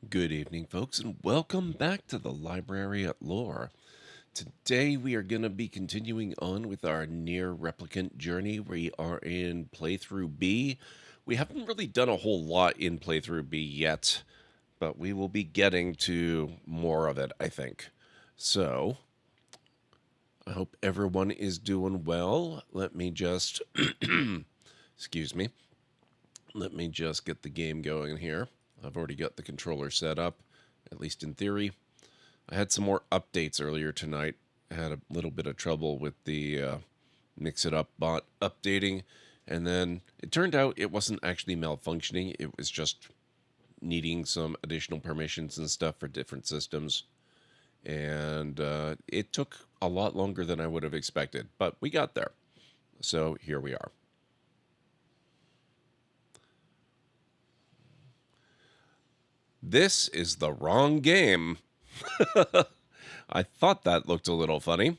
Good evening, folks, and welcome back to the Library at Lore. Today we are going to be continuing on with our NieR Replicant journey. We are in playthrough B. We haven't really done a whole lot in playthrough B yet, but we will be getting to more of it, I think. So, I hope everyone is doing well. Let me just, excuse me, let me just get the game going here. I've already got the controller set up, at least in theory. I had some more updates earlier tonight. I had a little bit of trouble with the Mix It Up bot updating, and then it turned out it wasn't actually malfunctioning. It was just needing some additional permissions and stuff for different systems. And it took a lot longer than I would have expected, but we got there. So here we are. This is the wrong game. I thought that looked a little funny.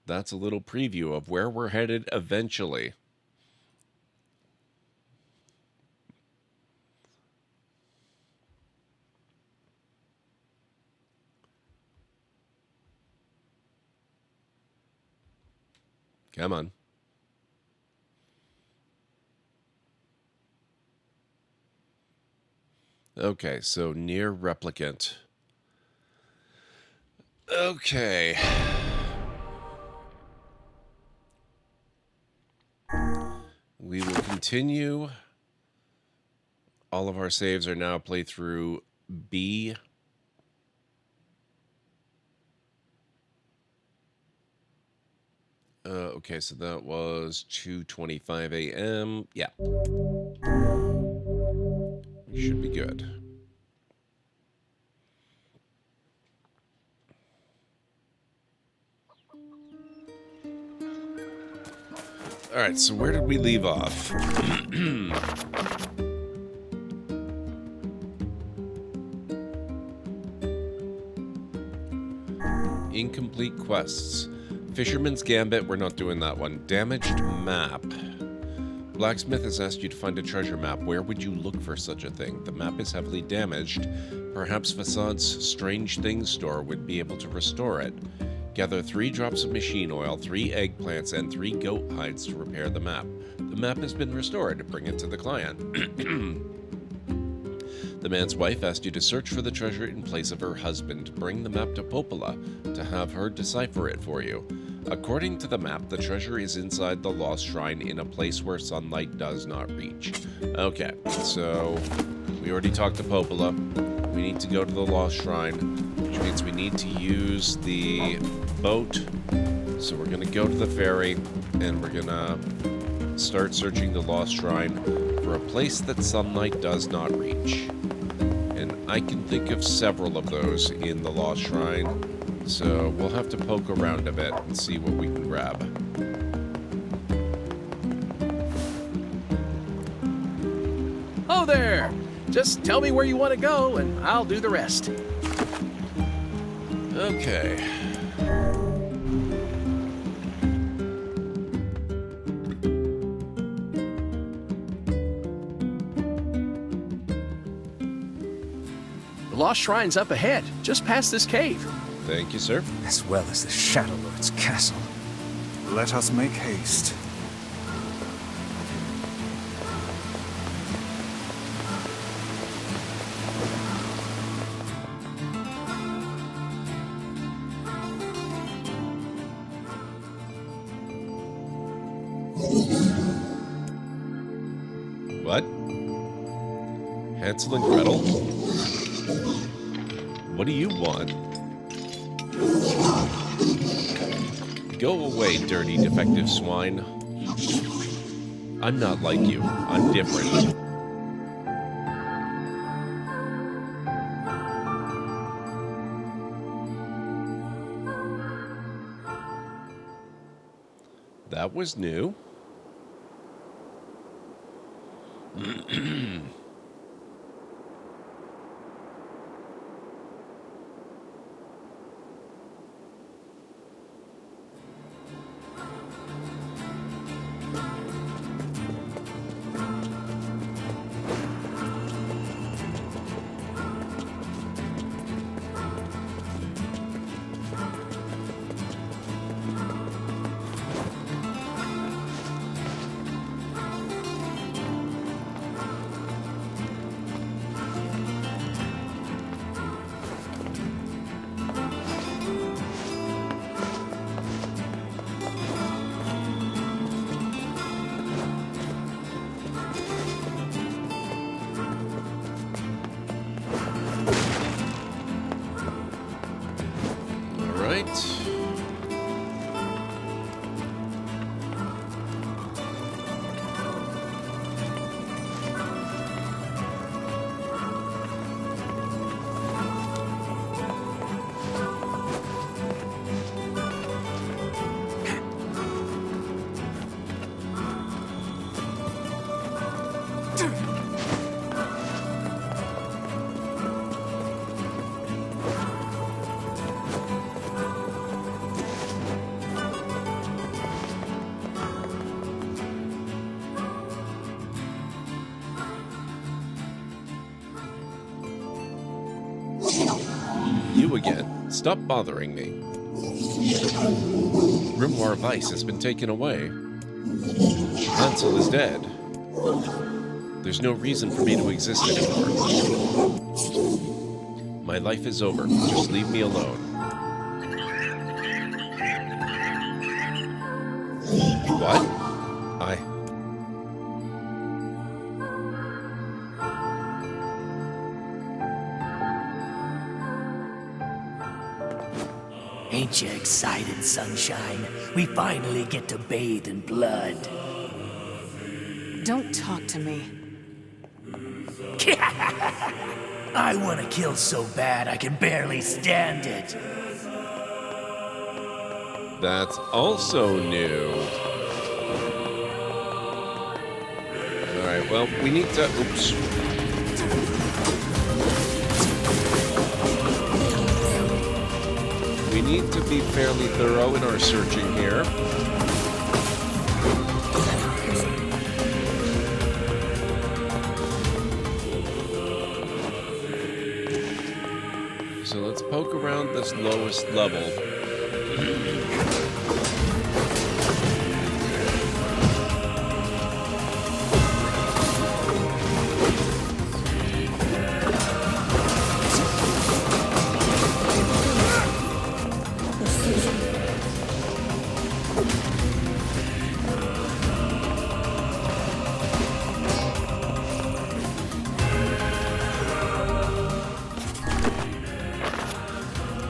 That's a little preview of where we're headed eventually. Come on. Okay, so NieR Replicant. Okay. We will continue. All of our saves are now playthrough B. Okay, so that was 2:25 a.m. Yeah. We should be good. All right, so where did we leave off? Incomplete quests. Fisherman's Gambit, we're not doing that one. Damaged map. Blacksmith has asked you to find a treasure map. Where would you look for such a thing? The map is heavily damaged. Perhaps Facade's Strange Things store would be able to restore it. Gather 3 drops of machine oil, 3 eggplants, and 3 goat hides to repair the map. The map has been restored. Bring it to the client. The man's wife asked you to search for the treasure in place of her husband. Bring the map to Popola to have her decipher it for you. According to the map, the treasure is inside the lost shrine in a place where sunlight does not reach. Okay, so we already talked to Popola. We need to go to the lost shrine, which means we need to use the boat. So we're going to go to the ferry, and we're going to start searching the lost shrine for a place that sunlight does not reach. And I can think of several of those in the lost shrine. So we'll have to poke around a bit and see what we can grab. Oh there! Just tell me where you want to go and I'll do the rest. Okay. The lost shrine's up ahead, just past this cave. Thank you, sir. As well as the Shadow Lord's castle. Let us make haste. What? Hansel and Gretel? What do you want? Go away, dirty, defective swine. I'm not like you. I'm different. That was new. you again. Stop bothering me. Grimoire of Ice has been taken away. Hansel is dead. There's no reason for me to exist anymore. My life is over. Just leave me alone. What? Ain't you excited, sunshine? We finally get to bathe in blood. Don't talk to me. I want to kill so bad I can barely stand it. That's also new. Alright, well, we need to... Oops. We need to be fairly thorough in our searching here. So let's poke around this lowest level.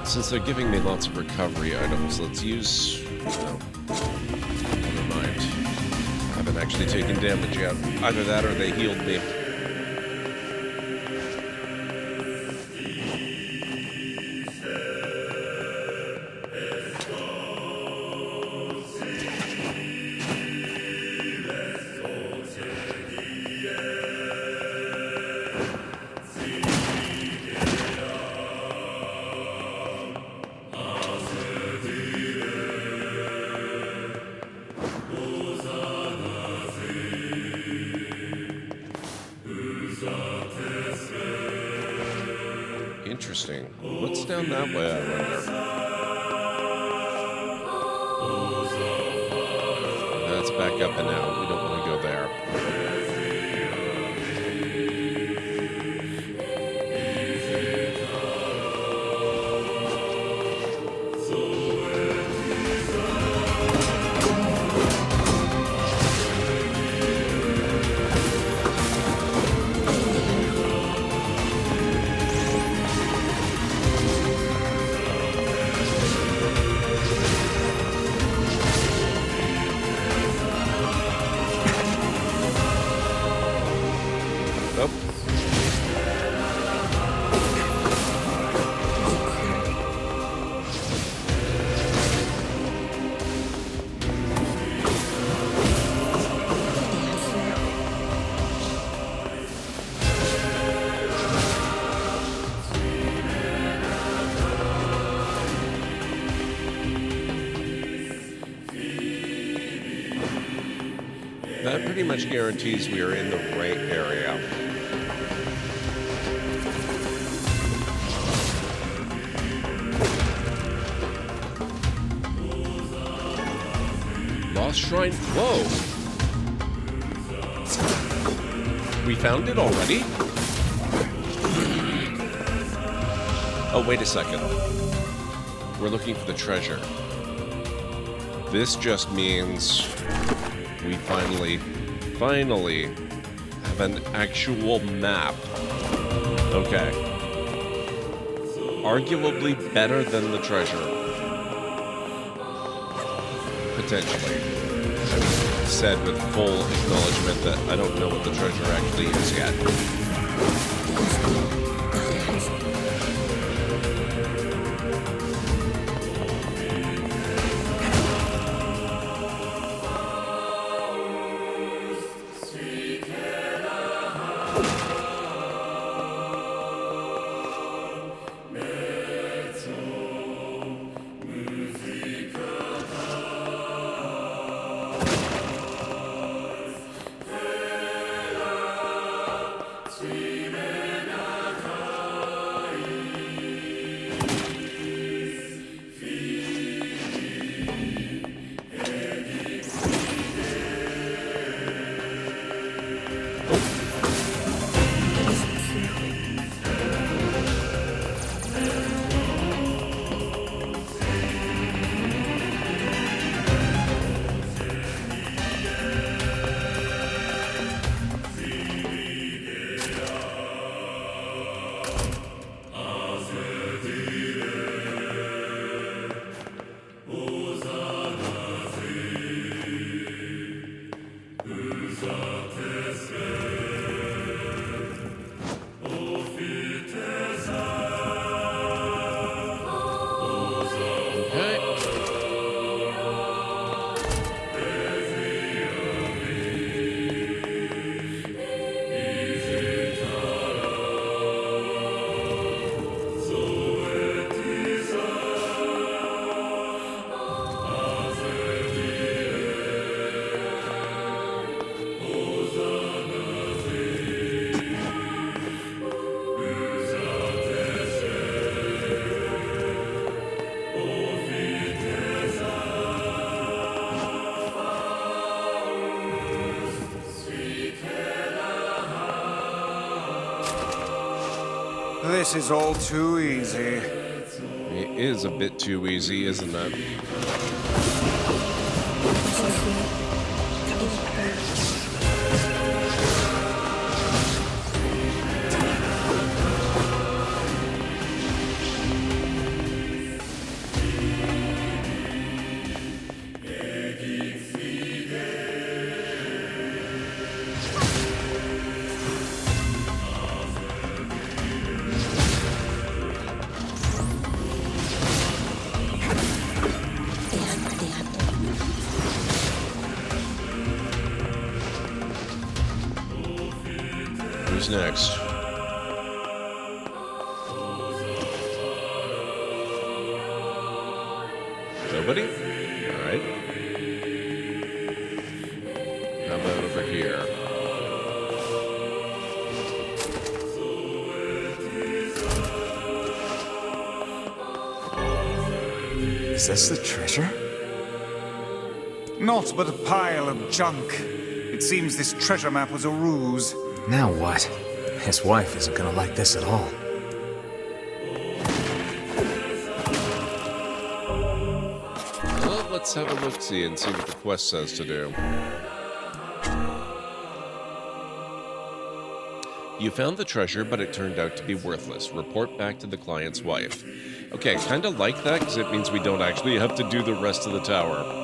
Since they're giving me lots of recovery items, let's use... No. Never mind. I haven't actually taken damage yet. Either that or they healed me. Interesting. What's down that way, I wonder? That's back up and out. We don't want to go there. That pretty much guarantees we are in the right area. Lost Shrine. Whoa! We found it already? Oh, wait a second. We're looking for the treasure. This just means we finally have an actual map. Okay. Arguably better than the treasure. Potentially. I've said with full acknowledgement that I don't know what the treasure actually is yet. This is all too easy. It is a bit too easy, isn't it? Who's next? Nobody? Alright. How about over here? Is this the treasure? Naught but a pile of junk. It seems this treasure map was a ruse. Now what? His wife isn't gonna like this at all. Well, let's have a look-see and see what the quest says to do. You found the treasure, but it turned out to be worthless. Report back to the client's wife. Okay, kind of like that, because it means we don't actually have to do the rest of the tower.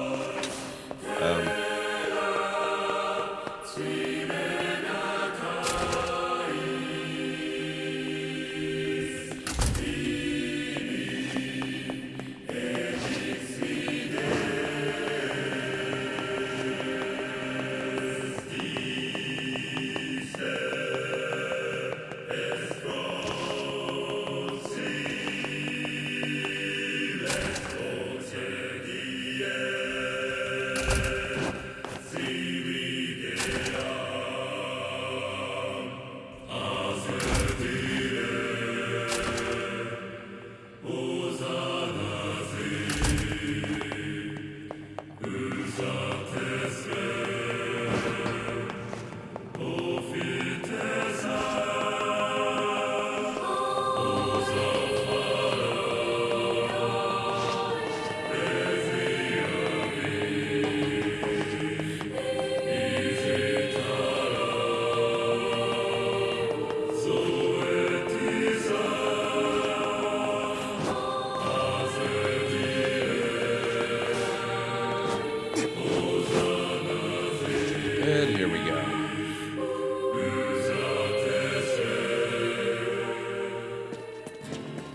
And here we go.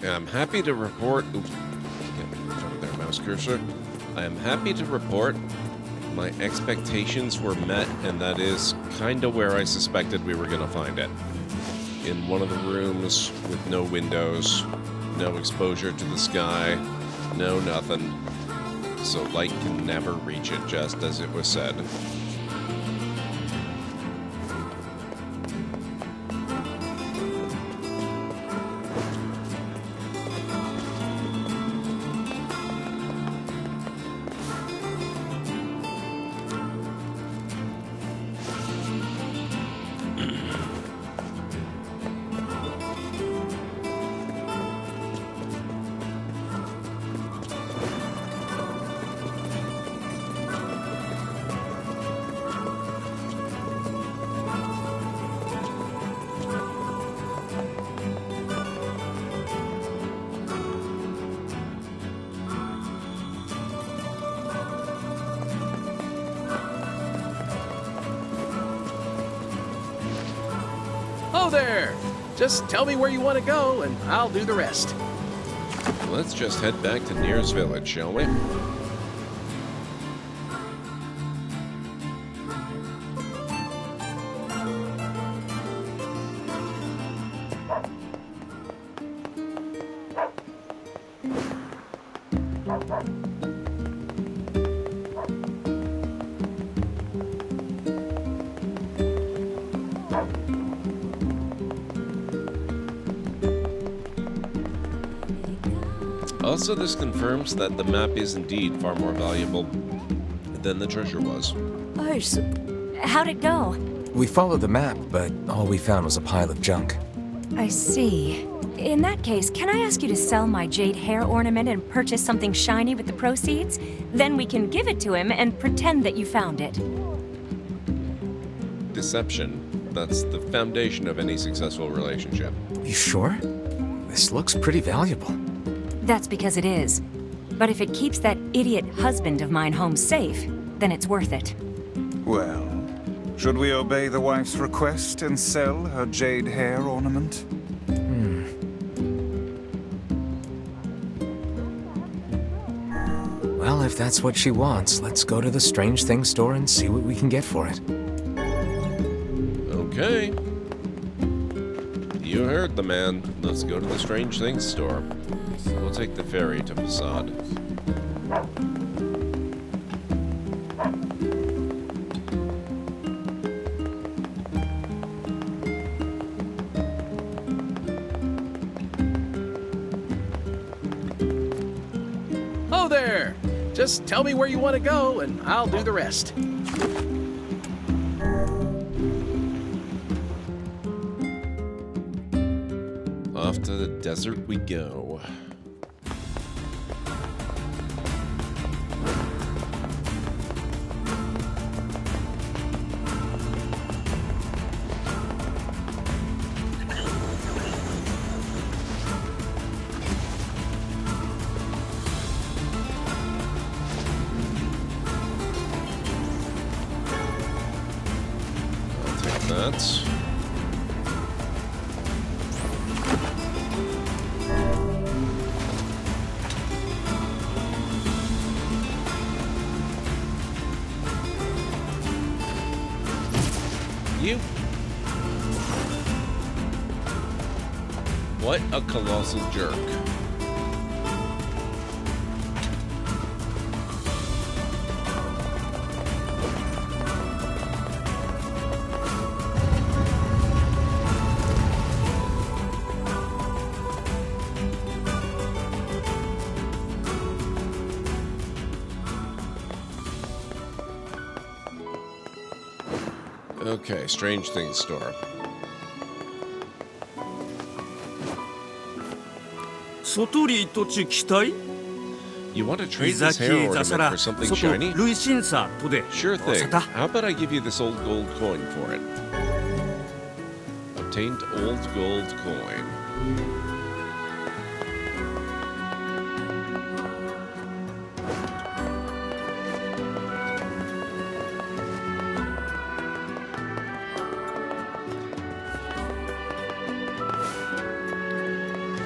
I'm happy to report... Oops. Get over there, mouse cursor. I am happy to report my expectations were met, and that is kind of where I suspected we were going to find it. In one of the rooms with no windows, no exposure to the sky, no nothing. So light can never reach it, just as it was said. Oh there! Just tell me where you want to go, and I'll do the rest. Let's just head back to NieR's village, shall we? Also, this confirms that the map is indeed far more valuable than the treasure was. Oh, so how'd it go? We followed the map, but all we found was a pile of junk. I see. In that case, can I ask you to sell my jade hair ornament and purchase something shiny with the proceeds? Then we can give it to him and pretend that you found it. Deception. That's the foundation of any successful relationship. You sure? This looks pretty valuable. That's because it is. But if it keeps that idiot husband of mine home safe, then it's worth it. Well, should we obey the wife's request and sell her jade hair ornament? Well, if that's what she wants, let's go to the Strange Things store and see what we can get for it. Okay. You heard the man. Let's go to the Strange Things store. We'll take the ferry to Facade. Oh there! Just tell me where you want to go, and I'll do the rest. Off to the desert we go. I'll take that. You. What a colossal jerk. Okay, Strange Things store. 外リ土地期待 You want to 居 trade this 酒 hair 屋 ornament さら for something 外 shiny? 類審査とで Sure お thing. さた How about I give you this old gold coin for it? Obtained old gold coin.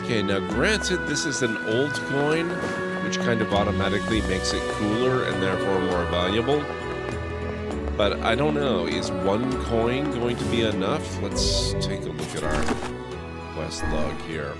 Okay, now granted, this is an old coin, which kind of automatically makes it cooler and therefore more valuable. But I don't know, is one coin going to be enough? Let's take a look at our quest log here.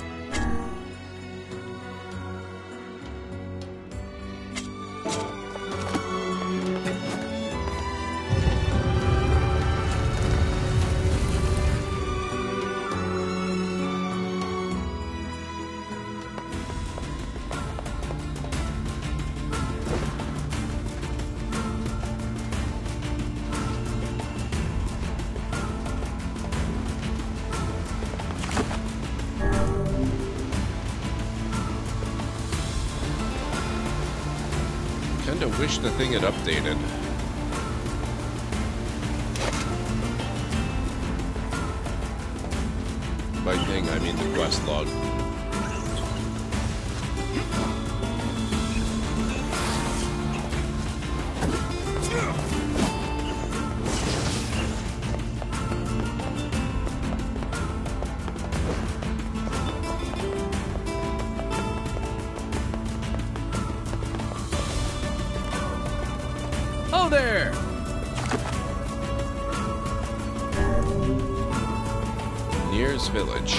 Kinda wish the thing had updated. By thing, I mean the quest log. Oh there! NieR's village.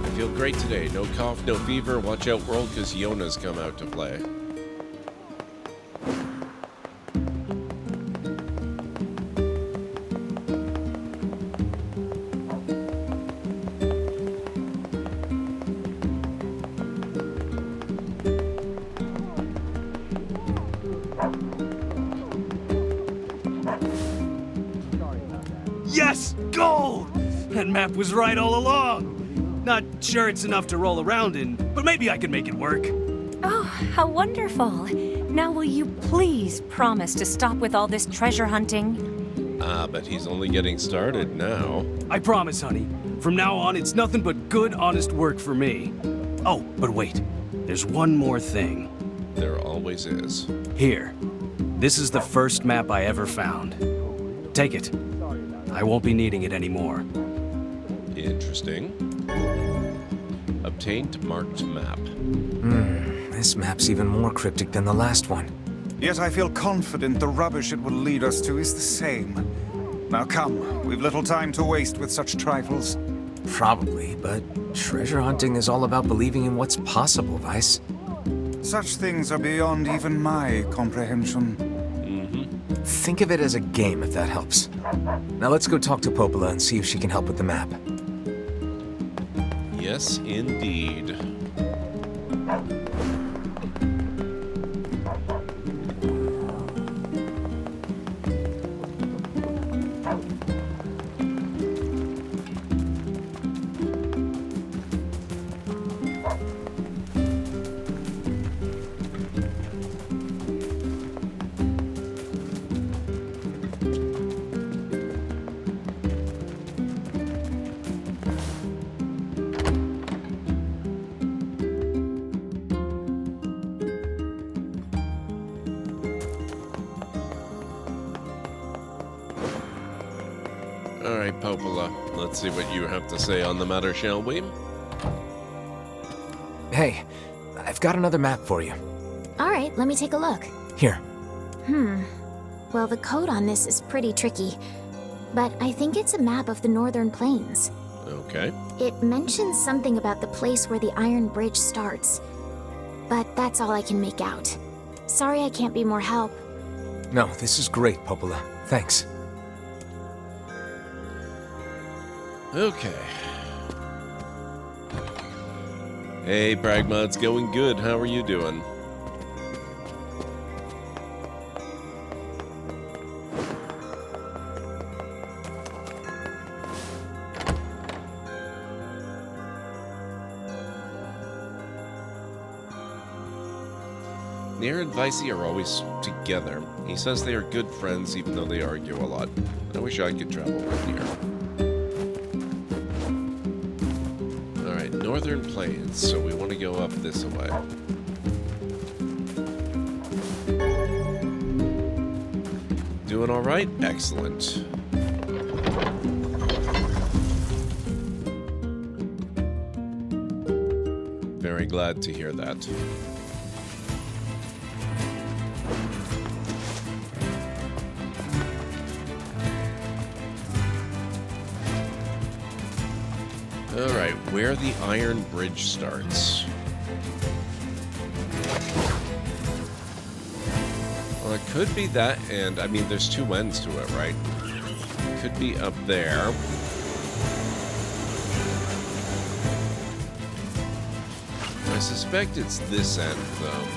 I feel great today. No cough, no fever. Watch out, world, because Yona's come out to play. Yes! Gold! That map was right all along. Not sure it's enough to roll around in, but maybe I can make it work. Oh, how wonderful. Now will you please promise to stop with all this treasure hunting? But he's only getting started now. I promise, honey. From now on, it's nothing but good, honest work for me. Oh, but wait. There's one more thing. There always is. Here. This is the first map I ever found. Take it. I won't be needing it anymore. Interesting. Obtained marked map. This map's even more cryptic than the last one. Yet I feel confident the rubbish it will lead us to is the same. Now come, we've little time to waste with such trifles. Probably, but treasure hunting is all about believing in what's possible, Vice. Such things are beyond even my comprehension. Think of it as a game, if that helps. Now let's go talk to Popola and see if she can help with the map. Yes, indeed. All right, Popola. Let's see what you have to say on the matter, shall we? Hey, I've got another map for you. All right, let me take a look. Here. Well, the code on this is pretty tricky, but I think it's a map of the Northern Plains. Okay. It mentions something about the place where the Iron Bridge starts, but that's all I can make out. Sorry I can't be more help. No, this is great, Popola. Thanks. Okay. Hey, Pragma, it's going good. How are you doing? NieR and Vicey are always together. He says they are good friends even though they argue a lot. I wish I could travel with NieR. Alright, Northern Plains, so we want to go up this way. Doing alright? Excellent. Very glad to hear that. Alright, where the Iron Bridge starts. Well, it could be that, and I mean, there's two ends to it, right? It could be up there. I suspect it's this end, though.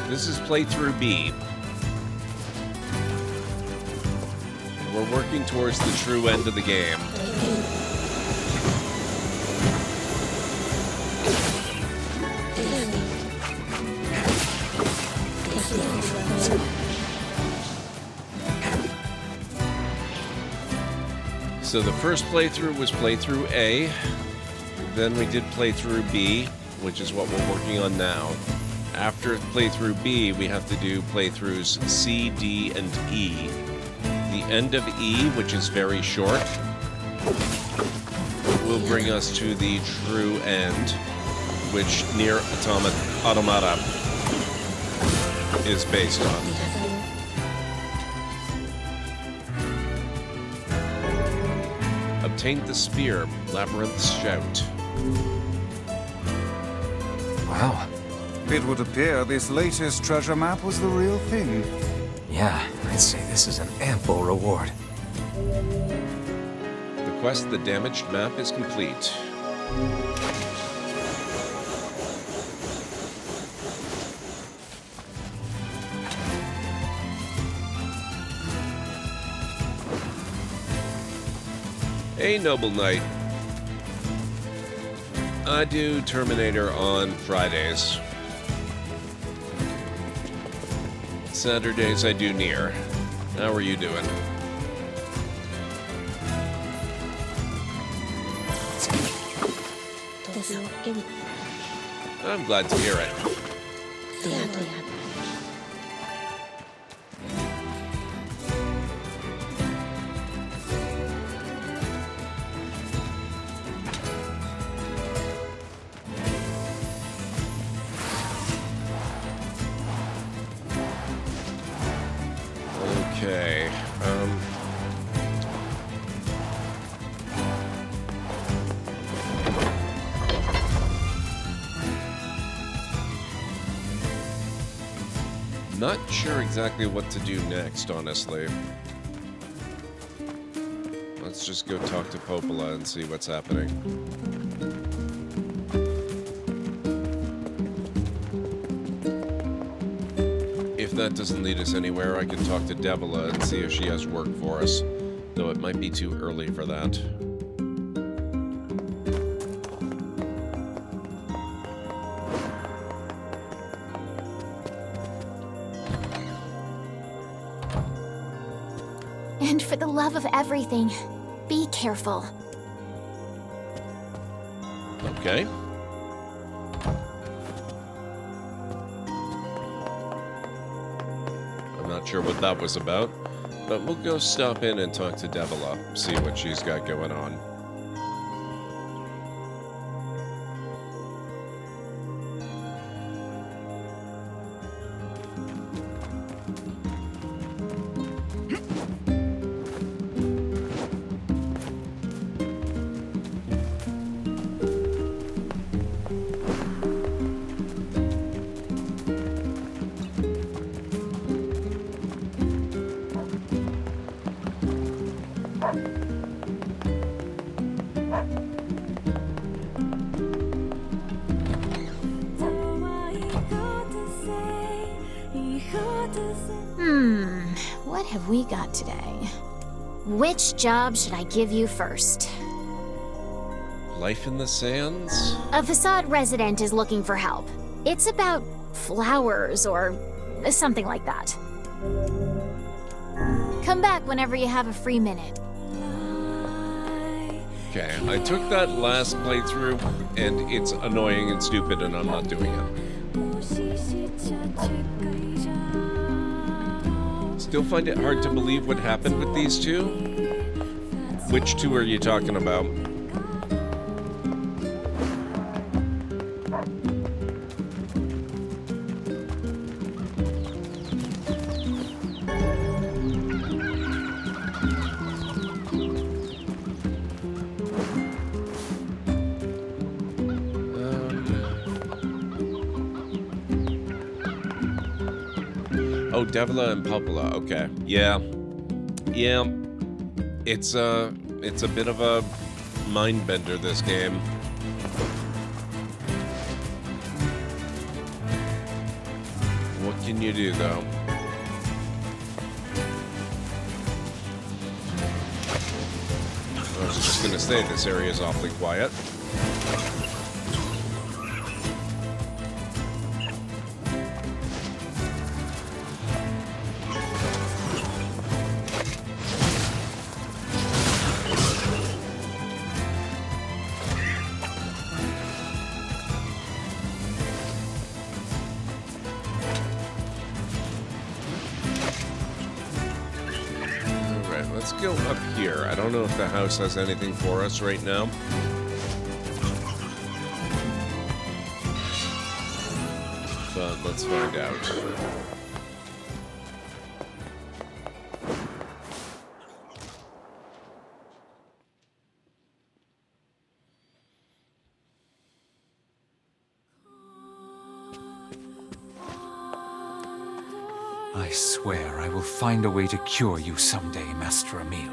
This is playthrough B. We're working towards the true end of the game. So the first playthrough was playthrough A. Then we did playthrough B, which is what we're working on now. After playthrough B, we have to do playthroughs C, D, and E. The end of E, which is very short, will bring us to the true end, which NieR Automata is based on. Obtained the spear, Labyrinth's Shout. Wow. It would appear this latest treasure map was the real thing. Yeah, I'd say this is an ample reward. The quest, the damaged map, is complete. Hey, Noble Knight. I do Terminator on Fridays. Saturdays I do NieR. How are you doing? I'm glad to hear it. Okay. Not sure exactly what to do next, honestly. Let's just go talk to Popola and see what's happening. If that doesn't lead us anywhere, I can talk to Devila and see if she has work for us, though it might be too early for that. And for the love of everything, be careful. Okay. I'm not sure what that was about, but we'll go stop in and talk to Devila, see what she's got going on. What have we got today? Which job should I give you first? Life in the Sands? A facade resident is looking for help. It's about flowers or something like that. Come back whenever you have a free minute. Okay, I took that last playthrough, and it's annoying and stupid, and I'm not doing it. Still find it hard to believe what happened with these two? Which two are you talking about? Oh, Devila and Popola. Okay. Yeah. It's a bit of a mind bender, this game. What can you do, though? I was just gonna say, this area is awfully quiet. Let's go up here. I don't know if the house has anything for us right now. But let's find out. I swear I will find a way to cure you someday, Master Emil.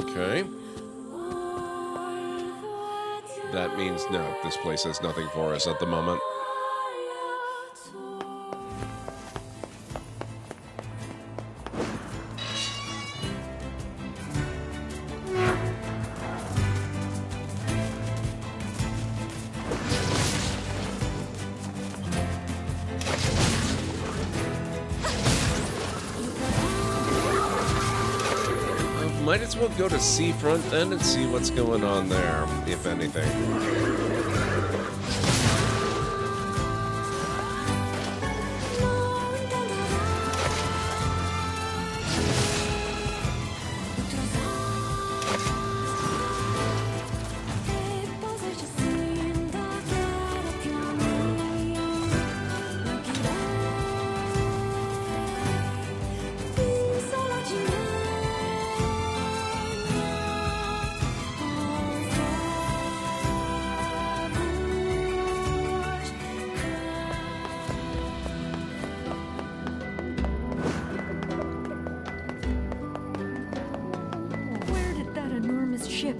Okay. Okay. That means no, this place has nothing for us at the moment. Might as well go to Seafront then and see what's going on there, if anything.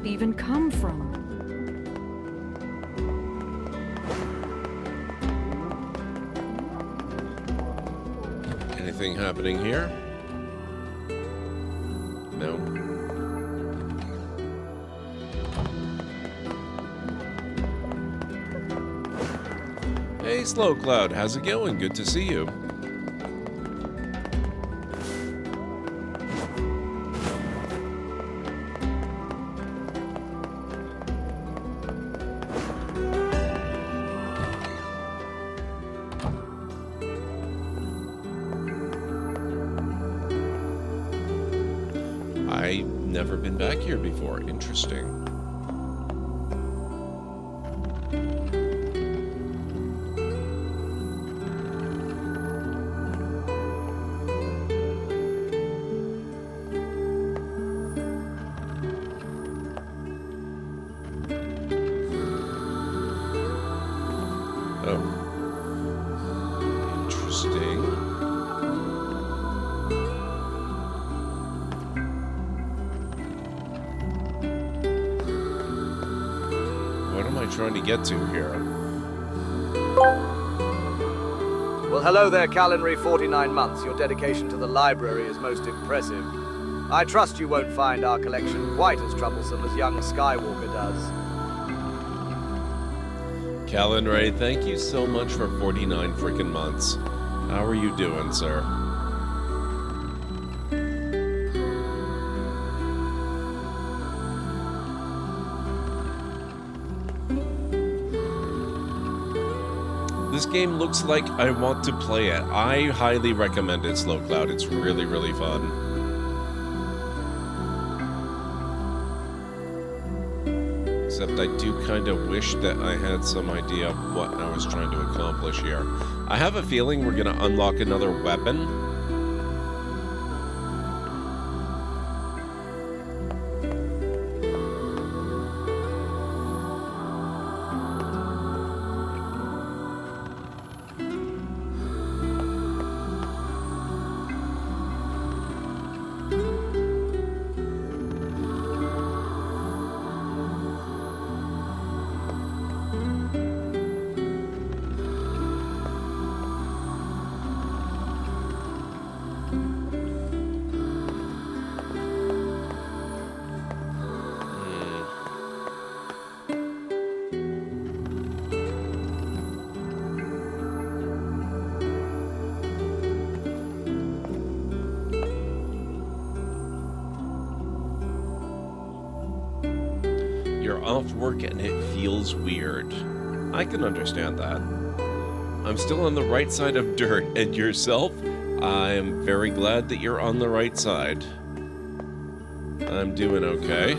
Even come from? Anything happening here? No. Hey, SlowCloud, how's it going? Good to see you. I've never been back here before. Interesting. Oh. Interesting. What am I trying to get to here? Well, hello there, Calenry 49 months. Your dedication to the library is most impressive. I trust you won't find our collection quite as troublesome as young Skywalker does. Callan Ray, thank you so much for 49 freaking months. How are you doing, sir? This game looks like I want to play it. I highly recommend it, SlowCloud. It's really, really fun. Except I do kind of wish that I had some idea of what I was trying to accomplish here. I have a feeling we're going to unlock another weapon. You're off work and it feels weird. I can understand that. I'm still on the right side of dirt, and yourself? I am very glad that you're on the right side. I'm doing okay.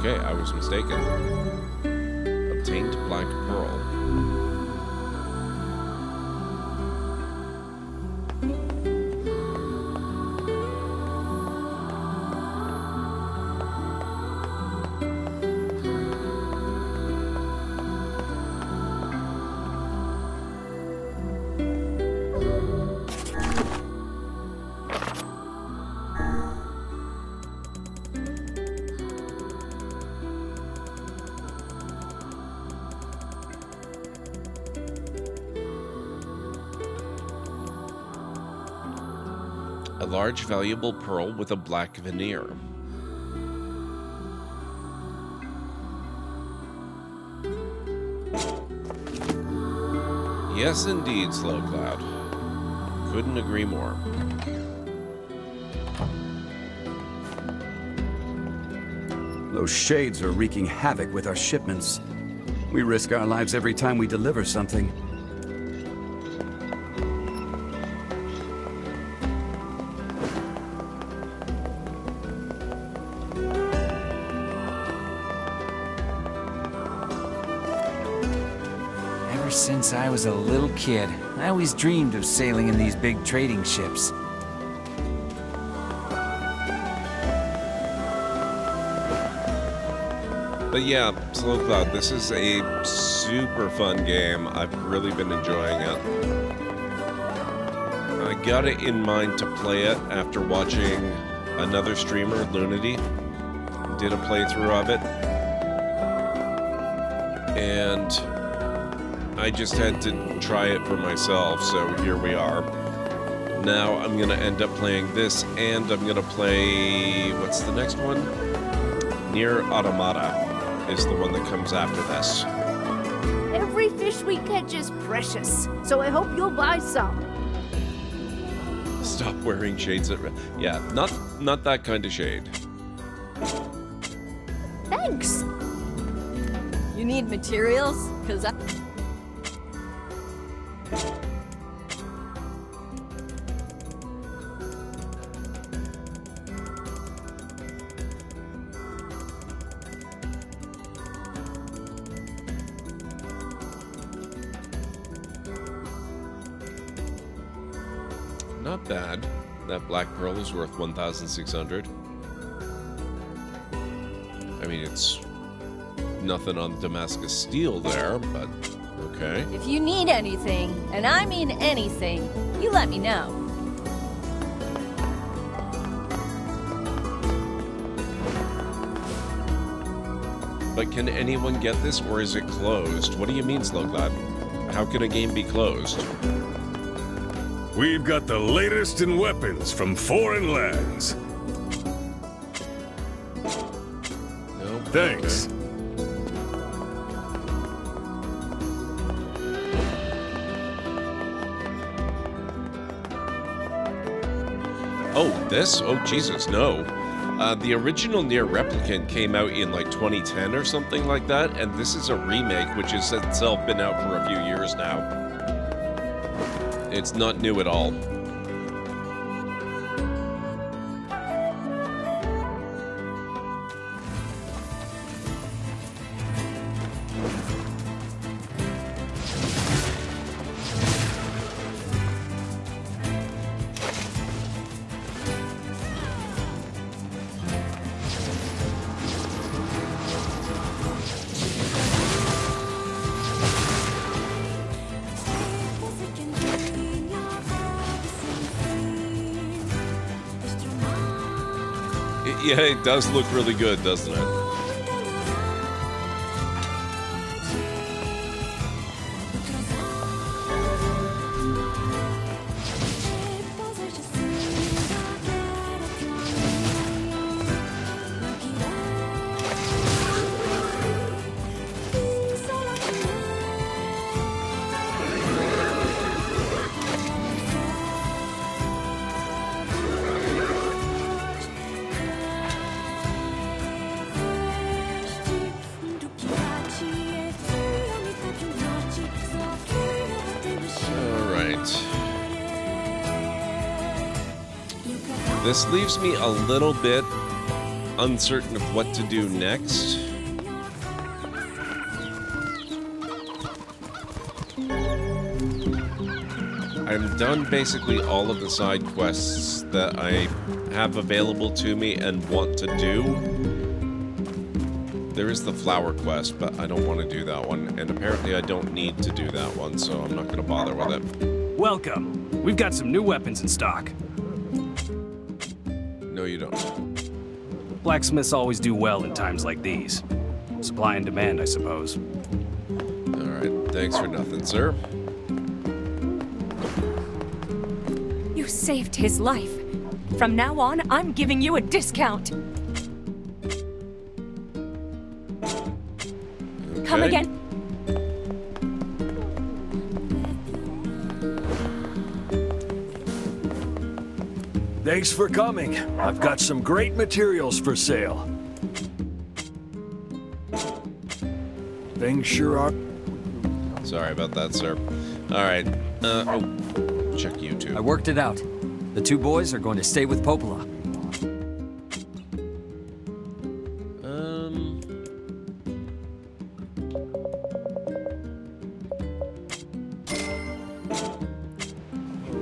Okay, I was mistaken. Obtained black pearl. A large valuable pearl with a black veneer. Yes, indeed, SlowCloud. Couldn't agree more. Those shades are wreaking havoc with our shipments. We risk our lives every time we deliver something. Ever since I was a little kid, I always dreamed of sailing in these big trading ships. But yeah, SlowCloud, this is a super fun game. I've really been enjoying it. I got it in mind to play it after watching another streamer, Lunity, did a playthrough of it. And I just had to try it for myself, so here we are. Now I'm gonna end up playing this, and I'm gonna play... what's the next one? NieR Automata is the one that comes after this. Every fish we catch is precious, so I hope you'll buy some. Stop wearing shades at... yeah, not that kind of shade. Thanks. You need materials? 'Cause I... Not bad. That black pearl is worth 1,600. I mean, it's nothing on Damascus steel there, but okay. If you need anything, and I mean anything, you let me know. But can anyone get this, or is it closed? What do you mean, SlowCloud? How can a game be closed? We've got the latest in weapons from foreign lands. No. Thanks. Okay. Oh, this? Oh, Jesus, no. The original NieR Replicant came out in like 2010 or something like that, and this is a remake which has itself been out for a few years now. It's not new at all. Yeah, it does look really good, doesn't it? This leaves me a little bit uncertain of what to do next. I'm done basically all of the side quests that I have available to me and want to do. There is the flower quest, but I don't want to do that one, and apparently I don't need to do that one, so I'm not going to bother with it. Welcome. We've got some new weapons in stock. No, you don't. Blacksmiths always do well in times like these. Supply and demand, I suppose. Alright, thanks for nothing, sir. You saved his life. From now on, I'm giving you a discount. Okay. Come again. Thanks for coming. I've got some great materials for sale. Things sure are... Sorry about that, sir. Alright, oh, check you two. I worked it out. The two boys are going to stay with Popola.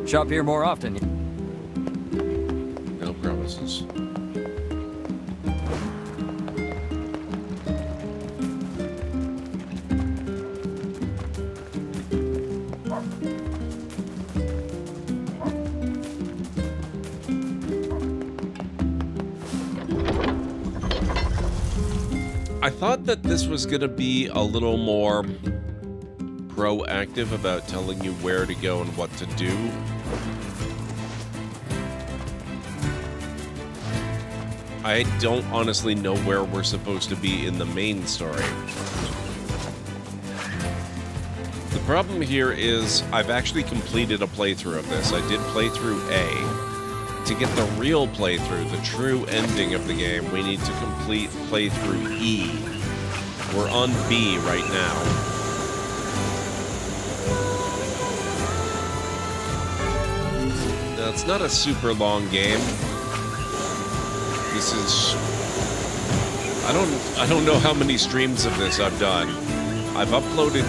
Shop here more often. No promises. I thought that this was going to be a little more proactive about telling you where to go and what to do. I don't honestly know where we're supposed to be in the main story. The problem here is I've actually completed a playthrough of this. I did playthrough A. To get the real playthrough, the true ending of the game, we need to complete playthrough E. We're on B right now. Now, it's not a super long game. This is... I don't know how many streams of this I've done. I've uploaded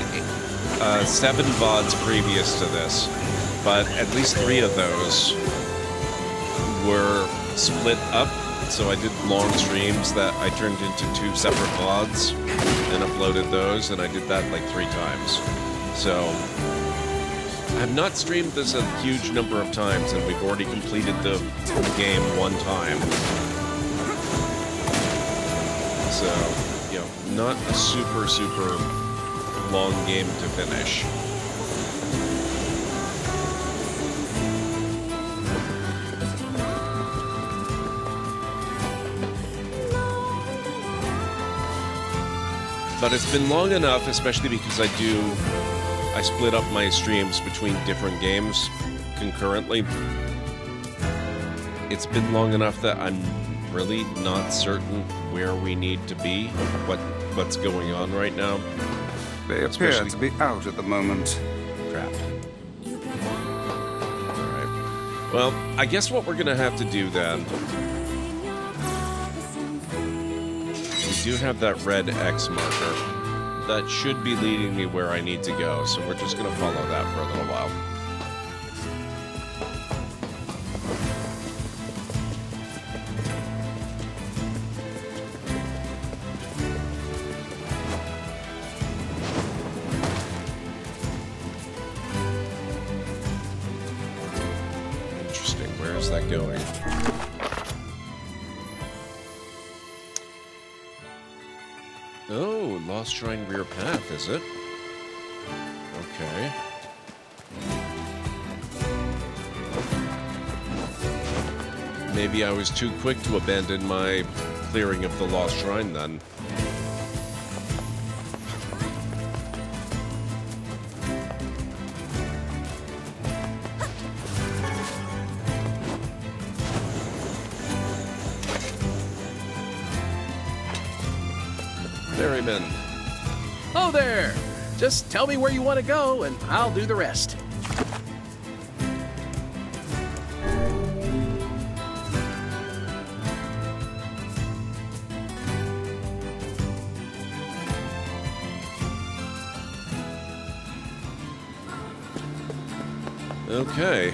7 VODs previous to this, but at least 3 of those were split up, so I did long streams that I turned into 2 separate VODs and uploaded those, and I did that like 3 times. So, I have not streamed this a huge number of times, and we've already completed the game 1 time. So, you know, not a super, super long game to finish. But it's been long enough, especially because I split up my streams between different games concurrently. It's been long enough that I'm really not certain where we need to be, what's going on right now. They appear to be out at the moment. Crap. Alright. Well, I guess what we're gonna have to do then... We do have that red X marker. That should be leading me where I need to go, so we're just gonna follow that for a little while. Interesting, where is that going? Oh, Lost Shrine Rear Path, is it? Okay. Maybe I was too quick to abandon my clearing of the Lost Shrine then. Ferryman. Oh there! Just tell me where you want to go, and I'll do the rest. Okay,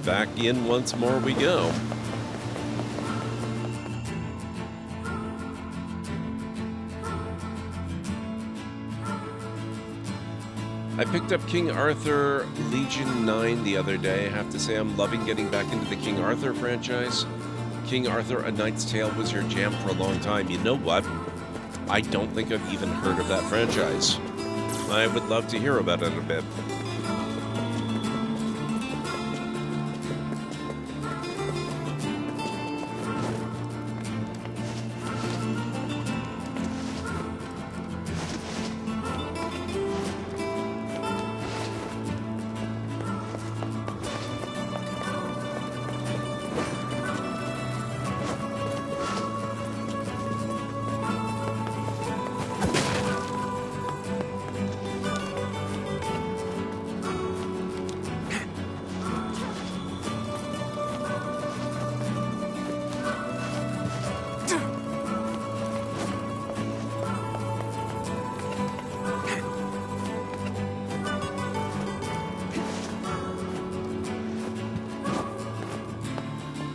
back in once more we go. I picked up King Arthur Legion 9 the other day. I have to say I'm loving getting back into the King Arthur franchise. King Arthur A Knight's Tale was your jam for a long time. You know what? I don't think I've even heard of that franchise. I would love to hear about it a bit.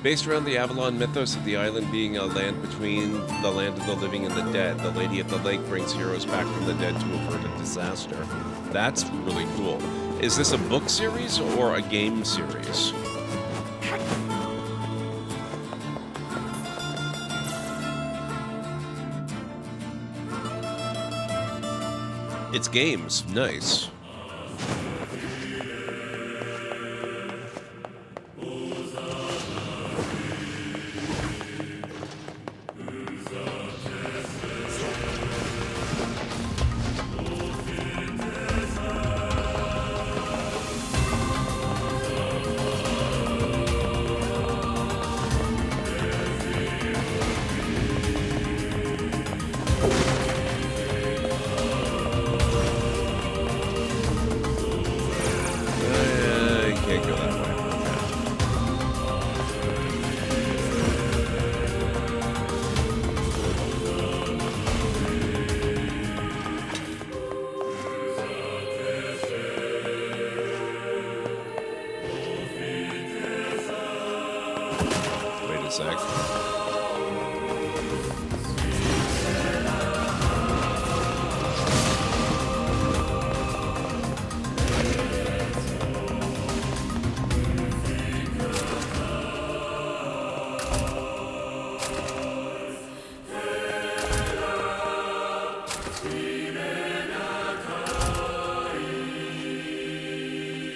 Based around the Avalon mythos of the island being a land between the land of the living and the dead, the Lady of the Lake brings heroes back from the dead to avert a disaster. That's really cool. Is this a book series or a game series? It's games. Nice.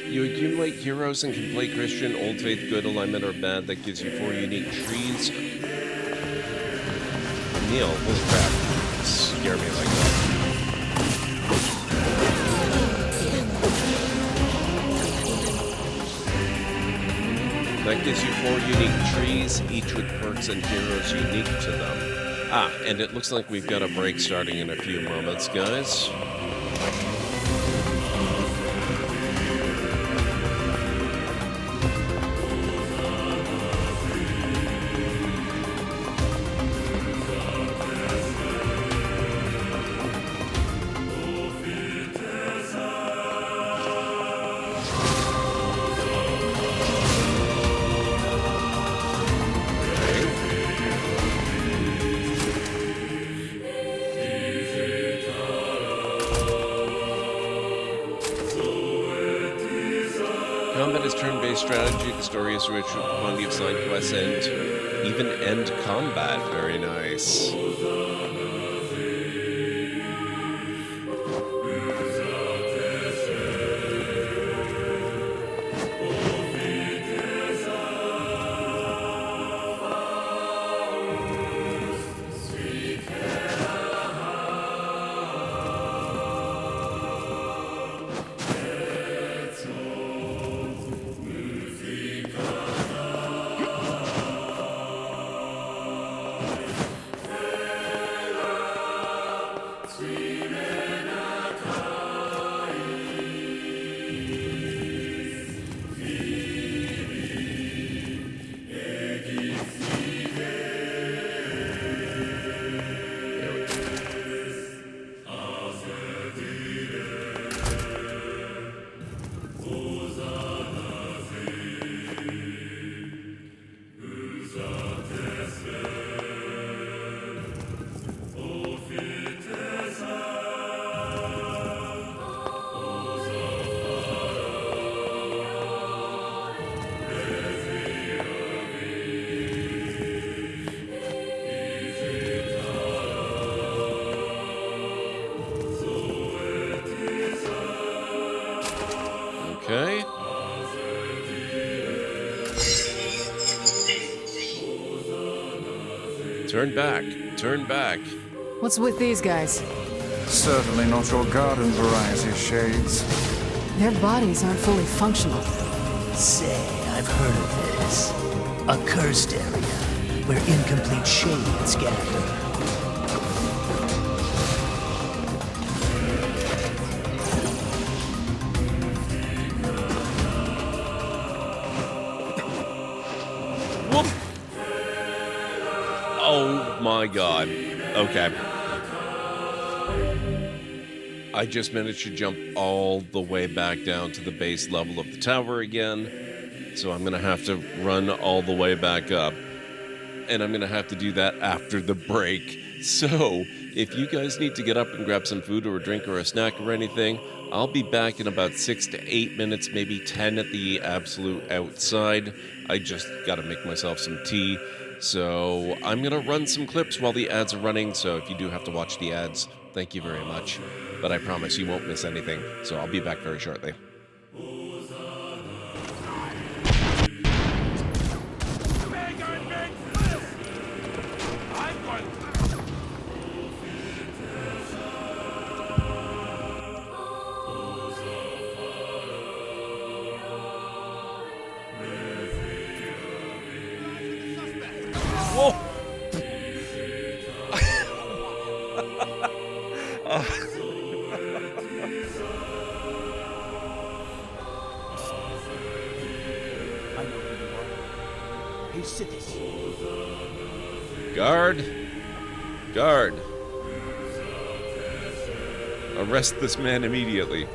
You accumulate heroes and can play Christian, Old Faith, Good, Alignment, or Bad. That gives you 4 unique trees. Neil, holy crap. Scare me like that. That gives you 4 unique trees, each with perks and heroes unique to them. Ah, and it looks like we've got a break starting in a few moments, guys. Combat is turn-based strategy. The story is rich with plenty of side quests and even end combat. Very nice. Turn back. Turn back. What's with these guys? Certainly not your garden variety, Shades. Their bodies aren't fully functional. Say, I've heard of this. A cursed area where incomplete shades gather. Oh my god. Okay. I just managed to jump all the way back down to the base level of the tower again. So I'm gonna have to run all the way back up. And I'm gonna have to do that after the break. So, if you guys need to get up and grab some food or a drink or a snack or anything, I'll be back in about 6 to 8 minutes, maybe 10 at the absolute outside. I just gotta make myself some tea. So I'm gonna run some clips while the ads are running, so if you do have to watch the ads, thank you very much. But I promise you won't miss anything, so I'll be back very shortly. Whoa! Hey, citizens. Guard! Guard! Arrest this man immediately.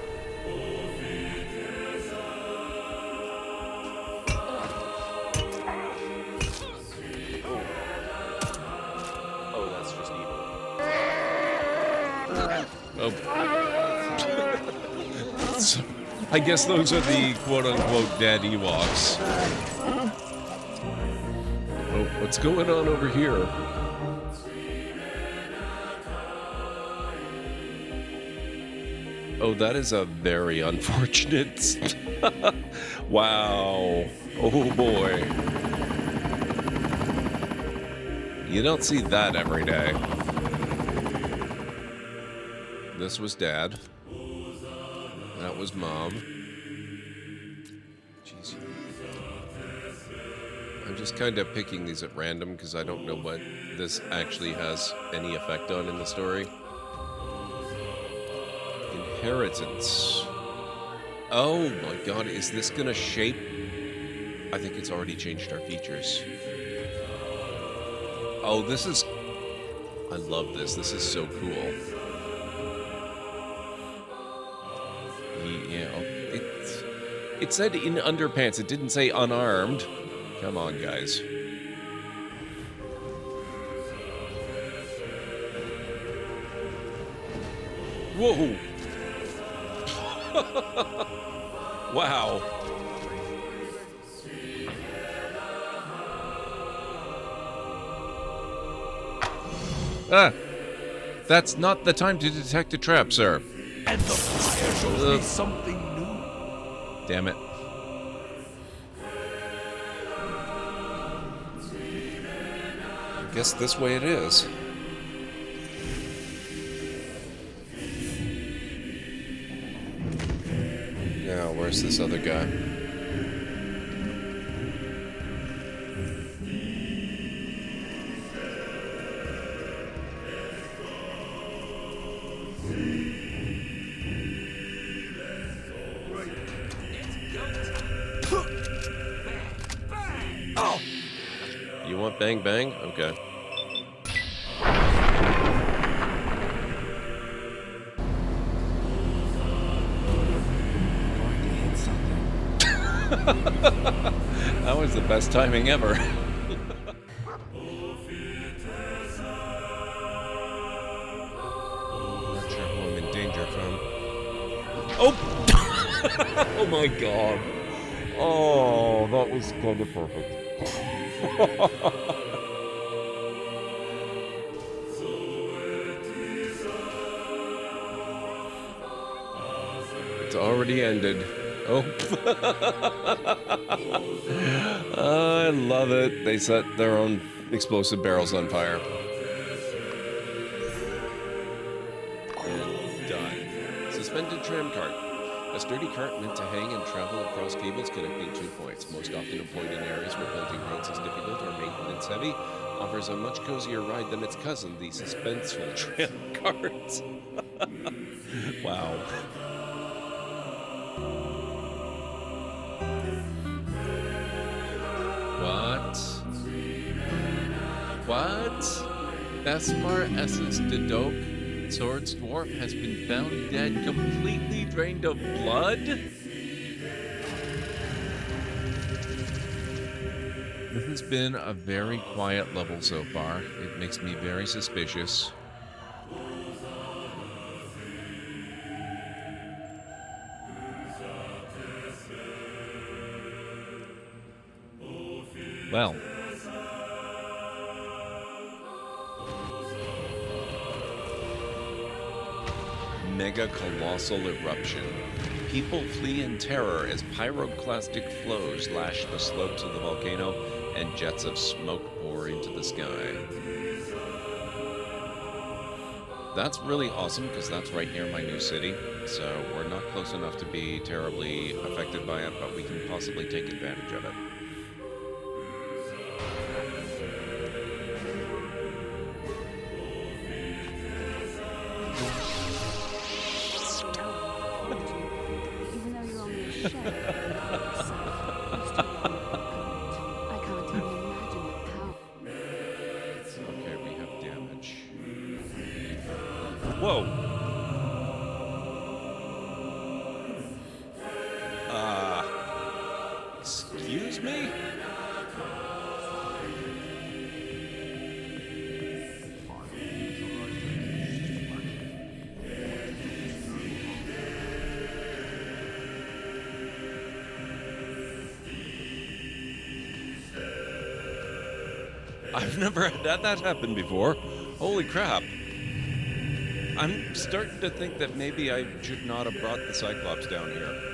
Oh, that's just evil. Oh. So, I guess those are the quote-unquote dead Ewoks. Oh, what's going on over here? Oh, that is a very unfortunate... Wow. Oh, boy. You don't see that every day. This was Dad. That was Mom. Jeez. I'm just kind of picking these at random because I don't know what this actually has any effect on in the story. Inheritance. Oh my god, is this gonna shape? I think it's already changed our features. Oh, this is... I love this. This is so cool. Yeah, it said in underpants. It didn't say unarmed. Come on, guys. Whoa! Wow. Ah! That's not the time to detect a trap, sir. And the fire shows me something new. Damn it. I guess this way it is. Now, where's this other guy? You want bang bang? Okay. That was the best timing ever. Not sure who I'm in danger from. Oh! Oh my god. Oh, that was kind of perfect. It's already ended. Oh. I love it. They set their own Explosive barrels on fire. And done. Suspended tram cart. A sturdy cart meant to hang and travel across cables connecting 2 points. Most often employed in areas where building roads is difficult or maintenance heavy, offers a much cozier ride than its cousin, the suspenseful tram cart. Wow. What? Bespar Essence Dedok, Sword's dwarf, has been found dead, completely drained of blood? This has been a very quiet level so far. It makes me very suspicious. Well. Mega colossal eruption. People flee in terror as pyroclastic flows lash the slopes of the volcano and jets of smoke pour into the sky. That's really awesome because that's right near my new city, so we're not close enough to be terribly affected by it, but we can possibly take advantage of it. Okay, we have damage. Whoa! Excuse me? I've never had that happen before. Holy crap. I'm starting to think that maybe I should not have brought the Cyclops down here.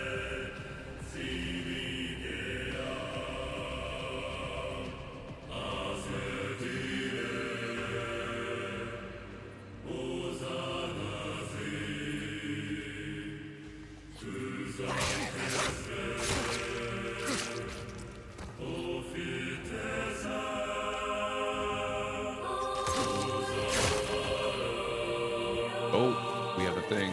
Oh, we have a thing.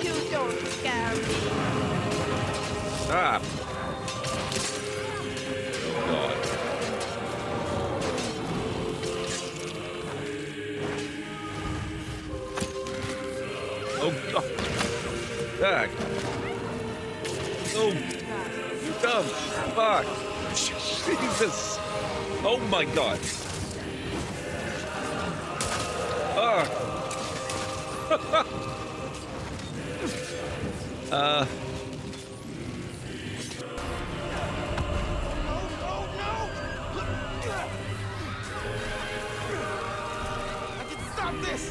You don't scare me. Stop! Oh, God. Oh, God. Back. Oh, you dumb fuck. Jesus. Oh, my God. Stop this!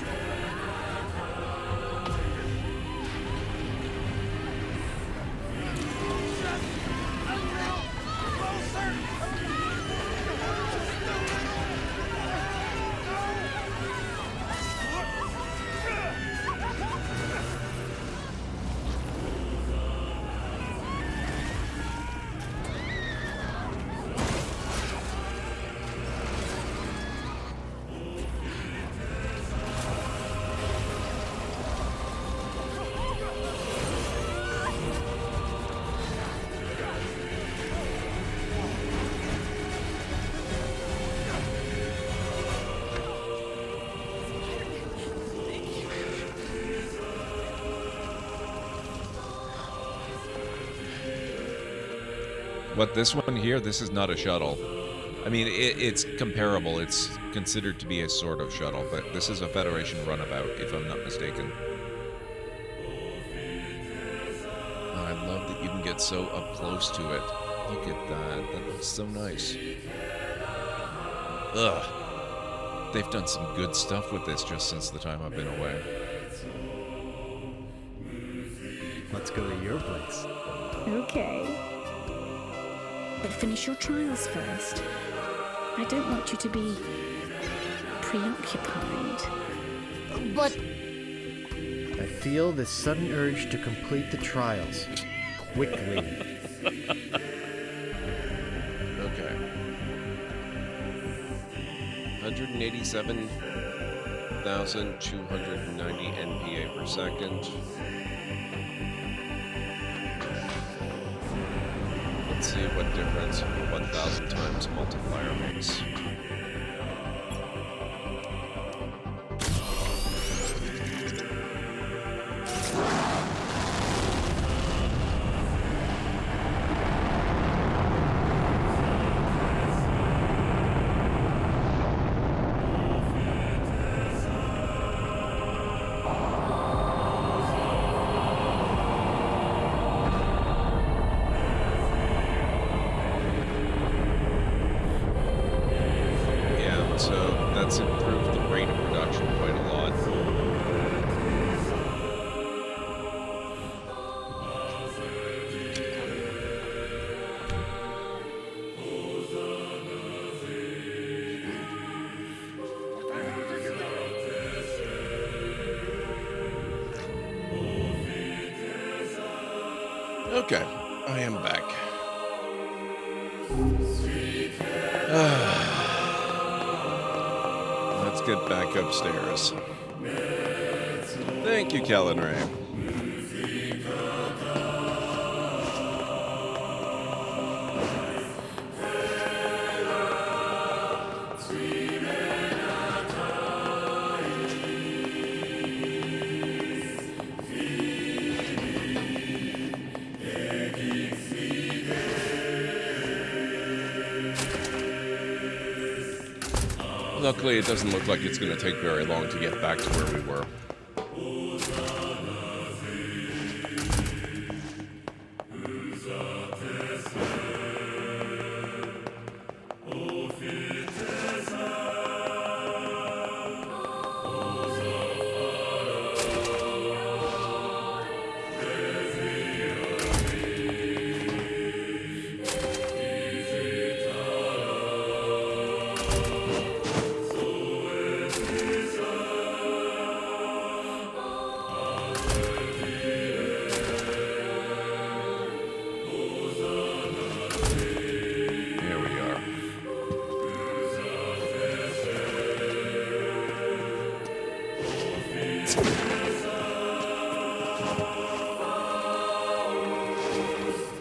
What, this one here? This is not a shuttle. I mean, it's comparable. It's considered to be a sort of shuttle, but this is a Federation runabout, if I'm not mistaken. Oh, I love that you can get so up close to it. Look at that. That looks so nice. Ugh. They've done some good stuff with this just since the time I've been away. let's go to your place. Okay. But finish your trials first. I don't want you to be preoccupied. But... I feel this sudden urge to complete the trials. Quickly. Okay. 187,290 NPA per second. Let's see what difference 1,000 times multiplier makes. That's improved the rate of production quite a lot. Okay, I am back. Let's get back upstairs. Thank you, Kellen Ray. Luckily, it doesn't look like it's going to take very long to get back to where we were.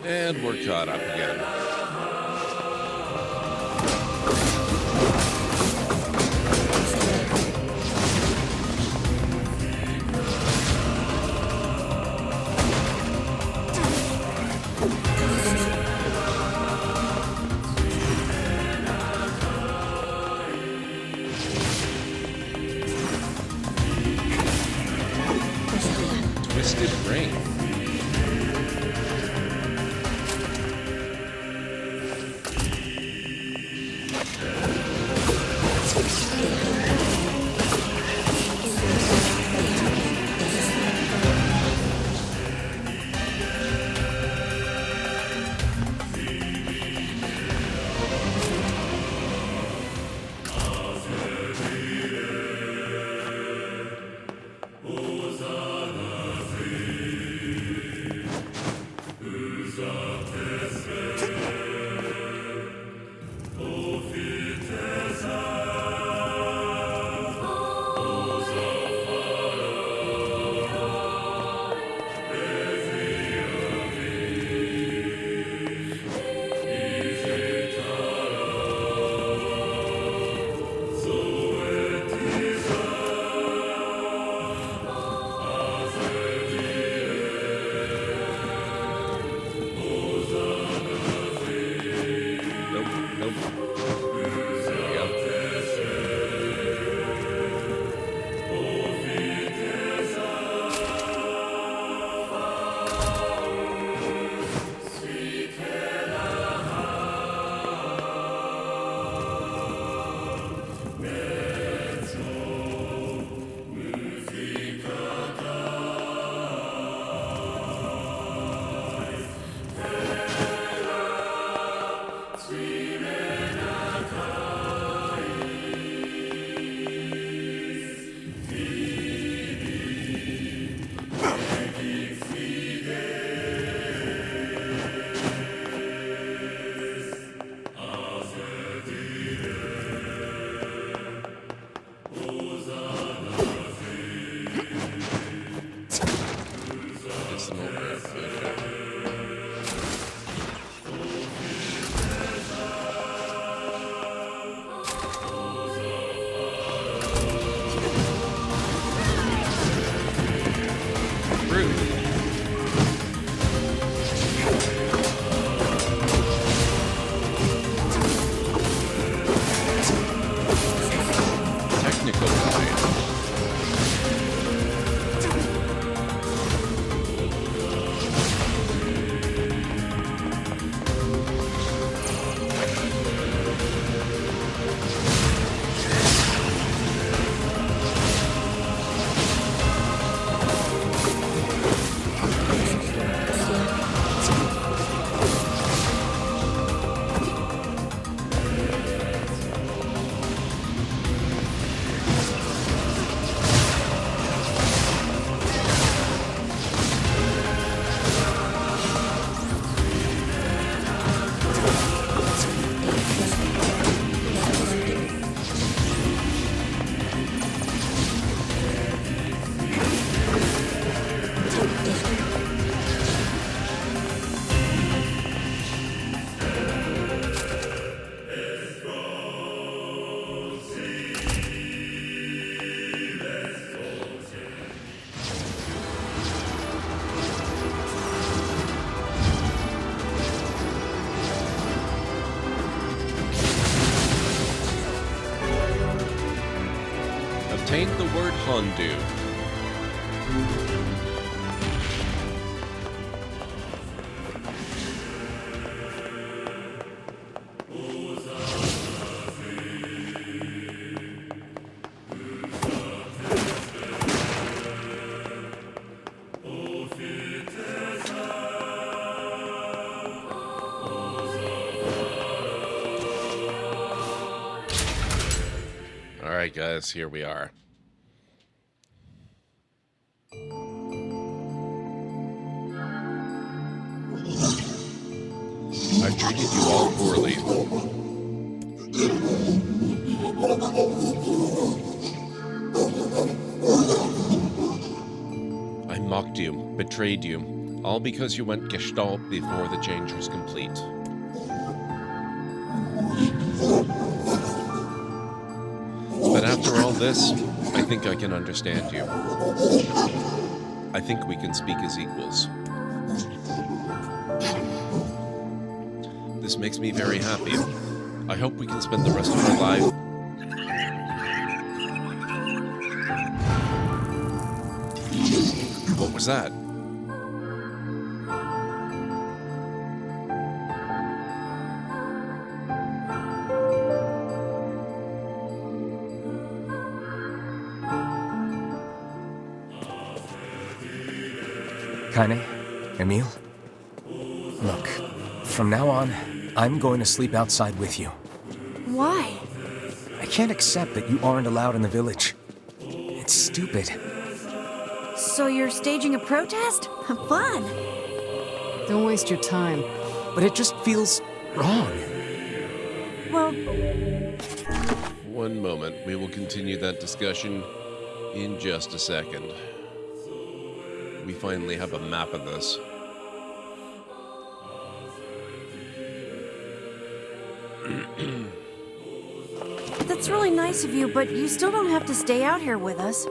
And we're caught up again. Twisted Ring. smoke grab. Okay. Technical guide. Obtained the word Hondu. Alright guys, here we are. I've treated you all poorly. I mocked you, betrayed you, all because you went gestalt before the change was complete. But after all this, I think I can understand you. I think we can speak as equals. This makes me very happy. I hope we can spend the rest of our life. What was that? Kaine? Emil? Look, from now on, I'm going to sleep outside with you. Why? I can't accept that you aren't allowed in the village. It's stupid. So you're staging a protest? Fun! Don't waste your time. But it just feels wrong. Well... One moment. We will continue that discussion in just a second. We finally have a map of this. That's really nice of you, but you still don't have to stay out here with us.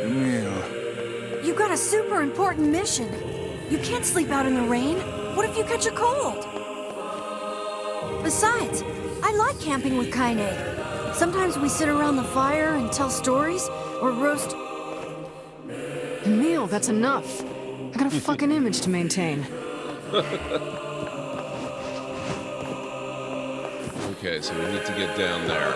Emil. You got a super important mission. You can't sleep out in the rain. What if you catch a cold? Besides, I like camping with Kaine. Sometimes we sit around the fire and tell stories, or roast... Emil, that's enough. I got a fucking image to maintain. Okay, so we need to get down there.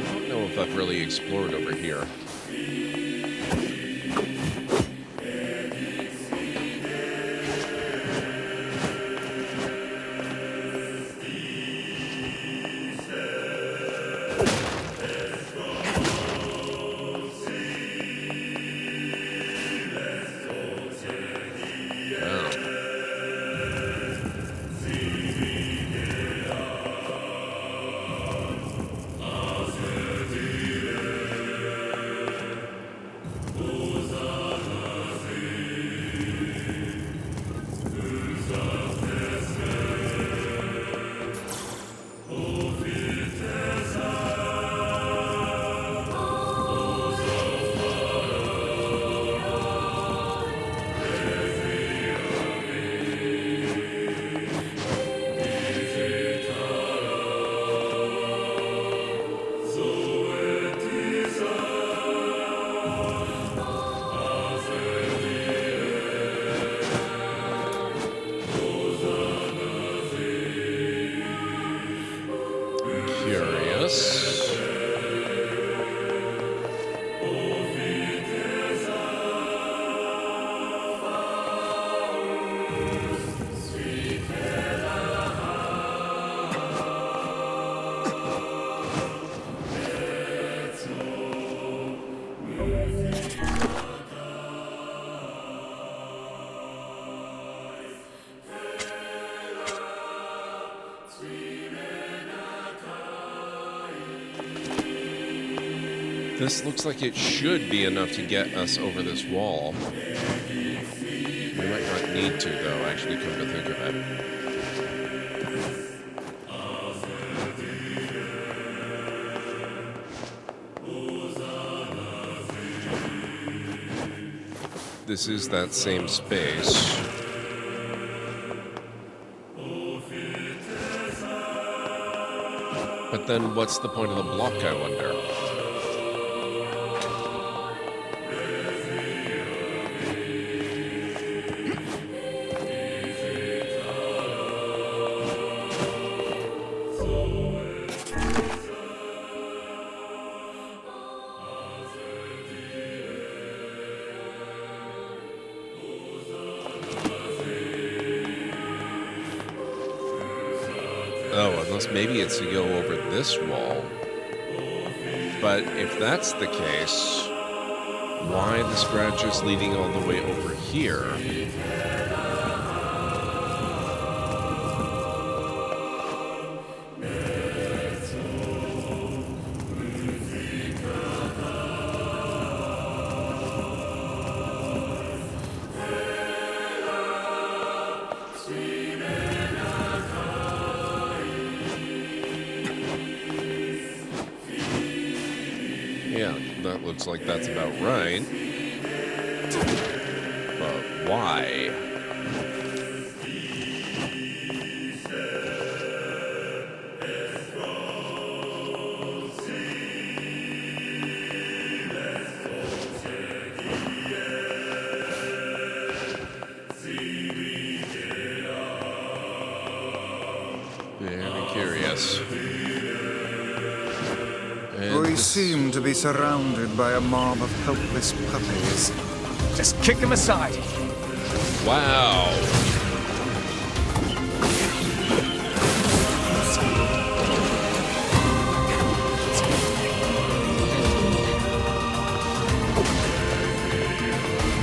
I don't know if I've really explored over here. This looks like it should be enough to get us over this wall. We might not need to, though, actually, come to think of it. This is that same space. But then what's the point of the block, I wonder? Oh, unless maybe it's to go over this wall. But if that's the case, why the scratches leading all the way over here? Yeah, that looks like that's about right. But why? Very curious. We seem to be surrounded by a mob of helpless puppies. Just kick them aside. Wow.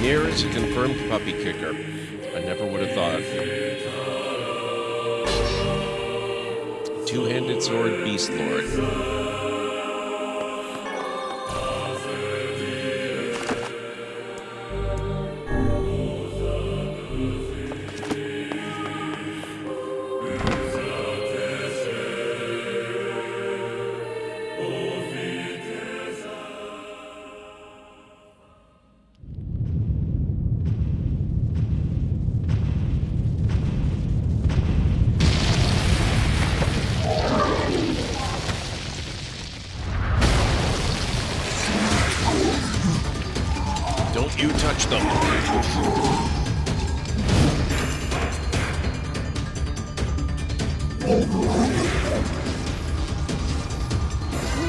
NieR is a confirmed puppy kicker. I never would have thought. Two-handed sword, beast lord. Don't you touch them.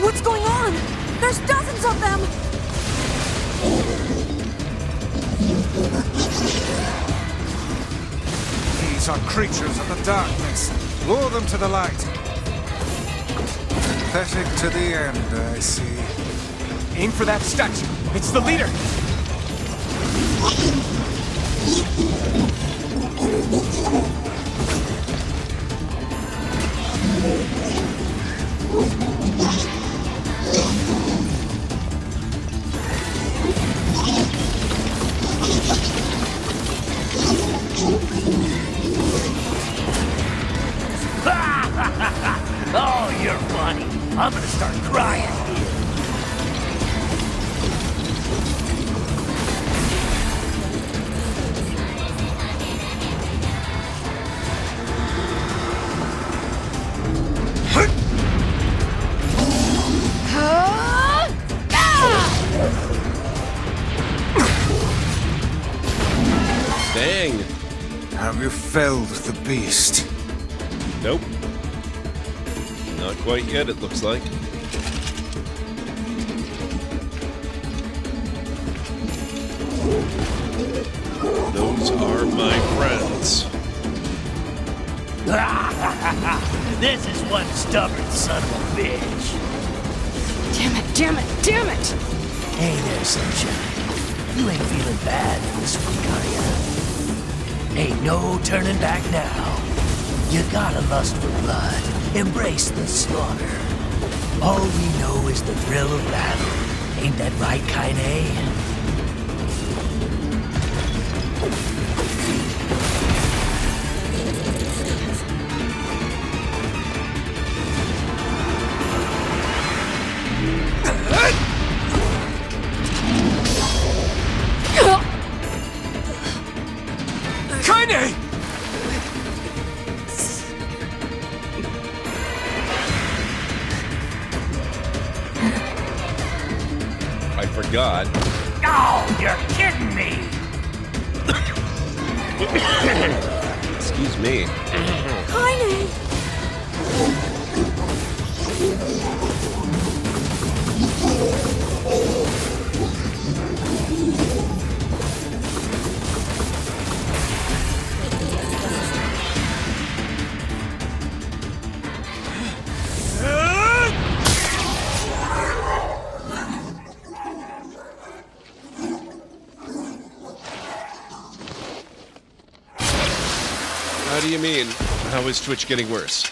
What's going on? There's dozens of them! These are creatures of the darkness. Lure them to the light. Pathetic to the end, I see. Aim for that statue. It's the leader. Oh, you're funny. I'm gonna start crying. Dang. Have you felled the beast? Nope. Not quite yet, it looks like. Those are my friends. This is one stubborn son of a bitch. Damn it, damn it, damn it! Hey there, sunshine. You ain't feeling bad this week, are ya? Ain't no turning back now. You gotta lust for blood. Embrace the slaughter. All we know is the thrill of battle. Ain't that right, Kaine? Kaine! I forgot. Oh, you're kidding me! Excuse me. Kaine! How do you mean? How is Twitch getting worse?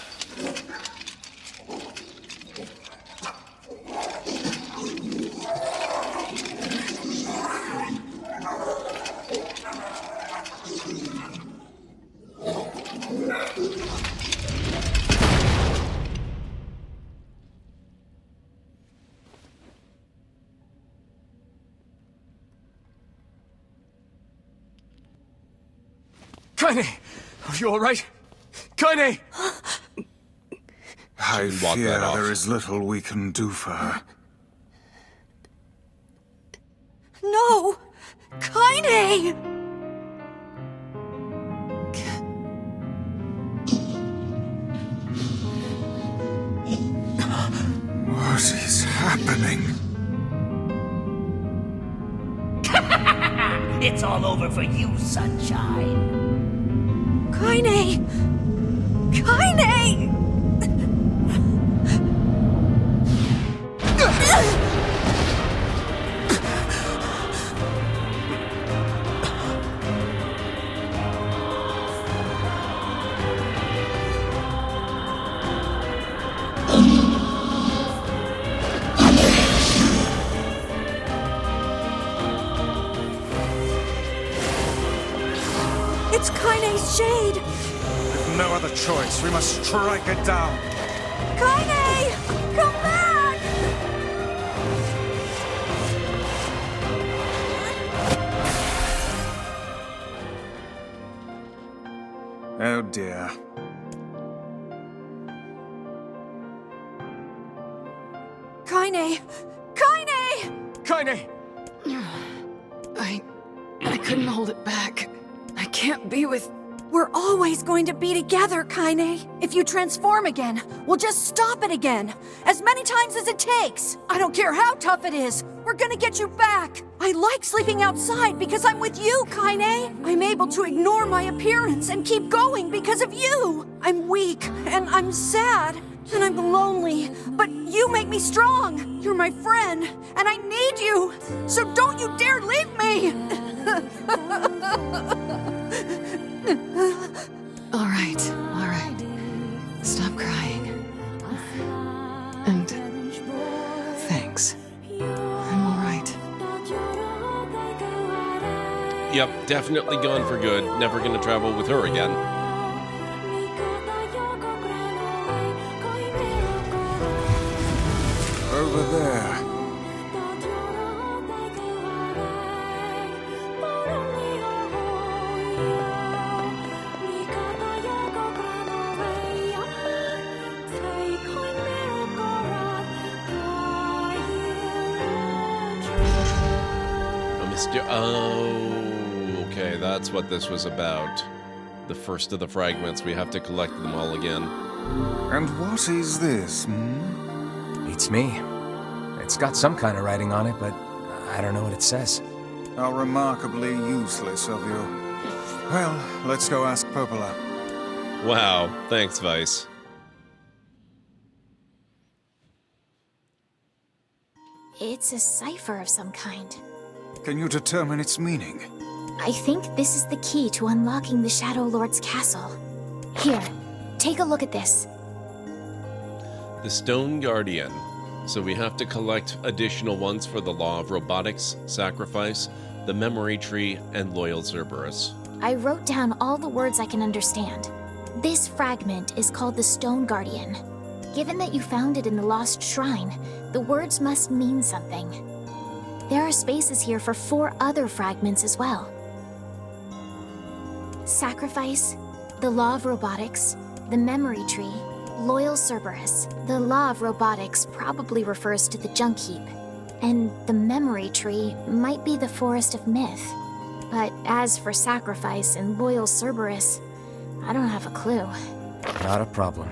Kaine! Are you alright? Kaine! I walk fear that off. there is little we can do for her. No! Kaine! What is happening? It's all over for you, sunshine. Kaine! Kaine! It's Kaine's shade! With no other choice, we must strike it down. Kaine! Come back! Oh dear. Kaine! Kaine! Kaine! I couldn't hold it back. I can't be with... We're always going to be together, Kaine. If you transform again, we'll just stop it again. As many times as it takes. I don't care how tough it is. We're gonna get you back. I like sleeping outside because I'm with you, Kaine. I'm able to ignore my appearance and keep going because of you. I'm weak, and I'm sad, and I'm lonely. But you make me strong. You're my friend, and I need you. So don't you dare leave me. All right. Stop crying. And thanks. I'm all right. Yep, definitely gone for good. Never gonna travel with her again. Over there. Oh, okay, that's what this was about. The first of the fragments, we have to collect them all again. And what is this, hmm? Beats me. It's got some kind of writing on it, but I don't know what it says. How remarkably useless of you. Well, let's go ask Popola. Wow, thanks, Vice. It's a cipher of some kind. Can you determine its meaning? I think this is the key to unlocking the Shadow Lord's castle. Here, take a look at this. The Stone Guardian. So we have to collect additional ones for the Law of Robotics, Sacrifice, the Memory Tree, and Loyal Cerberus. I wrote down all the words I can understand. This fragment is called the Stone Guardian. Given that you found it in the Lost Shrine, the words must mean something. There are spaces here for 4 other fragments as well. Sacrifice, the Law of Robotics, the Memory Tree, Loyal Cerberus. The Law of Robotics probably refers to the junk heap, and the Memory Tree might be the Forest of Myth. But as for Sacrifice and Loyal Cerberus, I don't have a clue. Not a problem.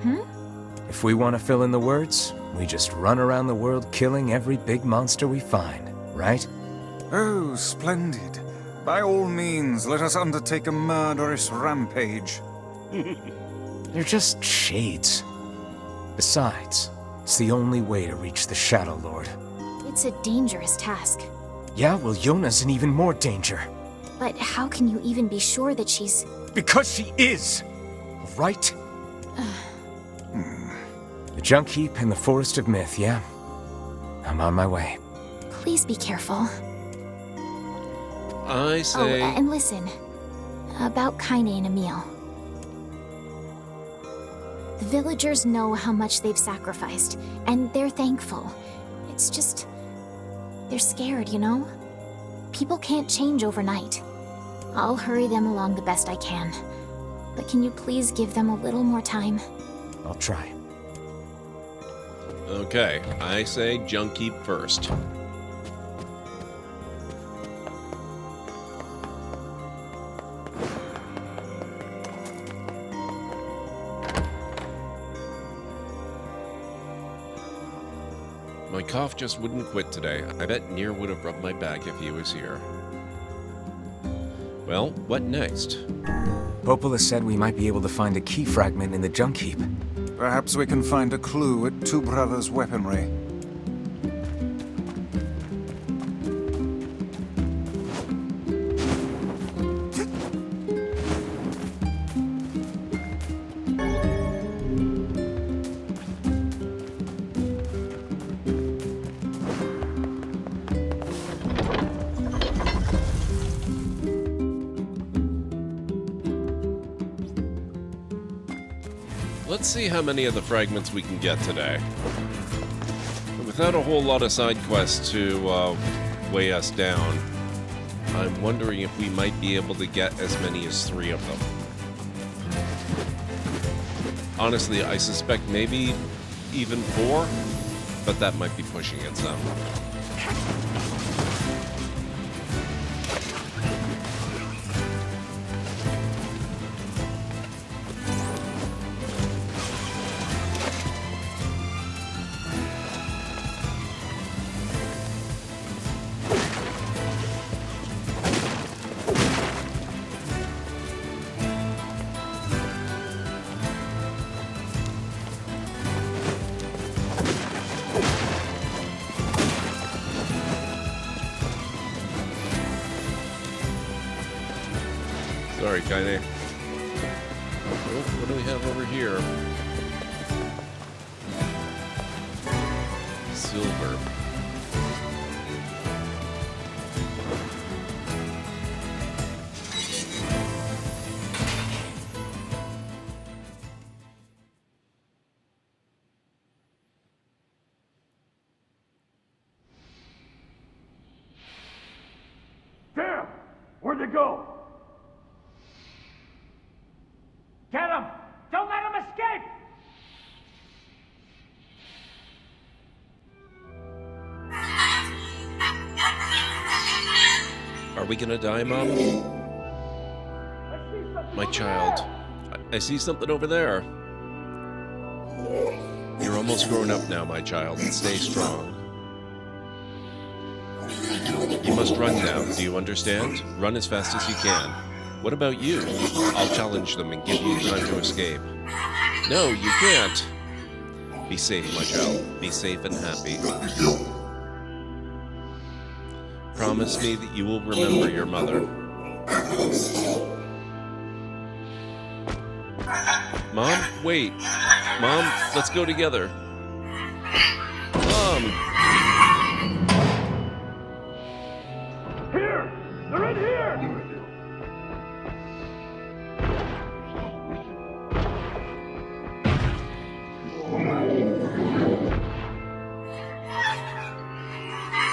Hmm? If we want to fill in the words, we just run around the world killing every big monster we find, right? Oh, splendid. By all means, let us undertake a murderous rampage. They're just shades. Besides, it's the only way to reach the Shadow Lord. It's a dangerous task. Yeah, well, Yona's in even more danger. But how can you even be sure that she's... Because she is! Right? The junk heap and the Forest of Myth, yeah? I'm on my way. Please be careful. I say... Oh, and listen. About Kaine and Emil. The villagers know how much they've sacrificed, and they're thankful. It's just... they're scared, you know? People can't change overnight. I'll hurry them along the best I can. But can you please give them a little more time? I'll try. Okay, I say junk heap first. My cough just wouldn't quit today. I bet NieR would have rubbed my back if he was here. Well, what next? Popola said we might be able to find a key fragment in the junk heap. Perhaps we can find a clue at Two Brothers' weaponry. Let's see how many of the fragments we can get today. Without a whole lot of side quests to weigh us down, I'm wondering if we might be able to get as many as 3 of them. Honestly, I suspect maybe even 4, but that might be pushing it some. Sorry, Kaine. Oh, what do we have over here? Silver. Damn! Where'd they go? Get him! Don't let him escape! Are we gonna die, Mom? My child. I see something over there. You're almost grown up now, my child. Stay strong. You must run now, do you understand? Run as fast as you can. What about you? I'll challenge them and give you time to escape. No, you can't. Be safe, my child. Be safe and happy. Promise me that you will remember your mother. Mom, wait. Mom, let's go together. Here! They're in here!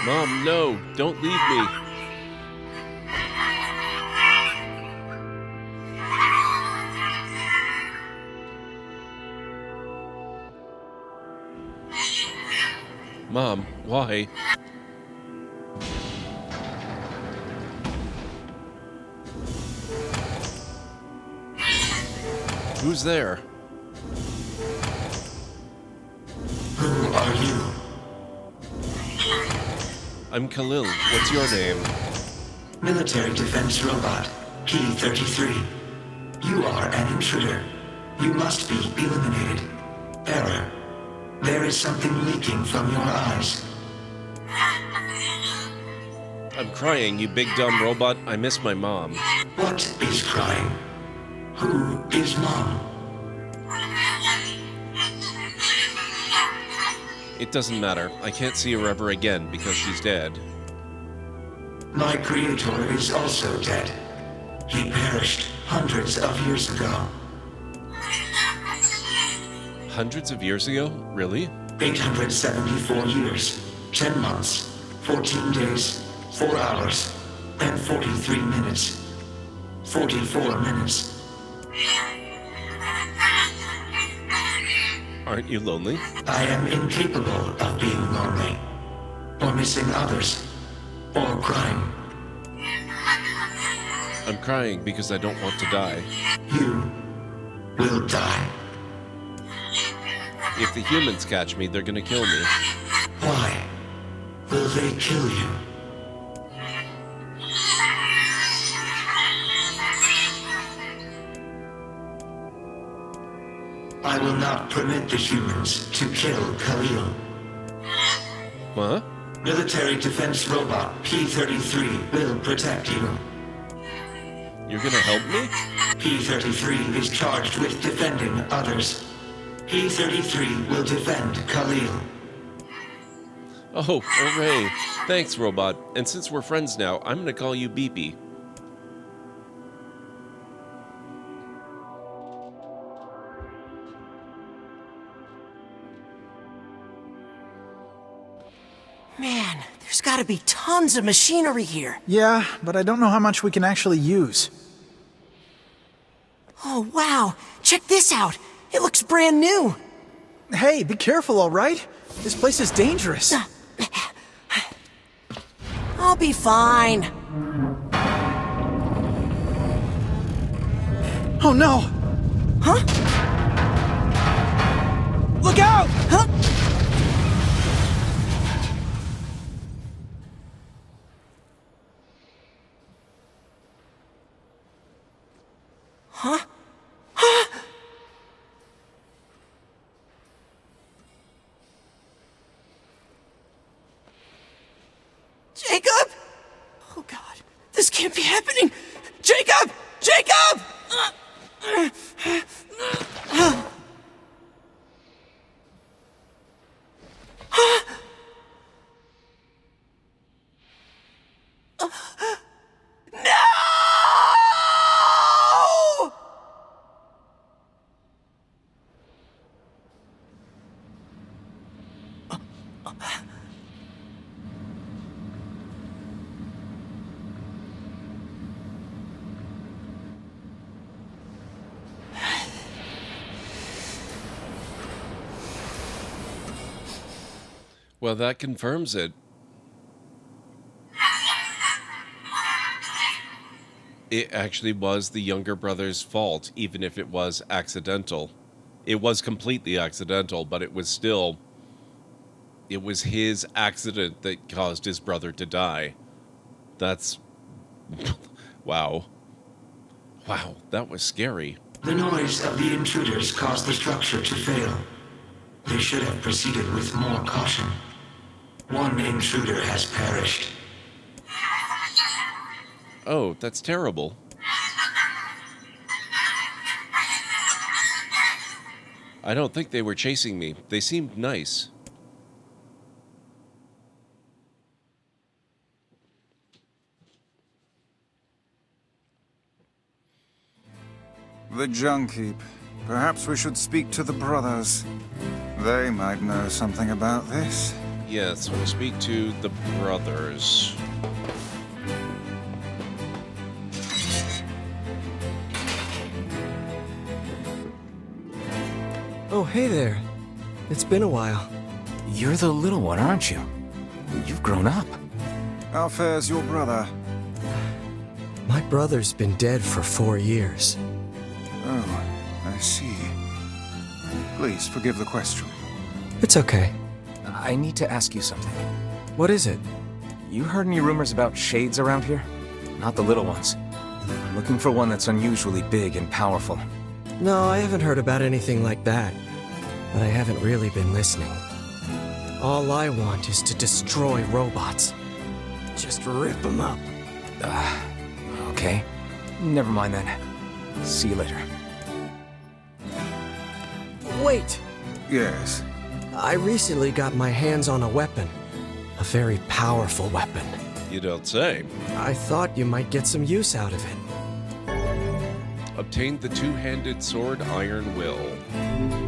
Mom, no, don't leave me. Mom, why? Who's there? Who are you? I'm Khalil. What's your name? Military defense robot, Key 33. You are an intruder. You must be eliminated. Error. There is something leaking from your eyes. I'm crying, you big dumb robot. I miss my mom. What is crying? Who is Mom? It doesn't matter. I can't see her ever again because she's dead. My creator is also dead. He perished hundreds of years ago. Hundreds of years ago? Really? 874 years, 10 months, 14 days, 4 hours, and 43 minutes. 44 minutes. Aren't you lonely? I am incapable of being lonely, or missing others, or crying. I'm crying because I don't want to die. You will die. If the humans catch me, they're gonna kill me. Why will they kill you? I will not permit the humans to kill Khalil. Huh? Military defense robot P-33 will protect you. You're gonna help me? P-33 is charged with defending others. P-33 will defend Khalil. Oh, hooray. Thanks, robot. And since we're friends now, I'm gonna call you Beepy. Man, there's gotta be tons of machinery here. Yeah, but I don't know how much we can actually use. Oh, wow. Check this out. It looks brand new. Hey, be careful, all right? This place is dangerous. I'll be fine. Oh, no! Huh? Look out! Huh? Huh? Huh? Jacob? Oh God, this can't be happening! Jacob! Jacob! No! Well, that confirms it. It actually was the younger brother's fault, even if it was accidental. It was completely accidental, but it was still... It was his accident that caused his brother to die. That's... Wow. Wow, that was scary. The noise of the intruders caused the structure to fail. They should have proceeded with more caution. One intruder has perished. Oh, that's terrible. I don't think they were chasing me. They seemed nice. The junk heap. Perhaps we should speak to the brothers. They might know something about this. Yes, we'll speak to the brothers. Oh, hey there. It's been a while. You're the little one, aren't you? You've grown up. How fares your brother? My brother's been dead for 4 years. Oh, I see. Please forgive the question. It's okay. I need to ask you something. What is it? You heard any rumors about shades around here? Not the little ones. I'm looking for one that's unusually big and powerful. No, I haven't heard about anything like that. But I haven't really been listening. All I want is to destroy robots. Just rip them up. Okay. Never mind then. See you later. Wait! Yes? I recently got my hands on a weapon. A very powerful weapon. You don't say. I thought you might get some use out of it. Obtained the two-handed sword Iron Will.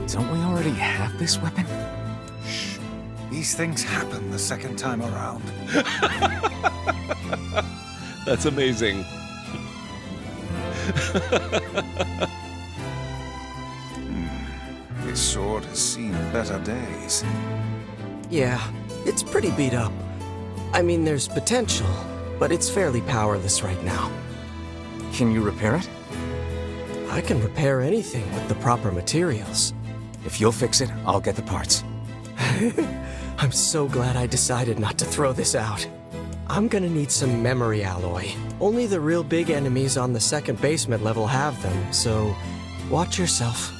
Don't we already have this weapon? Shh. These things happen the second time around. That's amazing. This sword has seen better days. Yeah, it's pretty beat up. I mean, there's potential, but it's fairly powerless right now. Can you repair it? I can repair anything with the proper materials. If you'll fix it, I'll get the parts. I'm so glad I decided not to throw this out. I'm gonna need some memory alloy. Only the real big enemies on the second basement level have them, so watch yourself.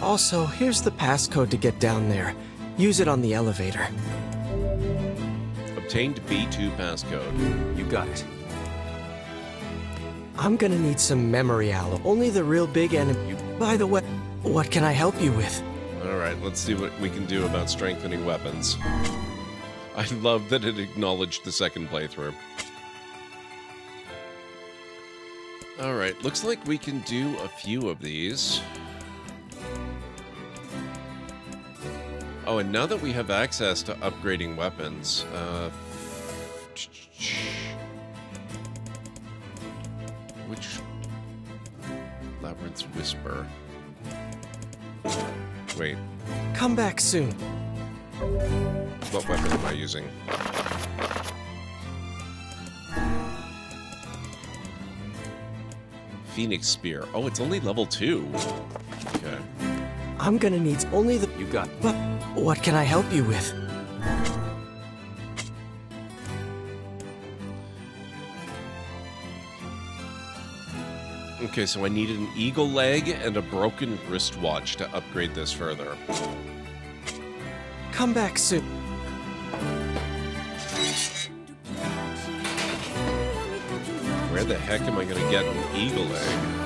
Also, here's the passcode to get down there. Use it on the elevator. Obtained B2 passcode. You got it. I'm gonna need some memory alloy. Only the real big enemy. By the way, what can I help you with? Alright, let's see what we can do about strengthening weapons. I love that it acknowledged the second playthrough. Alright, looks like we can do a few of these. Oh, and now that we have access to upgrading weapons, which... Labyrinth's Whisper. Wait. Come back soon. What weapon am I using? Phoenix Spear. Oh, it's only level 2. Okay. I'm gonna need only the... You got it. But what can I help you with? Okay, so I need an eagle leg and a broken wristwatch to upgrade this further. Come back soon. Where the heck am I going to get an eagle leg?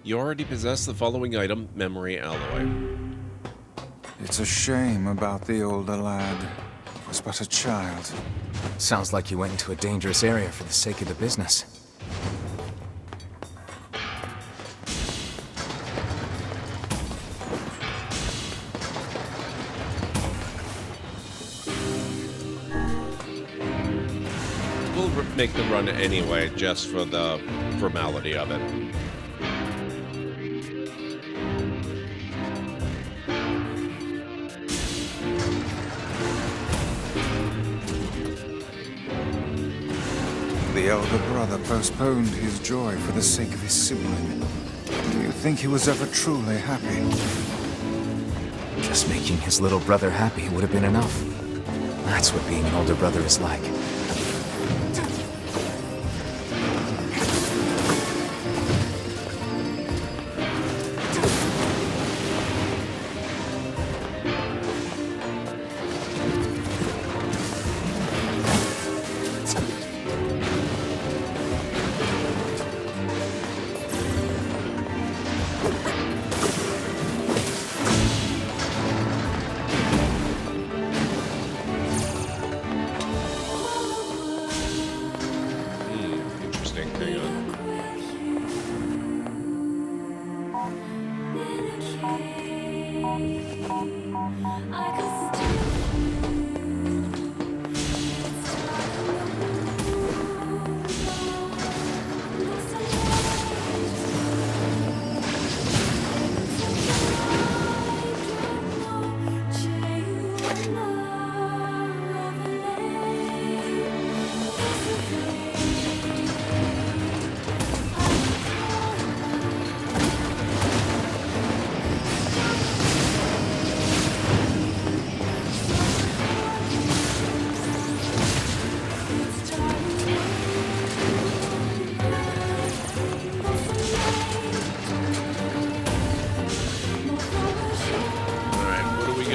You already possess the following item, Memory Alloy. It's a shame about the older lad. He was but a child. Sounds like you went into a dangerous area for the sake of the business. We'll make the run anyway, just for the formality of it. The elder brother postponed his joy for the sake of his sibling. Do you think he was ever truly happy? Just making his little brother happy would have been enough. That's what being an older brother is like.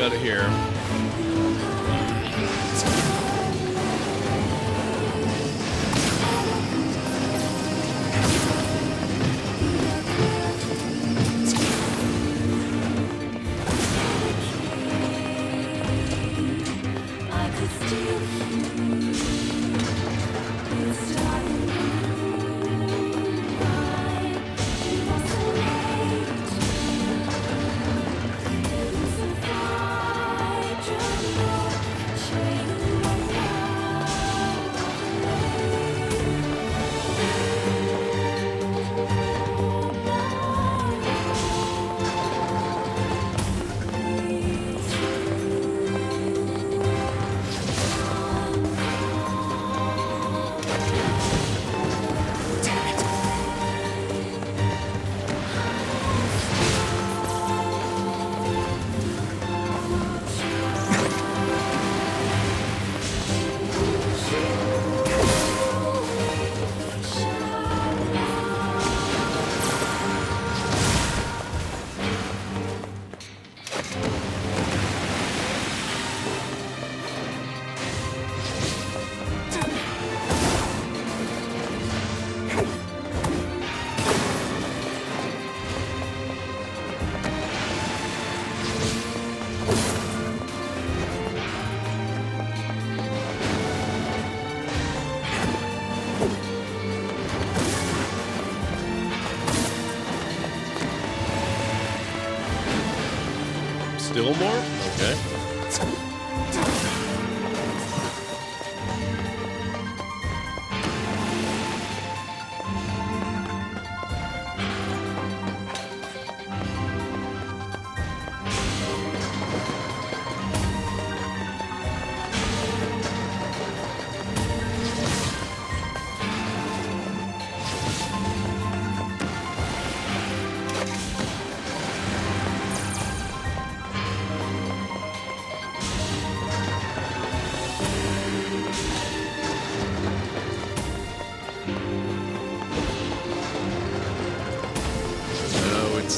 got here? Still more? Okay.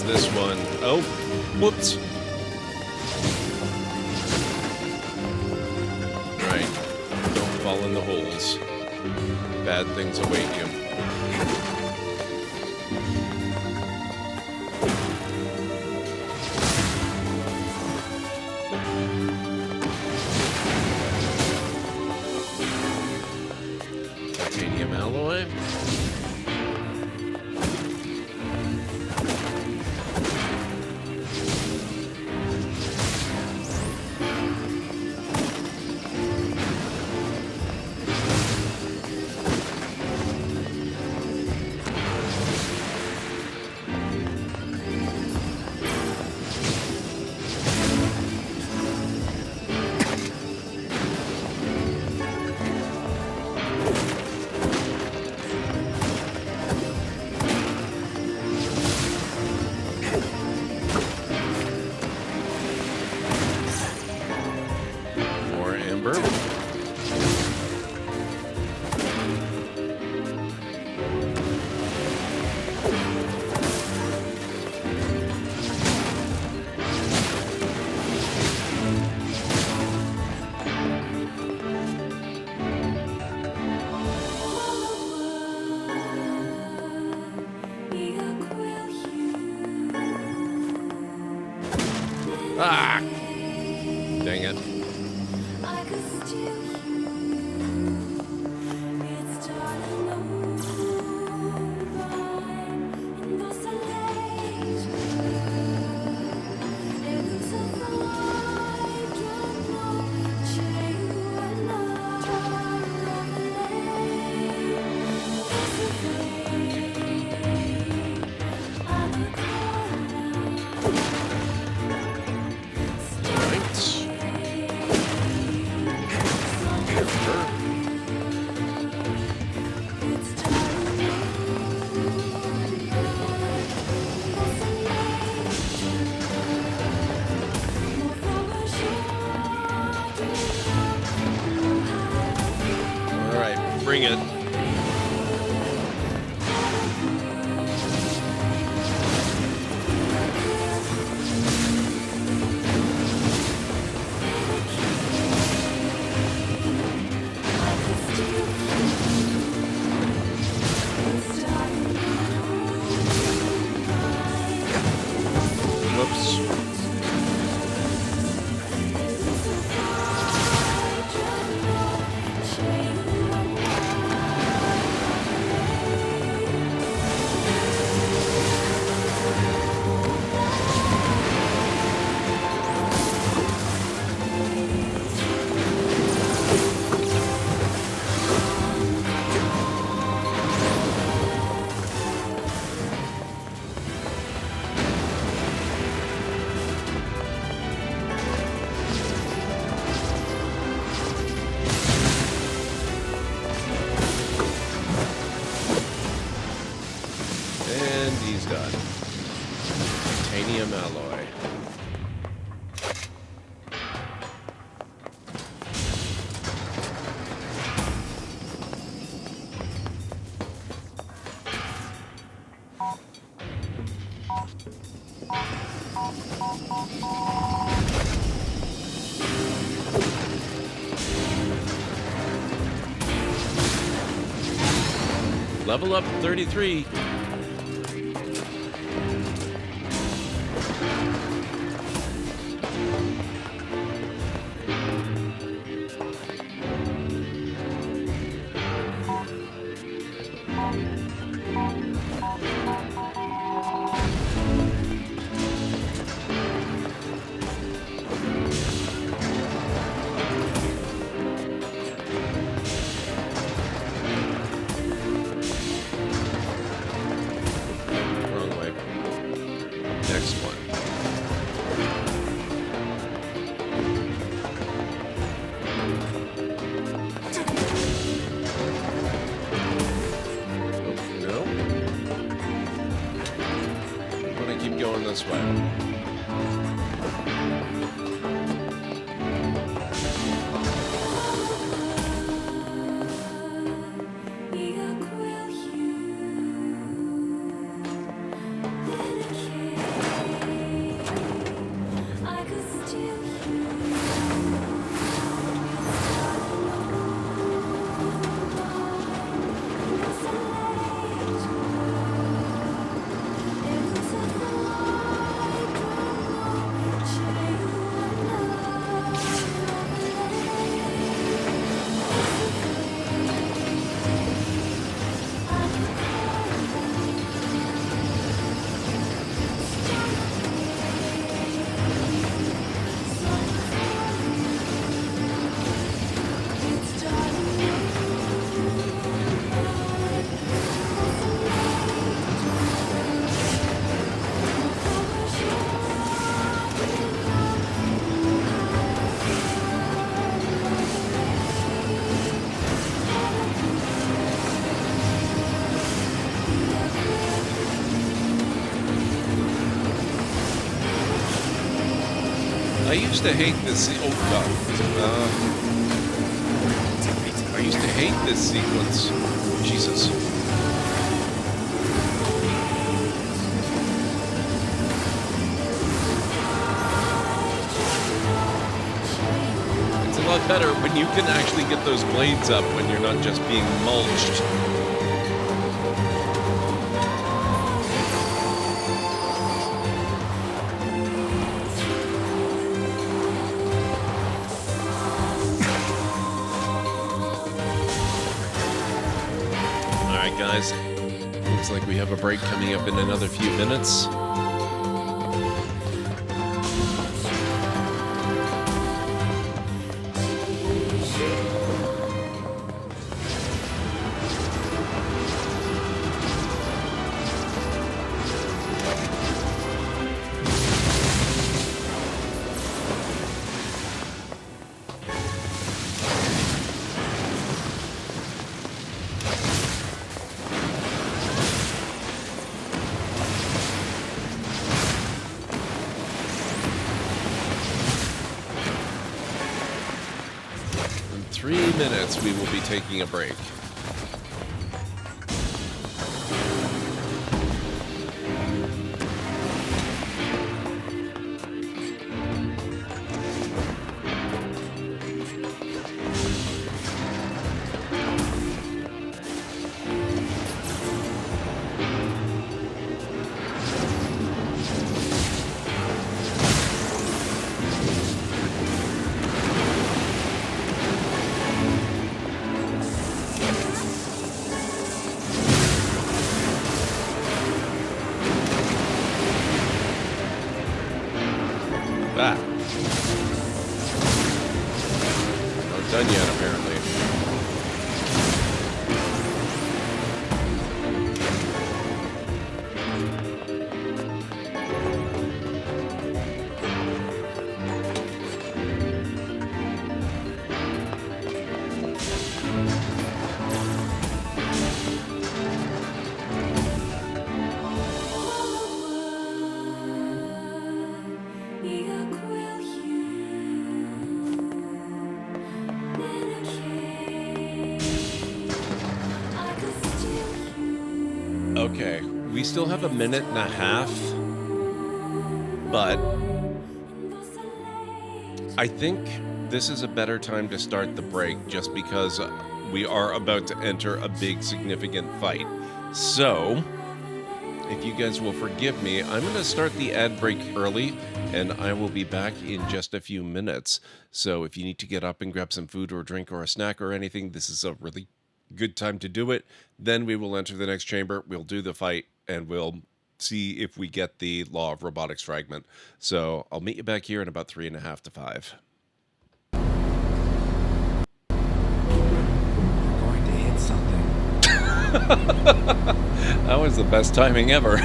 This one. Oh, whoops. Right. Don't fall in the holes. Bad things await you. Titanium alloy. Ah! Dang it. Bring it. And he's done. Titanium alloy. Level up 33. This way. I used to hate this. Oh god! I used to hate this sequence. Jesus. It's a lot better when you can actually get those blades up when you're not just being mulched. Guys, looks like we have a break coming up in another few minutes. In 3 minutes, we will be taking a break. Ah. Not done yet, apparently. still have a minute and a half, but I think this is a better time to start the break just because we are about to enter a big significant fight. So, if you guys will forgive me, I'm going to start the ad break early, and I will be back in just a few minutes. So if you need to get up and grab some food or a drink or a snack or anything, this is a really good time to do it. Then we will enter the next chamber, we'll do the fight, and we'll see if we get the Law of Robotics fragment. So I'll meet you back here in about 3.5 to 5. We're going to hit something. That was the best timing ever.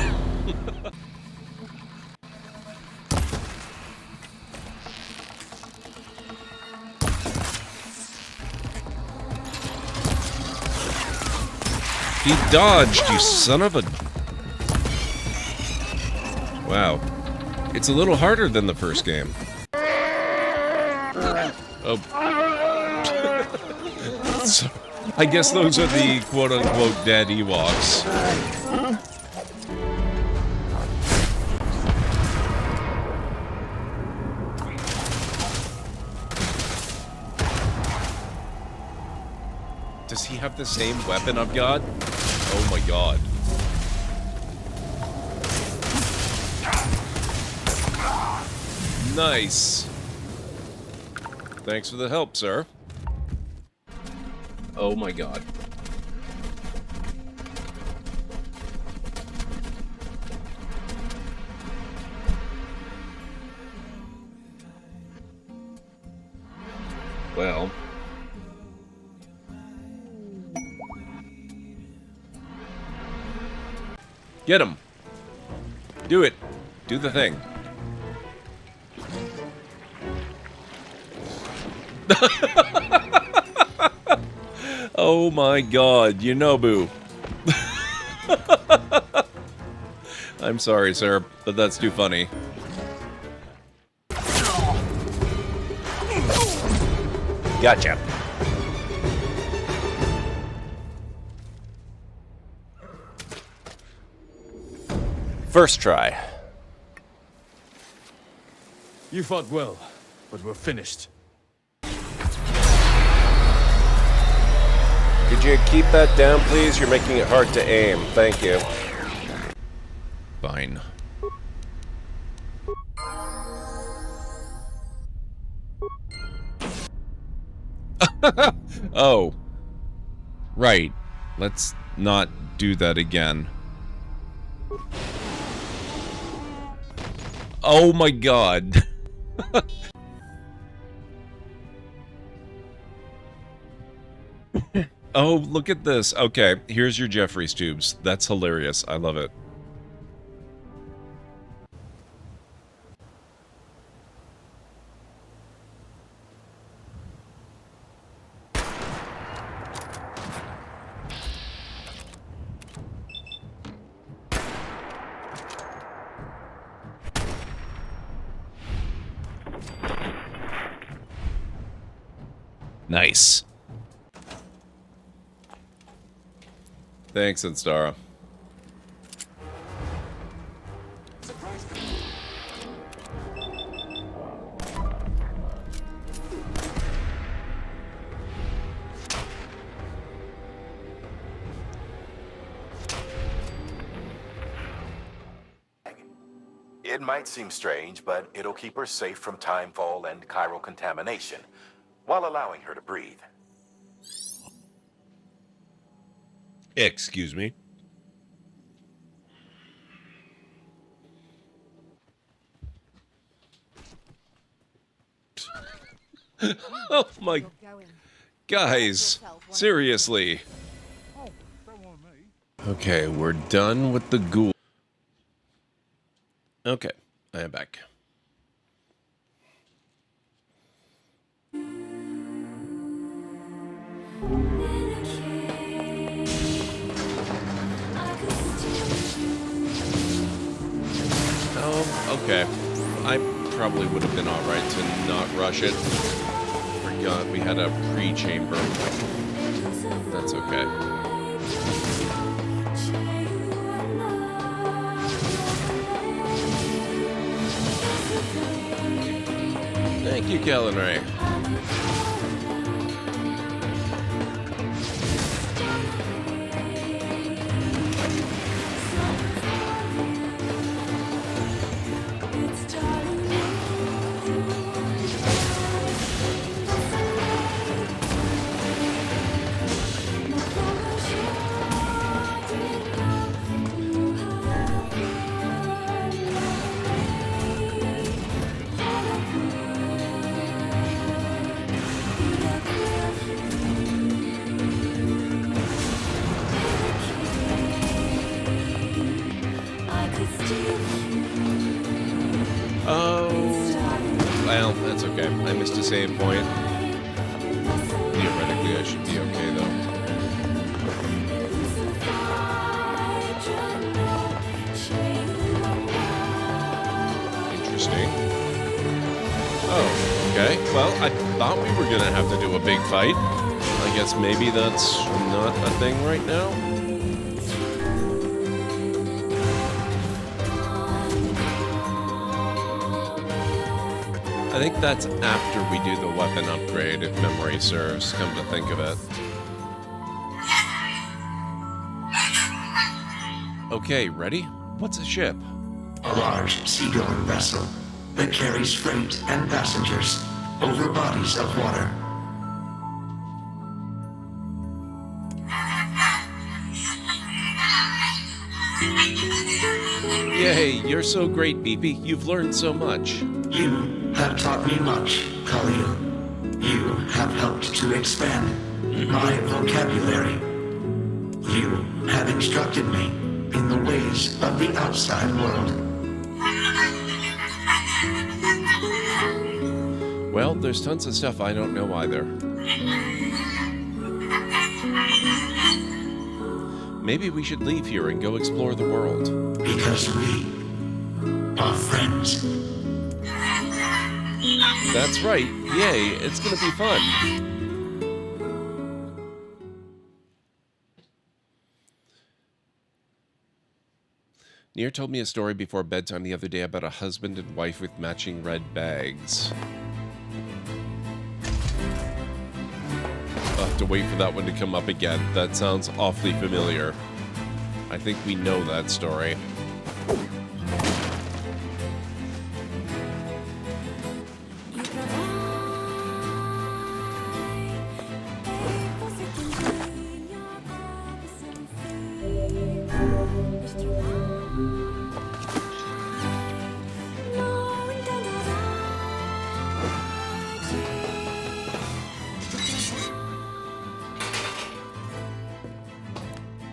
He dodged, you son of a... Wow. It's a little harder than the first game. Oh. So, I guess those are the quote-unquote dead Ewoks. Does he have the same weapon I've got? Oh my god. Nice. Thanks for the help, sir. Oh my god. Well. Get him. Do it. Do the thing. Oh my god, Yunobu. I'm sorry, sir, but that's too funny. Gotcha. First try. You fought well, but we're finished. Could you keep that down, please? You're making it hard to aim. Thank you. Fine. Oh. Right. Let's not do that again. Oh my god. Oh, look at this. Okay, here's your Jeffries tubes. That's hilarious. I love it. Nice. Thanks, Instara. It might seem strange, but it'll keep her safe from timefall and chiral contamination, while allowing her to breathe. Excuse me. Oh my... Guys, seriously. Okay, we're done with the ghoul. Okay, I am back. Oh, okay. I probably would have been alright to not rush it. Forgot we had a pre-chamber. That's okay. Thank you, Kellenray. Well, that's okay. I missed a save point. Theoretically, I should be okay, though. Interesting. Oh, okay. Well, I thought we were going to have to do a big fight. I guess maybe that's not a thing right now. I think that's after we do the weapon upgrade, if memory serves, come to think of it. Okay, ready? What's a ship? A large seagoing vessel that carries freight and passengers over bodies of water. Yay, you're so great, Beepy. You've learned so much. You have taught me much, Khalil. You have helped to expand my vocabulary. You have instructed me in the ways of the outside world. Well, there's tons of stuff I don't know either. Maybe we should leave here and go explore the world. Because we are friends. That's right. Yay, it's gonna be fun. NieR told me a story before bedtime the other day about a husband and wife with matching red bags. I'll have to wait for that one to come up again. That sounds awfully familiar. I think we know that story.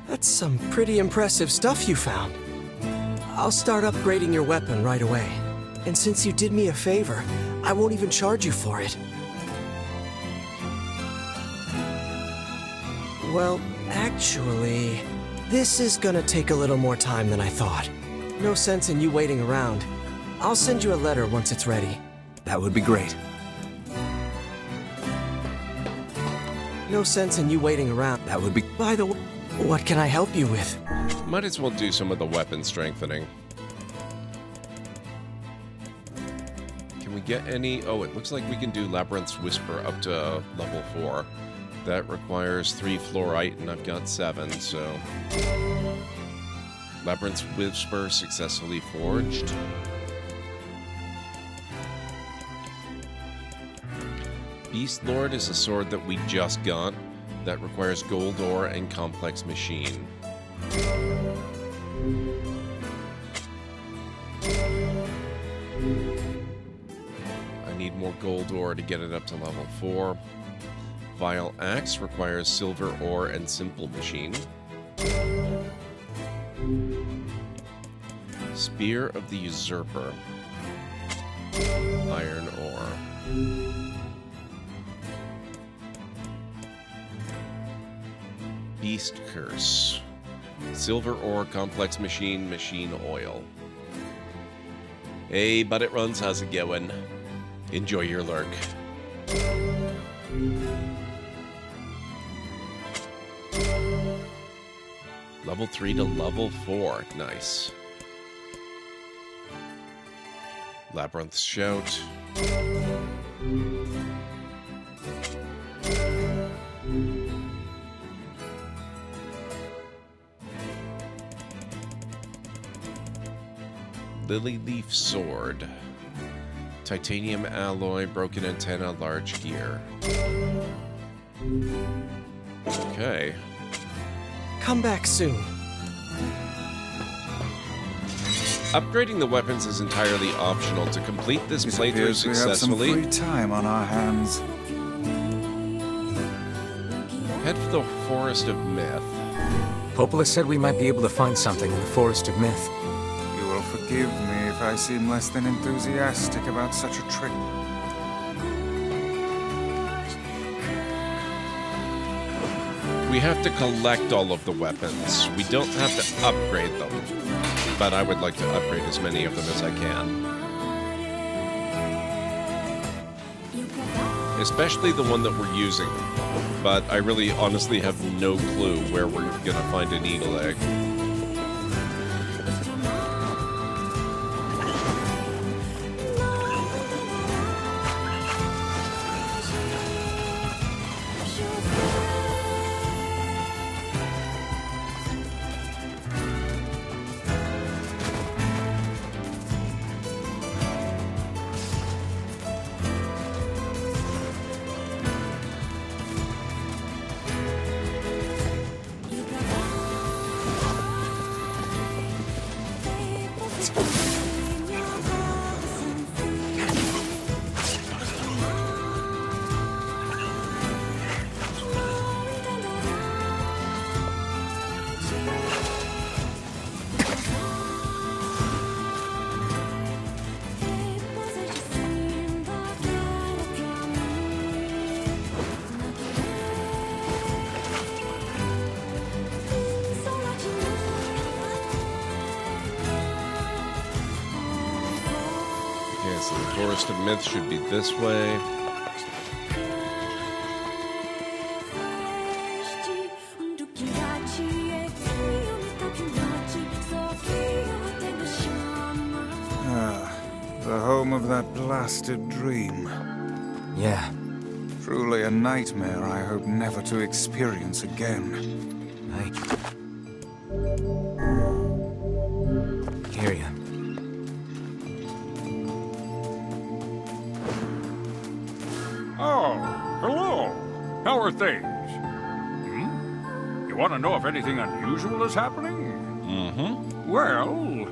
That's some pretty impressive stuff you found. I'll start upgrading your weapon right away. And since you did me a favor, I won't even charge you for it. Well, actually, this is gonna take a little more time than I thought. No sense in you waiting around. I'll send you a letter once it's ready. That would be great. No sense in you waiting around. That would be... By the way, what can I help you with? Might as well do some of the weapon strengthening. Can we get any... Oh, it looks like we can do Labyrinth's Whisper up to level 4. That requires 3 fluorite, and I've got 7, so... Labyrinth's Whisper successfully forged. Beast Lord is a sword that we just got. That requires gold ore and complex machine. I need more gold ore to get it up to level 4. Vile Axe requires silver ore and simple machine. Spear of the Usurper. Iron ore. Beast Curse. Silver ore, complex machine, machine oil. Hey, but it runs, how's it going? Enjoy your lurk. Level 3 to level 4. Nice. Labyrinth's Shout. Lily Leaf Sword. Titanium alloy, broken antenna, large gear. Okay. Come back soon. Upgrading the weapons is entirely optional. To complete this playthrough appears we have some successfully, free time on our hands. head for the Forest of Myth. Popola said we might be able to find something in the Forest of Myth. You will forgive me if I seem less than enthusiastic about such a trip. We have to collect all of the weapons. We don't have to upgrade them, but I would like to upgrade as many of them as I can. Especially the one that we're using. But I really honestly have no clue where we're gonna find an eagle egg. So the Forest of Myth should be this way. The home of that blasted dream. Yeah. Truly a nightmare I hope never to experience again. Hear ya. Oh, hello. How are things? You want to know if anything unusual is happening? Mm-hmm. Well,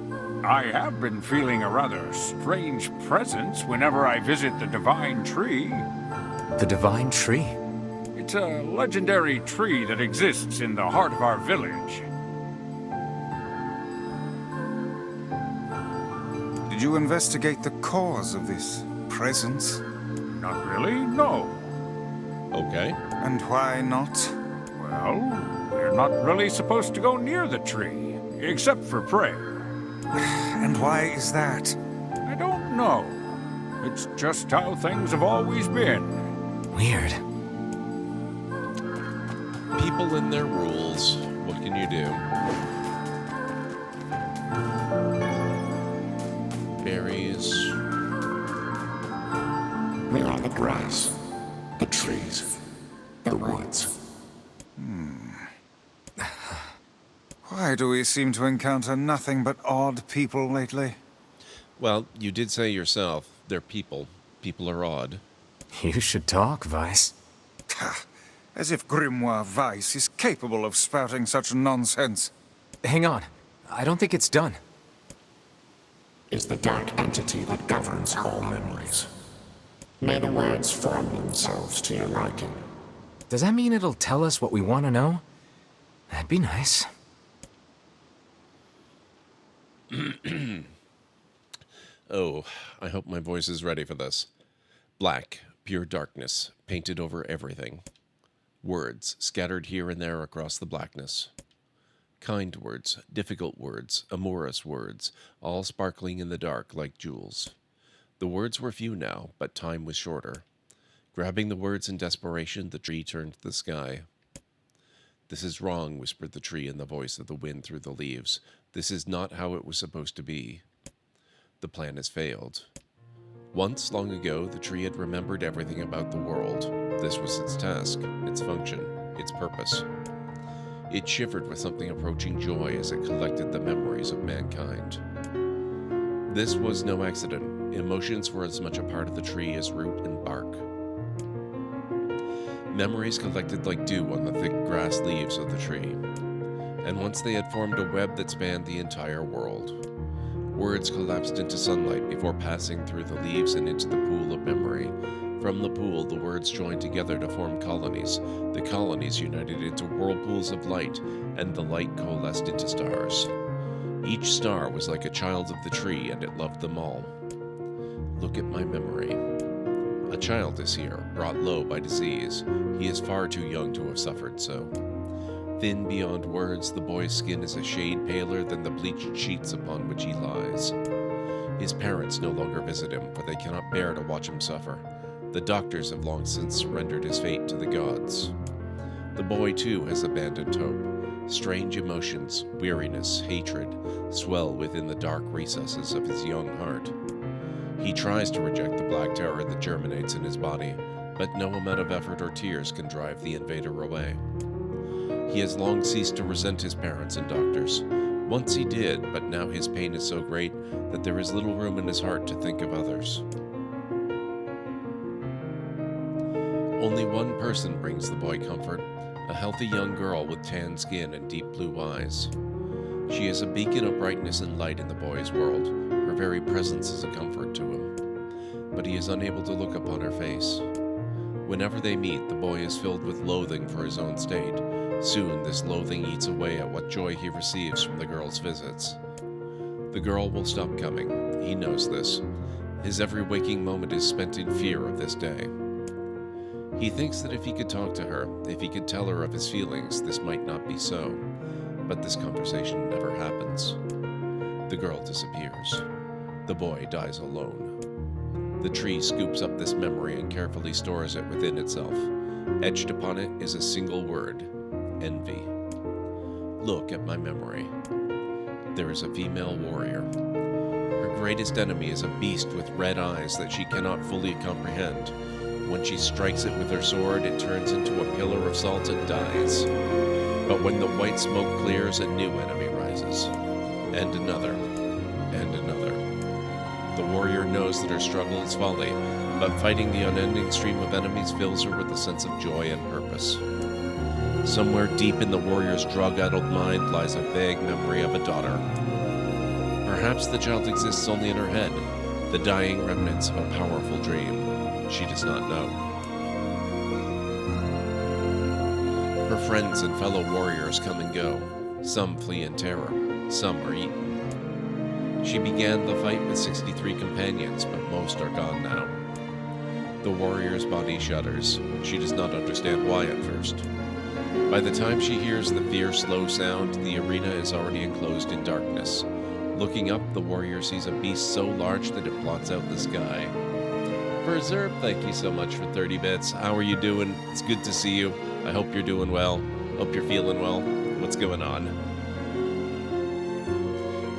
I have been feeling a rather strange presence whenever I visit the Divine Tree. The Divine Tree? It's a legendary tree that exists in the heart of our village. Did you investigate the cause of this presence? Not really, no. Okay. And why not? Well, we're not really supposed to go near the tree, except for prayer. And why is that? I don't know. It's just how things have always been. Weird. People and their rules. What can you do? Berries. We are the grass, the trees, the woods. Why do we seem to encounter nothing but odd people lately? Well, you did say yourself, they're people. People are odd. You should talk, Vice. As if Grimoire Vice is capable of spouting such nonsense. Hang on. I don't think it's done. Is the dark entity that governs all memories. May the words form themselves to your liking. Does that mean it'll tell us what we want to know? That'd be nice. Oh, I hope my voice is ready for this. Black, pure darkness, painted over everything. Words scattered here and there across the blackness. Kind words, difficult words, amorous words, all sparkling in the dark like jewels. The words were few now, but time was shorter. Grabbing the words in desperation, the tree turned to the sky. "This is wrong," whispered the tree in the voice of the wind through the leaves. "This is not how it was supposed to be. The plan has failed. Once, long ago, the tree had remembered everything about the world. This was its task, its function, its purpose. It shivered with something approaching joy as it collected the memories of mankind. This was no accident. Emotions were as much a part of the tree as root and bark. Memories collected like dew on the thick grass leaves of the tree. And once they had formed a web that spanned the entire world. Words collapsed into sunlight before passing through the leaves and into the pool of memory. From the pool, the words joined together to form colonies. The colonies united into whirlpools of light, and the light coalesced into stars. Each star was like a child of the tree, and it loved them all. Look at my memory. A child is here, brought low by disease. He is far too young to have suffered so. Thin beyond words, the boy's skin is a shade paler than the bleached sheets upon which he lies. His parents no longer visit him, for they cannot bear to watch him suffer. The doctors have long since surrendered his fate to the gods. The boy, too, has abandoned hope. Strange emotions, weariness, hatred, swell within the dark recesses of his young heart. He tries to reject the black terror that germinates in his body, but no amount of effort or tears can drive the invader away. He has long ceased to resent his parents and doctors. Once he did, but now his pain is so great that there is little room in his heart to think of others. Only one person brings the boy comfort, a healthy young girl with tan skin and deep blue eyes. She is a beacon of brightness and light in the boy's world. Her very presence is a comfort to him. But he is unable to look upon her face. Whenever they meet, the boy is filled with loathing for his own state. Soon, this loathing eats away at what joy he receives from the girl's visits. The girl will stop coming. He knows this. His every waking moment is spent in fear of this day. He thinks that if he could talk to her, if he could tell her of his feelings, this might not be so. But this conversation never happens. The girl disappears. The boy dies alone. The tree scoops up this memory and carefully stores it within itself. Etched upon it is a single word: envy. Look at my memory. There is a female warrior. Her greatest enemy is a beast with red eyes that she cannot fully comprehend. When she strikes it with her sword, it turns into a pillar of salt and dies. But when the white smoke clears, a new enemy rises. And another. And another. The warrior knows that her struggle is folly, but fighting the unending stream of enemies fills her with a sense of joy and purpose. Somewhere deep in the warrior's drug-addled mind lies a vague memory of a daughter. Perhaps the child exists only in her head, the dying remnants of a powerful dream. She does not know. Her friends and fellow warriors come and go. Some flee in terror, some are eaten. She began the fight with 63 companions, but most are gone now. The warrior's body shudders. She does not understand why at first. By the time she hears the fierce, low sound, the arena is already enclosed in darkness. Looking up, the warrior sees a beast so large that it blots out the sky. Berserk, thank you so much for 30 bits. How are you doing? It's good to see you. I hope you're doing well. Hope you're feeling well. What's going on?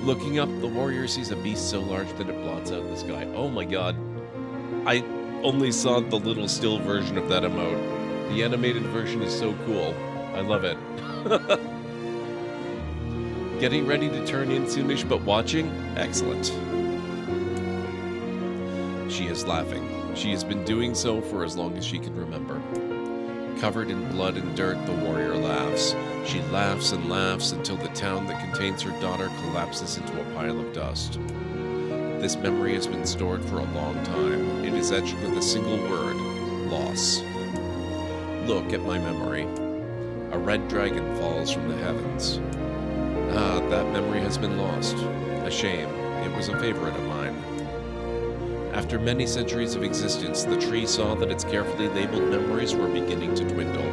Looking up, the warrior sees a beast so large that it blots out the sky. Oh my god. I only saw the little still version of that emote. The animated version is so cool. I love it. Getting ready to turn in soonish, but watching? Excellent. She is laughing. She has been doing so for as long as she can remember. Covered in blood and dirt, the warrior laughs. She laughs and laughs until the town that contains her daughter collapses into a pile of dust. This memory has been stored for a long time. It is etched with a single word: loss. Look at my memory. A red dragon falls from the heavens. Ah, that memory has been lost. A shame. It was a favorite of mine. After many centuries of existence, the tree saw that its carefully labeled memories were beginning to dwindle.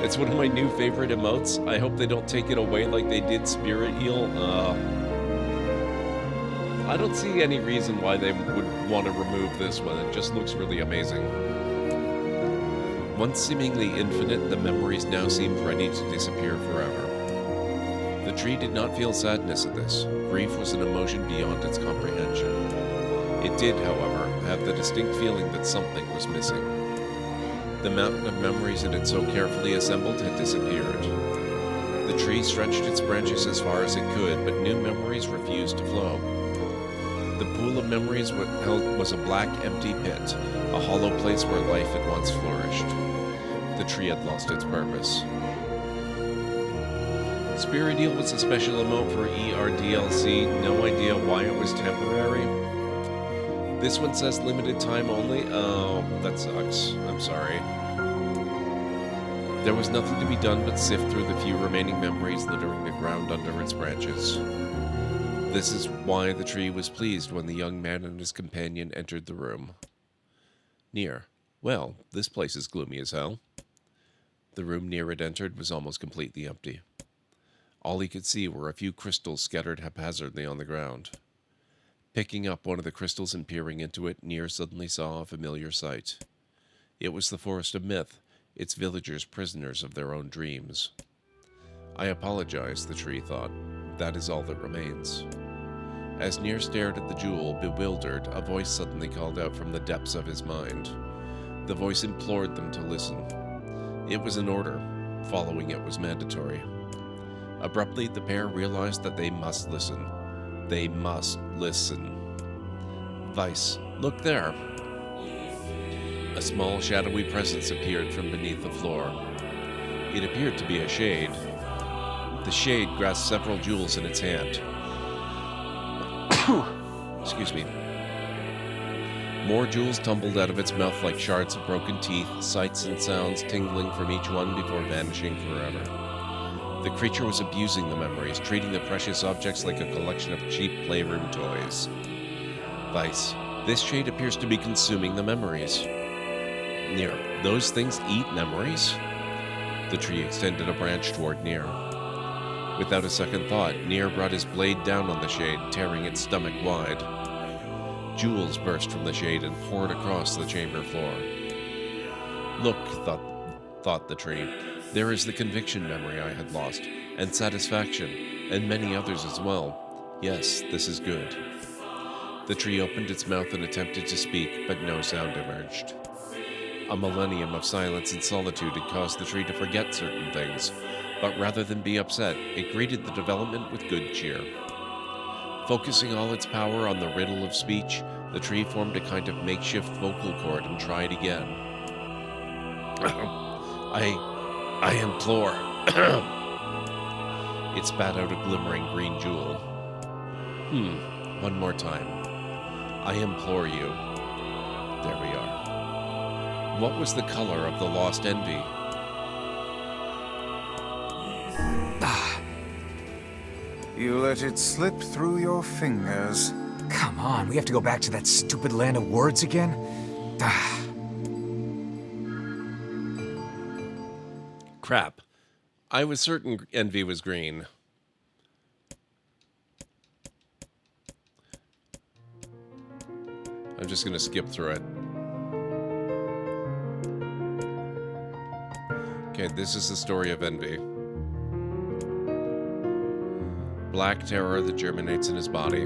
It's one of my new favorite emotes. I hope they don't take it away like they did Spirit Eel. I don't see any reason why they would want to remove this one. It just looks really amazing. Once seemingly infinite, the memories now seemed ready to disappear forever. The tree did not feel sadness at this. Grief was an emotion beyond its comprehension. It did, however, have the distinct feeling that something was missing. The mountain of memories it had so carefully assembled had disappeared. The tree stretched its branches as far as it could, but new memories refused to flow. The pool of memories was a black, empty pit, a hollow place where life had once flourished. The tree had lost its purpose. Spirideal was a special emote for ERDLC, no idea why it was temporary. This one says limited time only. Oh, that sucks. I'm sorry. There was nothing to be done but sift through the few remaining memories littering the ground under its branches. This is why the tree was pleased when the young man and his companion entered the room. NieR, well, this place is gloomy as hell. The room NieR had entered was almost completely empty. All he could see were a few crystals scattered haphazardly on the ground. Picking up one of the crystals and peering into it, NieR suddenly saw a familiar sight. It was the Forest of Myth, its villagers prisoners of their own dreams. I apologize, the tree thought. That is all that remains. As NieR stared at the jewel, bewildered, a voice suddenly called out from the depths of his mind. The voice implored them to listen. It was an order. Following it was mandatory. Abruptly, the pair realized that they must listen. They must listen. Weiss, look there. A small, shadowy presence appeared from beneath the floor. It appeared to be a shade. The shade grasped several jewels in its hand. Excuse me. More jewels tumbled out of its mouth like shards of broken teeth, sights and sounds tingling from each one before vanishing forever. The creature was abusing the memories, treating the precious objects like a collection of cheap playroom toys. Weiss, this shade appears to be consuming the memories. NieR, those things eat memories? The tree extended a branch toward NieR. Without a second thought, NieR brought his blade down on the shade, tearing its stomach wide. Jewels burst from the shade and poured across the chamber floor. Look, thought the tree. There is the conviction memory I had lost, and satisfaction, and many others as well. Yes, this is good. The tree opened its mouth and attempted to speak, but no sound emerged. A millennium of silence and solitude had caused the tree to forget certain things, but rather than be upset, it greeted the development with good cheer. Focusing all its power on the riddle of speech, the tree formed a kind of makeshift vocal cord and tried again. I implore. It spat out a glimmering green jewel. One more time. I implore you. There we are. What was the color of the lost envy? You let it slip through your fingers. Come on, we have to go back to that stupid land of words again? Crap. I was certain envy was green. I'm just going to skip through it. Okay, this is the story of envy. Black terror that germinates in his body.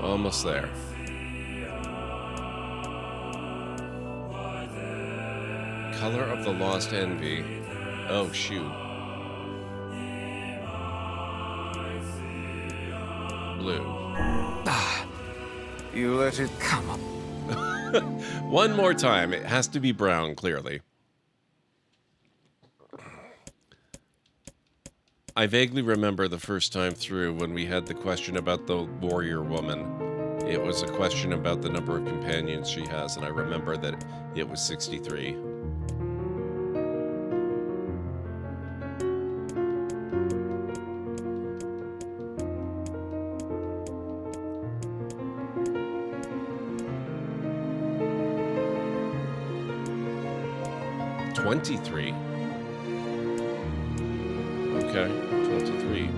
Almost there. Color of the lost envy. Oh, shoot. Blue. You let it... Come on. One more time. It has to be brown, clearly. I vaguely remember the first time through when we had the question about the warrior woman. It was a question about the number of companions she has, and I remember that it was 63. $23. Okay, 23.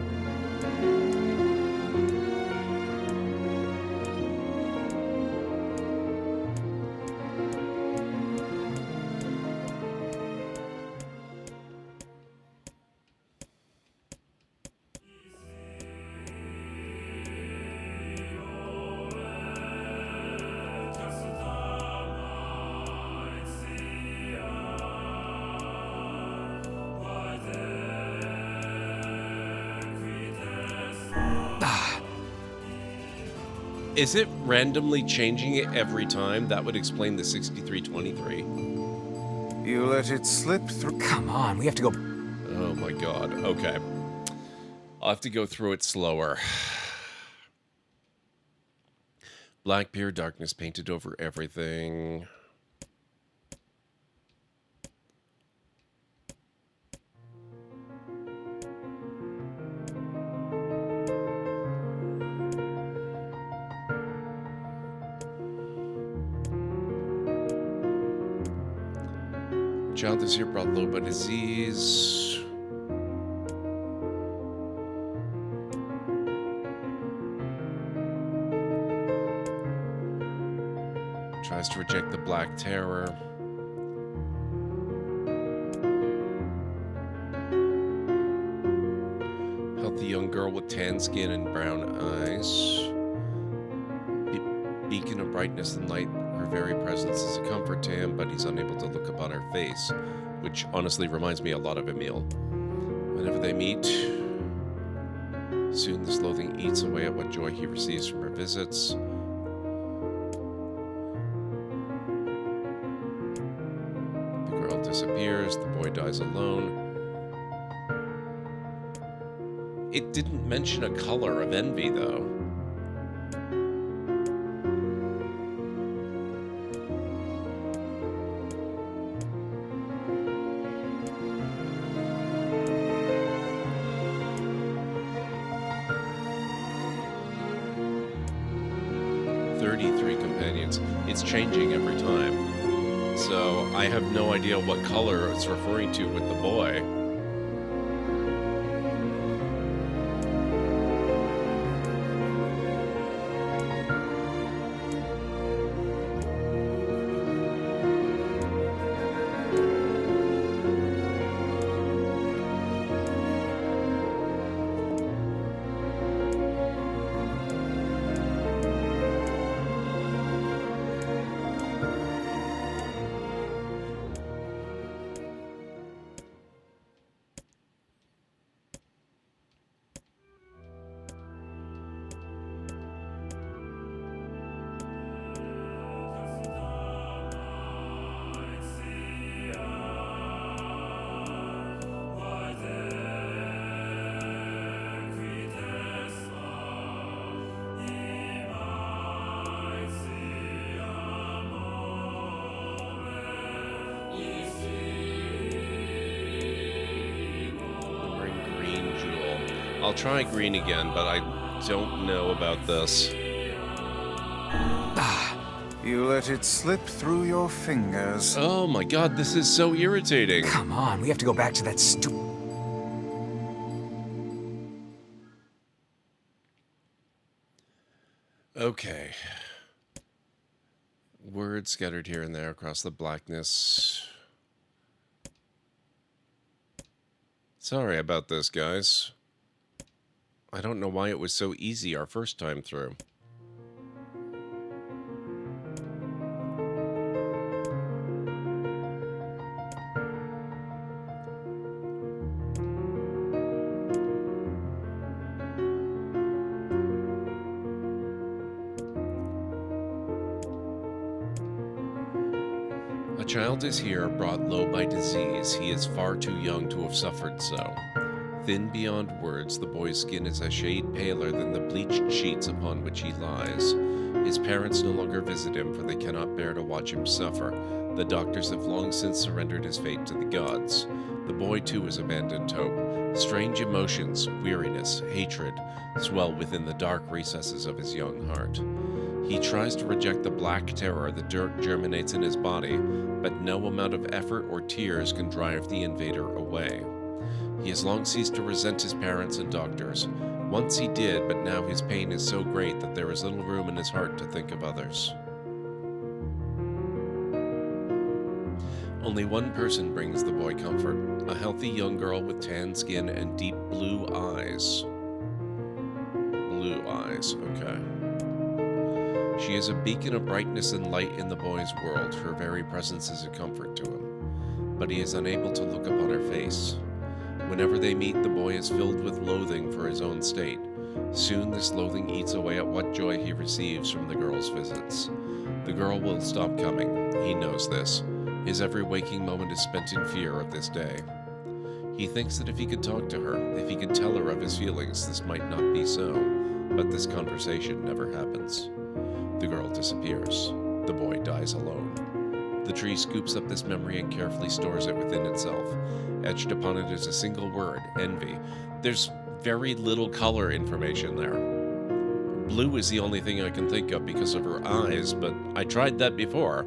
Is it randomly changing it every time? That would explain the 6323. You let it slip through. Come on, we have to go. Oh my god. Okay. I'll have to go through it slower. Black pure darkness painted over everything. Child this year brought low by disease. Tries to reject the Black Terror. Healthy young girl with tan skin and brown eyes. Beacon of brightness and light. Her very presence is a comfort to him, but he's unable to look upon her face, which honestly reminds me a lot of Emil. Whenever they meet, soon this loathing eats away at what joy he receives from her visits. The girl disappears, the boy dies alone. It didn't mention a color of envy, though. It's changing every time. So I have no idea what color it's referring to with the boy. I'll try green again, but I don't know about this. You let it slip through your fingers. Oh my god, this is so irritating. Come on, we have to go back to that Okay. Words scattered here and there across the blackness. Sorry about this, guys. I don't know why it was so easy our first time through. A child is here, brought low by disease. He is far too young to have suffered so. Thin beyond words, the boy's skin is a shade paler than the bleached sheets upon which he lies. His parents no longer visit him, for they cannot bear to watch him suffer. The doctors have long since surrendered his fate to the gods. The boy, too, has abandoned hope. Strange emotions, weariness, hatred, swell within the dark recesses of his young heart. He tries to reject the black terror that germinates in his body, but no amount of effort or tears can drive the invader away. He has long ceased to resent his parents and doctors. Once he did, but now his pain is so great that there is little room in his heart to think of others. Only one person brings the boy comfort, a healthy young girl with tan skin and deep blue eyes. Blue eyes, okay. She is a beacon of brightness and light in the boy's world. Her very presence is a comfort to him, but he is unable to look upon her face. Whenever they meet, the boy is filled with loathing for his own state. Soon this loathing eats away at what joy he receives from the girl's visits. The girl will stop coming. He knows this. His every waking moment is spent in fear of this day. He thinks that if he could talk to her, if he could tell her of his feelings, this might not be so, but this conversation never happens. The girl disappears. The boy dies alone. The tree scoops up this memory and carefully stores it within itself. Etched upon it is a single word, envy. There's very little color information there. Blue is the only thing I can think of because of her eyes, but I tried that before.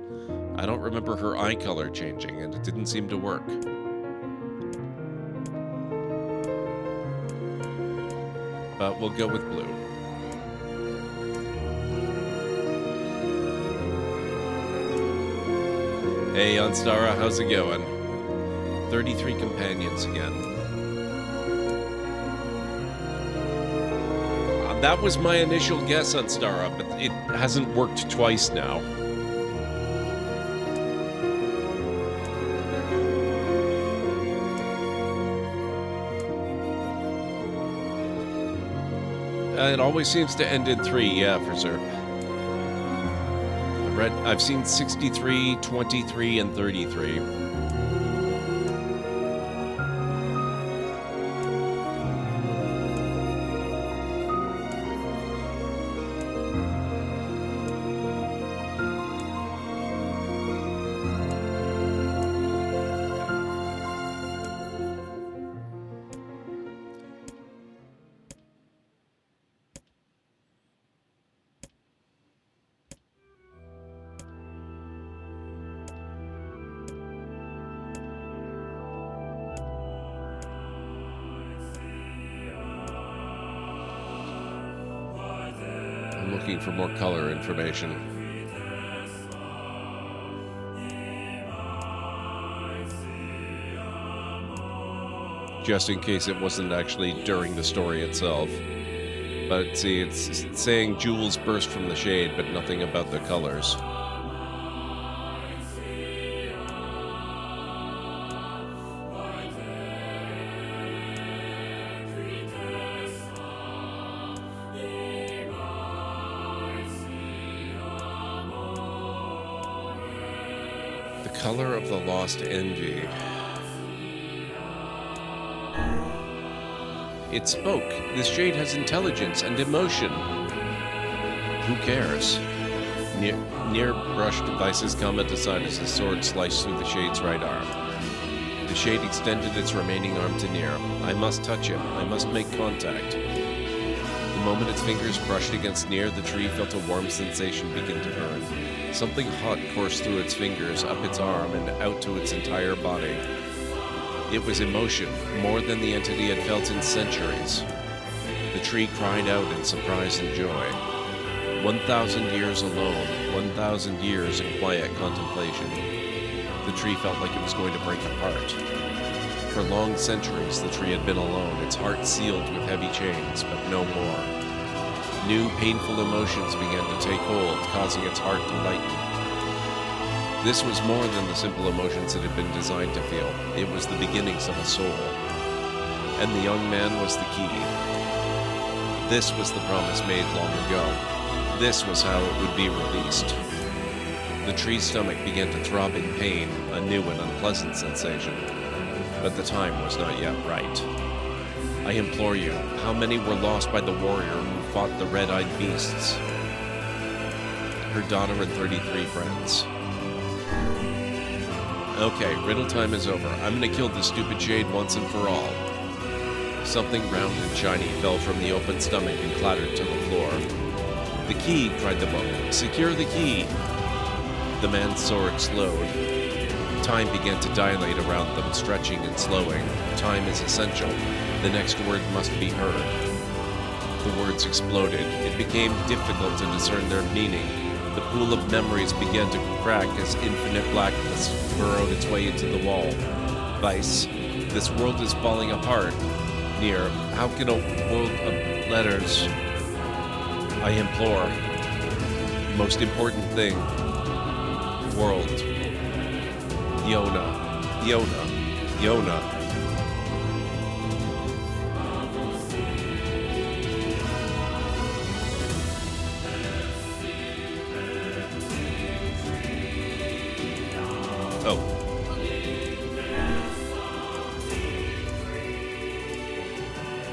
I don't remember her eye color changing, and it didn't seem to work. But we'll go with blue. Hey, Anstara, how's it going? 33 companions again. That was my initial guess, Anstara, but it hasn't worked twice now. It always seems to end in 3, yeah, for sure. I've seen 63, 23, and 33. Looking for more color information. Just in case it wasn't actually during the story itself. But see, it's saying jewels burst from the shade, but nothing about the colors. Color of the lost envy. It spoke. This shade has intelligence and emotion. Who cares? NieR brushed Vice's comment aside as his sword sliced through the shade's right arm. The shade extended its remaining arm to NieR. I must touch him. I must make contact. The moment its fingers brushed against NieR, the tree felt a warm sensation begin to burn. Something hot coursed through its fingers, up its arm, and out to its entire body. It was emotion, more than the entity had felt in centuries. The tree cried out in surprise and joy. 1,000 years alone, 1,000 years in quiet contemplation. The tree felt like it was going to break apart. For long centuries, the tree had been alone, its heart sealed with heavy chains, but no more. New, painful emotions began to take hold, causing its heart to lighten. This was more than the simple emotions it had been designed to feel. It was the beginnings of a soul. And the young man was the key. This was the promise made long ago. This was how it would be released. The tree's stomach began to throb in pain, a new and unpleasant sensation. But the time was not yet right. I implore you, how many were lost by the warrior who fought the red-eyed beasts? Her daughter and 33 friends. Okay, riddle time is over. I'm gonna kill this stupid jade once and for all. Something round and shiny fell from the open stomach and clattered to the floor. The key, cried the monk. Secure the key. The man's sword slowed. Time began to dilate around them, stretching and slowing. Time is essential. The next word must be heard. The words exploded. It became difficult to discern their meaning. The pool of memories began to crack as infinite blackness burrowed its way into the wall. Vice, this world is falling apart. NieR, how can a world of letters? I implore. Most important thing. World. Yona. Yona. Yona. Oh.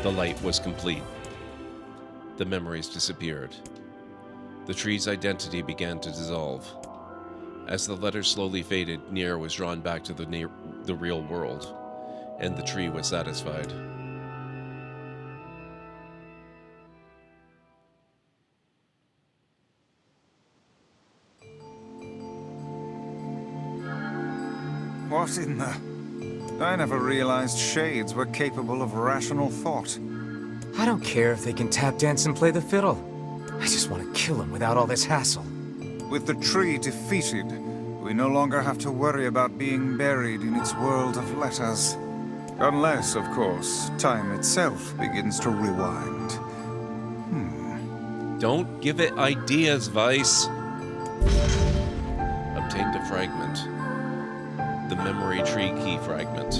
The light was complete. The memories disappeared. The tree's identity began to dissolve. As the letters slowly faded, NieR was drawn back to the real world, and the tree was satisfied. What in the... I never realized shades were capable of rational thought. I don't care if they can tap dance and play the fiddle. I just want to kill them without all this hassle. With the tree defeated, we no longer have to worry about being buried in its world of letters. Unless, of course, time itself begins to rewind. Don't give it ideas, Vice. Obtained a fragment. The memory tree key fragment.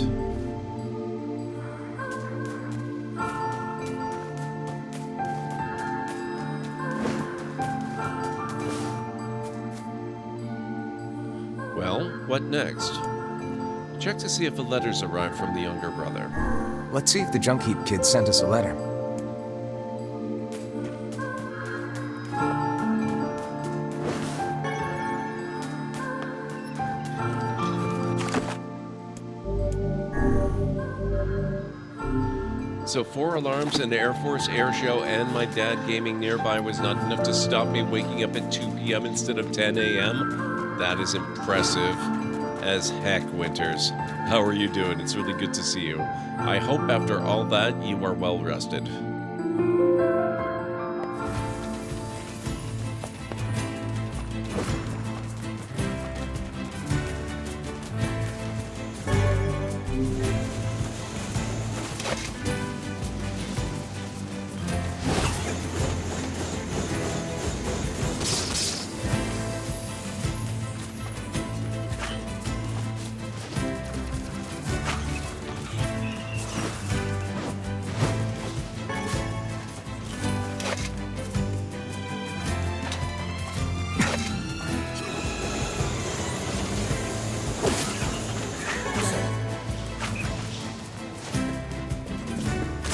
Well, what next? Check to see if the letters arrived from the younger brother. Let's see if the junk heap kid sent us a letter. So 4 alarms, an Air Force air show, and my dad gaming nearby was not enough to stop me waking up at 2 p.m. instead of 10 a.m.? That is impressive as heck, Winters. How are you doing? It's really good to see you. I hope after all that, you are well rested.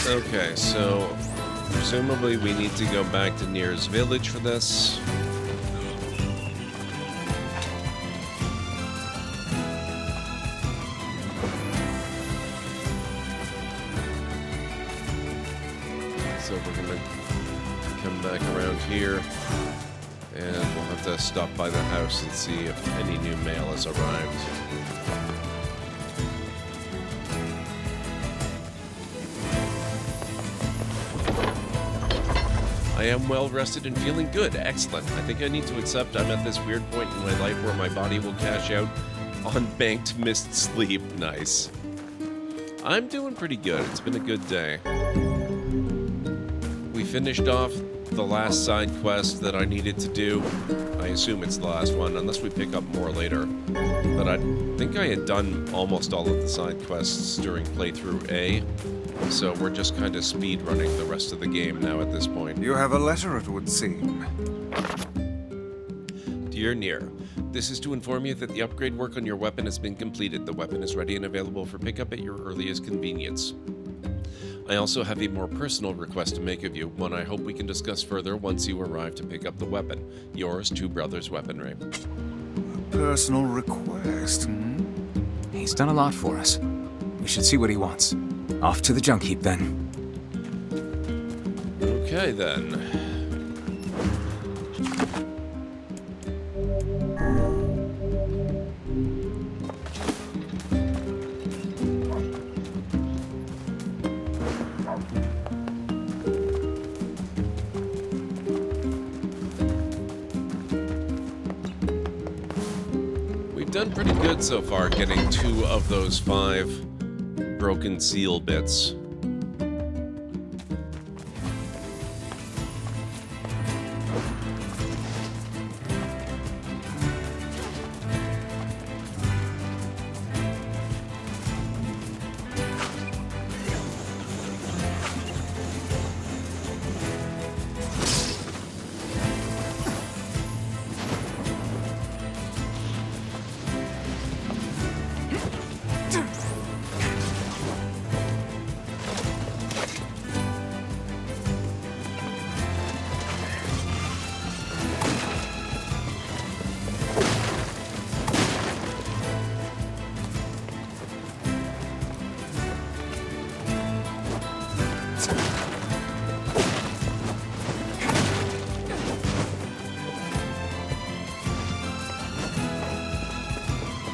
Okay, so presumably we need to go back to NieR's village for this. So we're gonna come back around here, and we'll have to stop by the house and see if any new mail has arrived. I am well rested and feeling good. Excellent. I think I need to accept I'm at this weird point in my life where my body will cash out on banked missed sleep. Nice. I'm doing pretty good. It's been a good day. We finished off the last side quest that I needed to do. I assume it's the last one, unless we pick up more later. But I think I had done almost all of the side quests during playthrough A. So we're just kind of speed running the rest of the game now at this point. You have a letter, it would seem. Dear NieR, this is to inform you that the upgrade work on your weapon has been completed. The weapon is ready and available for pickup at your earliest convenience. I also have a more personal request to make of you, one I hope we can discuss further once you arrive to pick up the weapon. Yours, Two Brothers Weaponry. Personal request, hmm? He's done a lot for us. We should see what he wants. Off to the junk heap, then. Okay, then. We've done pretty good so far getting 2 of those 5 broken seal bits.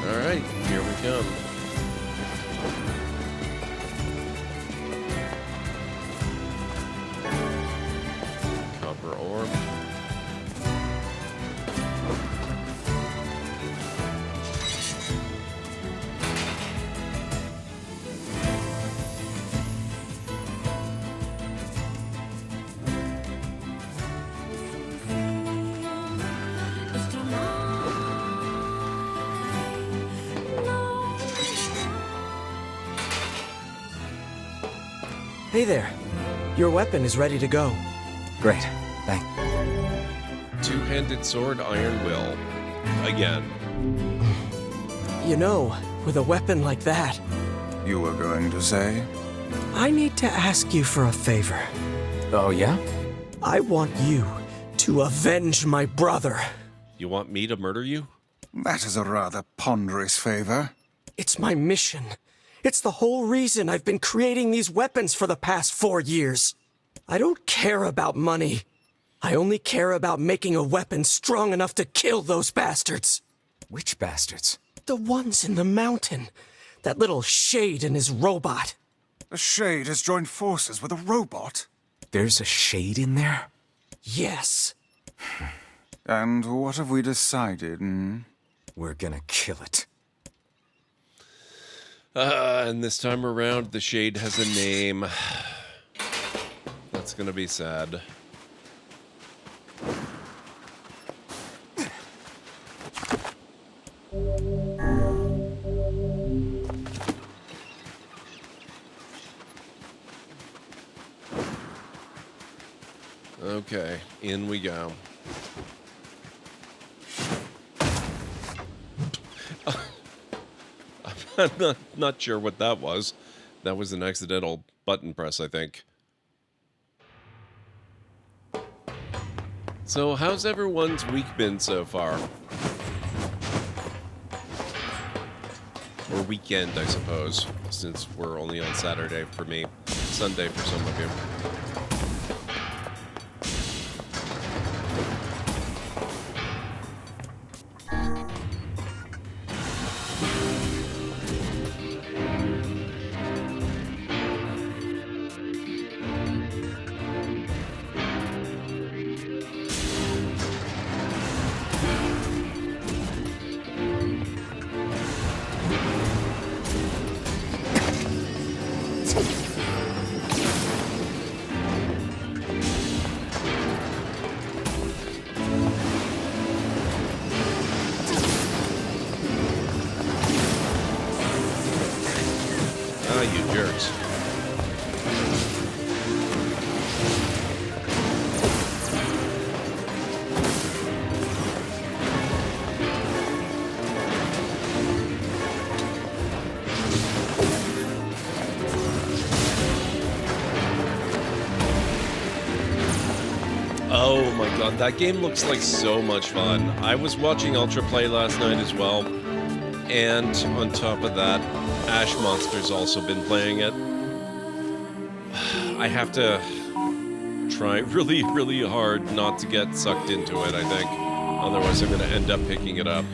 Alright, here we come. Copper ore. Hey there. Your weapon is ready to go. Great. Thanks. Two-handed sword, iron will. Again. You know, with a weapon like that... You were going to say? I need to ask you for a favor. Oh, yeah? I want you to avenge my brother. You want me to murder you? That is a rather ponderous favor. It's my mission. It's the whole reason I've been creating these weapons for the past 4 years. I don't care about money. I only care about making a weapon strong enough to kill those bastards. Which bastards? The ones in the mountain. That little Shade and his robot. The Shade has joined forces with a robot? There's a Shade in there? Yes. And what have we decided, hmm? We're gonna kill it. And this time around, the Shade has a name. That's gonna be sad. Okay, in we go. I'm not sure what that was. That was an accidental button press, I think. So, how's everyone's week been so far? Or weekend, I suppose, since we're only on Saturday for me. Sunday for some of you. You jerks. my god, that game looks like so much fun. I was watching Ultra play last night as well, and on top of that, Ash Monster's also been playing it. I have to try really, really hard not to get sucked into it, I think. Otherwise, I'm going to end up picking it up.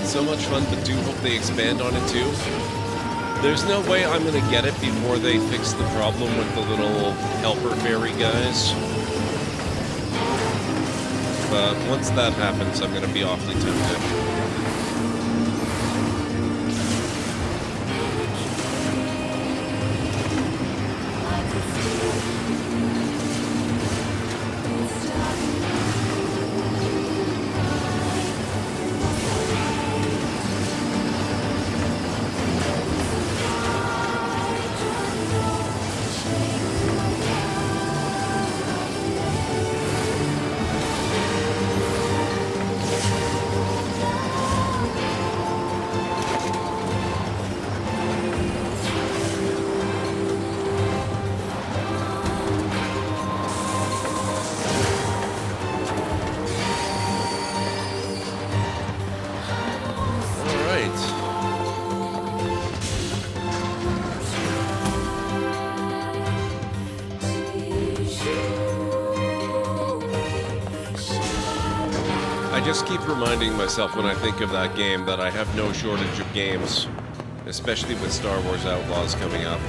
So much fun, but do hope they expand on it too. There's no way I'm gonna get it before they fix the problem with the little helper fairy guys. But once that happens, I'm gonna be awfully tempted. I just keep reminding myself when I think of that game that I have no shortage of games, especially with Star Wars Outlaws coming up.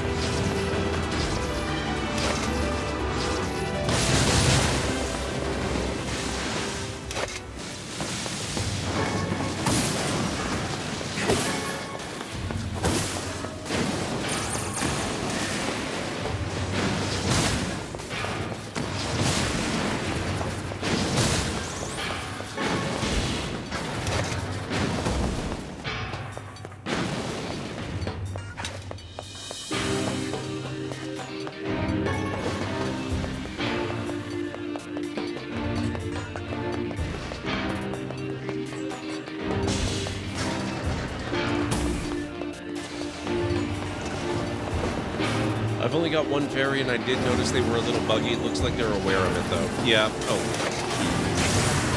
I've only got one fairy, and I did notice they were a little buggy. It looks like they're aware of it, though. Yeah. Oh.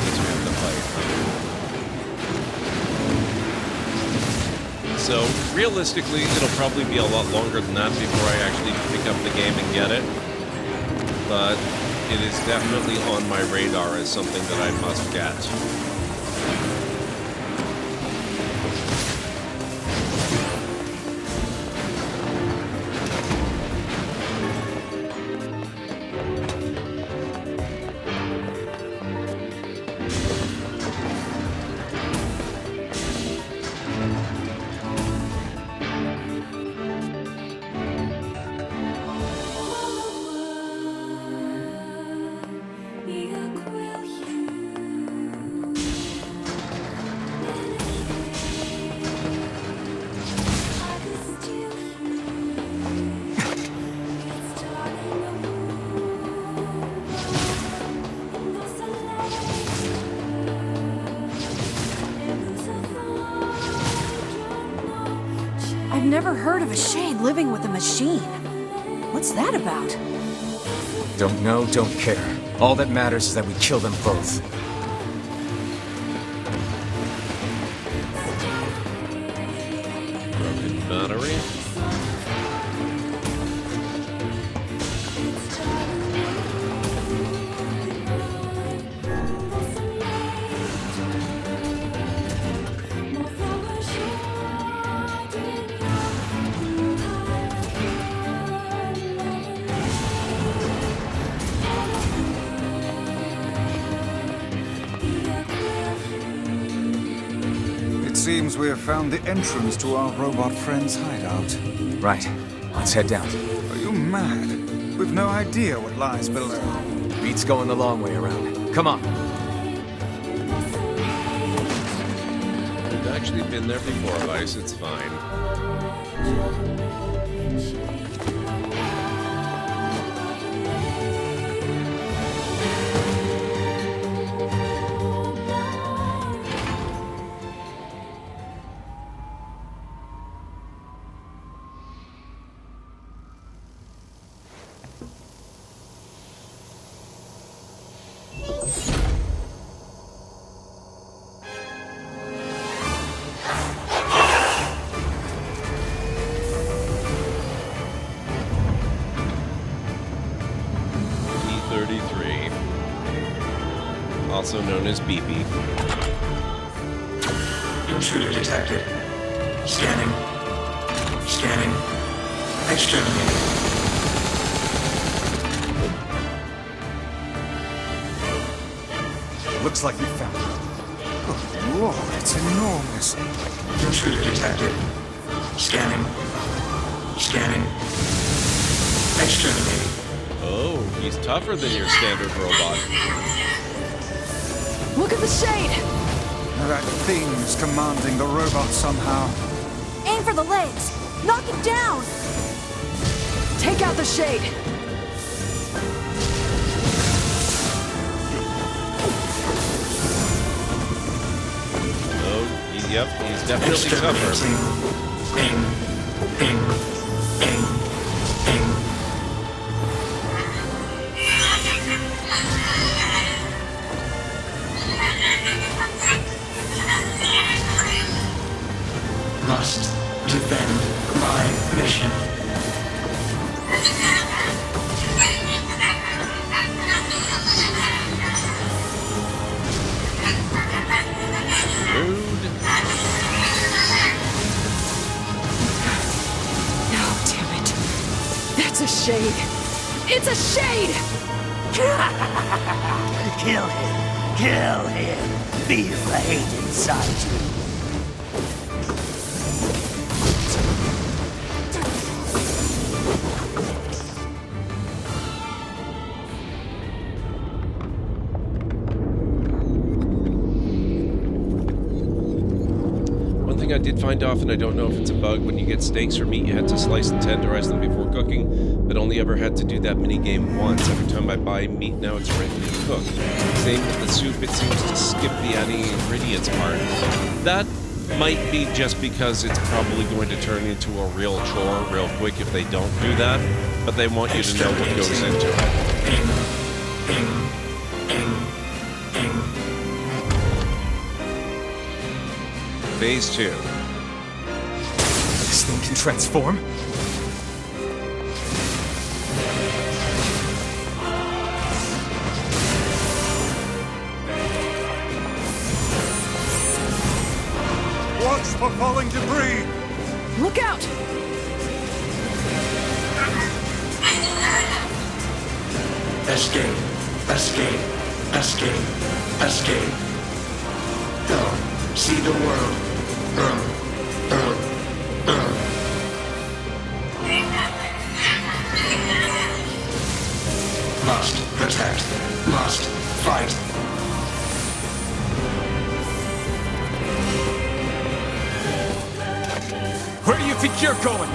Guess we have to fight. So, realistically, it'll probably be a lot longer than that before I actually pick up the game and get it. But it is definitely on my radar as something that I must get. I've never heard of a shade living with a machine. What's that about? Don't know, don't care. All that matters is that we kill them both. Broken battery. seems we have found the entrance to our robot friend's hideout. Right. Let's head down. Are you mad? We've no idea what lies below. Beats going the long way around. Come on. We've actually been there before, Vice. It's fine. Also known as BB. Intruder detected. Scanning. Scanning. Exterminating. Looks like you found it. Good lord, it's enormous. Intruder detected. Scanning. Scanning. Exterminating. Oh, he's tougher than your standard robot. Look at the shade! That thing's commanding the robot somehow. Aim for the legs! Knock it down! Take out the shade! Oh, yep, he's definitely tougher. Ping. Ping. Ping. Ping. Must defend my mission. Rude. No, damn it. That's a shade. It's a shade! Kill him. Kill him. Feel the hate inside you. I did find often, I don't know if it's a bug, when you get steaks or meat, you had to slice and tenderize them before cooking, but only ever had to do that mini game once. Every time I buy meat now, it's ready to cook. Same with the soup, it seems to skip the adding ingredients part. That might be just because it's probably going to turn into a real chore real quick if they don't do that, but they want you to know what goes into it. Phase 2. This thing can transform? Watch for falling debris! Look out! Escape. Escape. Escape. Escape. Go. See the world. Must protect. Must fight. Where do you think you're going?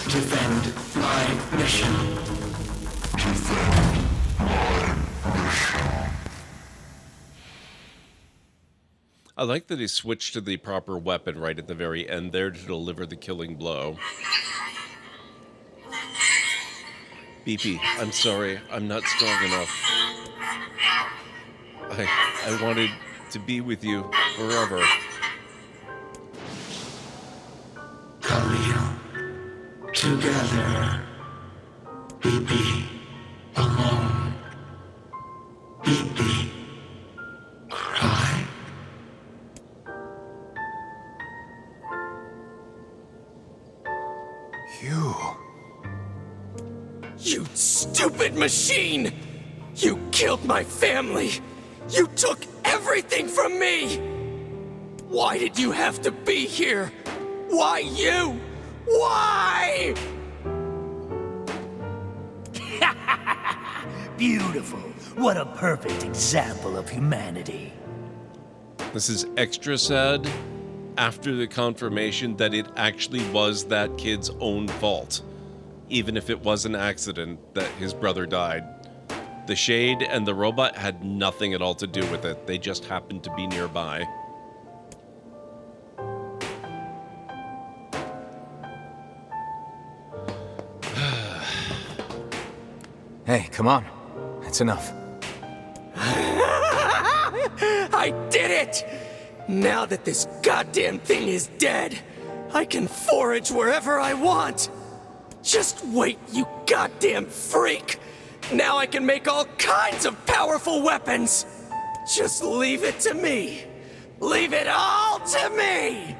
defend my mission. I like that he switched to the proper weapon right at the very end there to deliver the killing blow. BP, I'm sorry, I'm not strong enough. I wanted to be with you forever. Khalil, together. BP, alone. BP, cry. You stupid machine! You killed my family! You took everything from me! Why did you have to be here? Why you? Why? Beautiful. What a perfect example of humanity. This is extra sad after the confirmation that it actually was that kid's own fault. Even if it was an accident that his brother died. The Shade and the robot had nothing at all to do with it. They just happened to be nearby. Hey, come on. That's enough. I did it! Now that this goddamn thing is dead, I can forage wherever I want! Just wait, you goddamn freak! Now I can make all kinds of powerful weapons! Just leave it to me! Leave it all to me!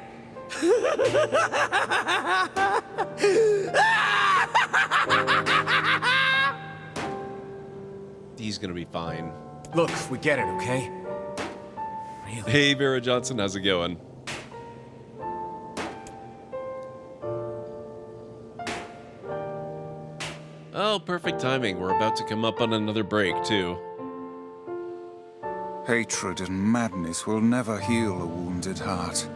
He's gonna be fine. Look, we get it, okay? Really? Hey, Vera Johnson, how's it going? Oh, perfect timing. We're about to come up on another break, too. Hatred and madness will never heal a wounded heart.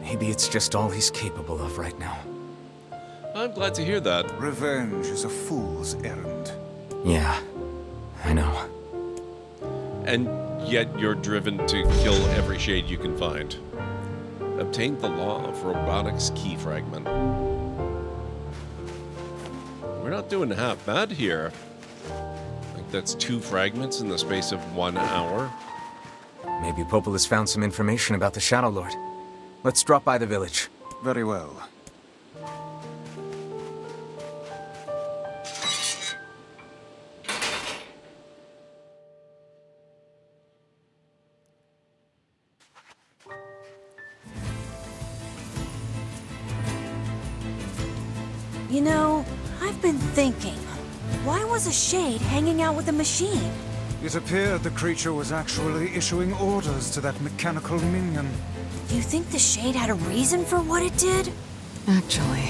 Maybe it's just all he's capable of right now. I'm glad to hear that. Revenge is a fool's errand. Yeah, I know. And yet you're driven to kill every shade you can find. Obtain the law of Robotics Key Fragment. We're not doing half bad here. I think that's 2 fragments in the space of 1 hour. Maybe Popol has found some information about the Shadow Lord. Let's drop by the village. Very well. You know, I've been thinking, why was a Shade hanging out with a machine? It appeared the creature was actually issuing orders to that mechanical minion. Do you think the Shade had a reason for what it did? Actually...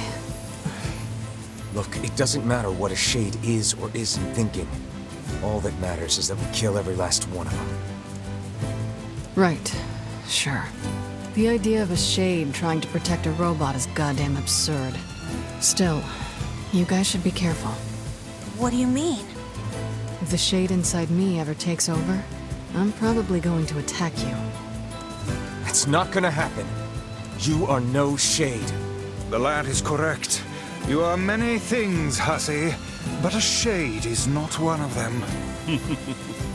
Look, it doesn't matter what a Shade is or isn't thinking. All that matters is that we kill every last one of them. Right. Sure. The idea of a Shade trying to protect a robot is goddamn absurd. Still, you guys should be careful. What do you mean? If the Shade inside me ever takes over, I'm probably going to attack you. It's not gonna happen. You are no Shade. The lad is correct. You are many things, hussy, but a Shade is not one of them.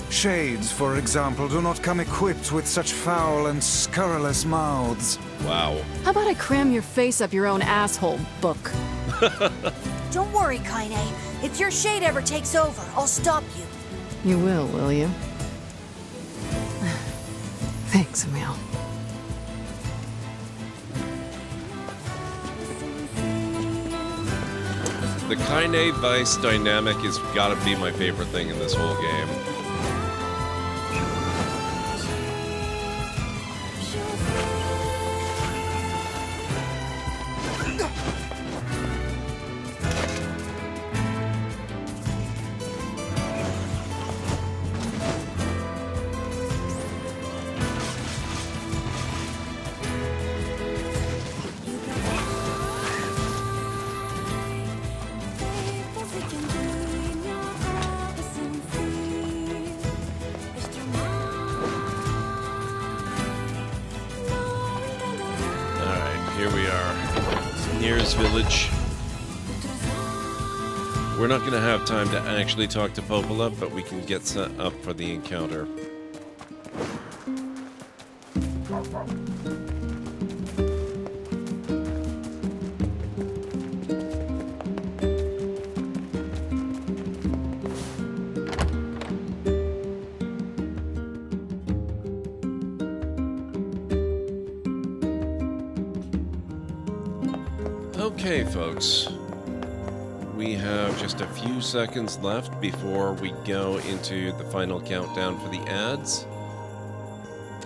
Shades, for example, do not come equipped with such foul and scurrilous mouths. Wow. How about I cram your face up your own asshole, book? Don't worry, Kaine. If your Shade ever takes over, I'll stop you. You will you? Thanks, Emil. The Kaine Vice dynamic has got to be my favorite thing in this whole game. NieR's village. We're not going to have time to actually talk to Popola, but we can get set up for the encounter. Okay, folks. We have just a few seconds left before we go into the final countdown for the ads.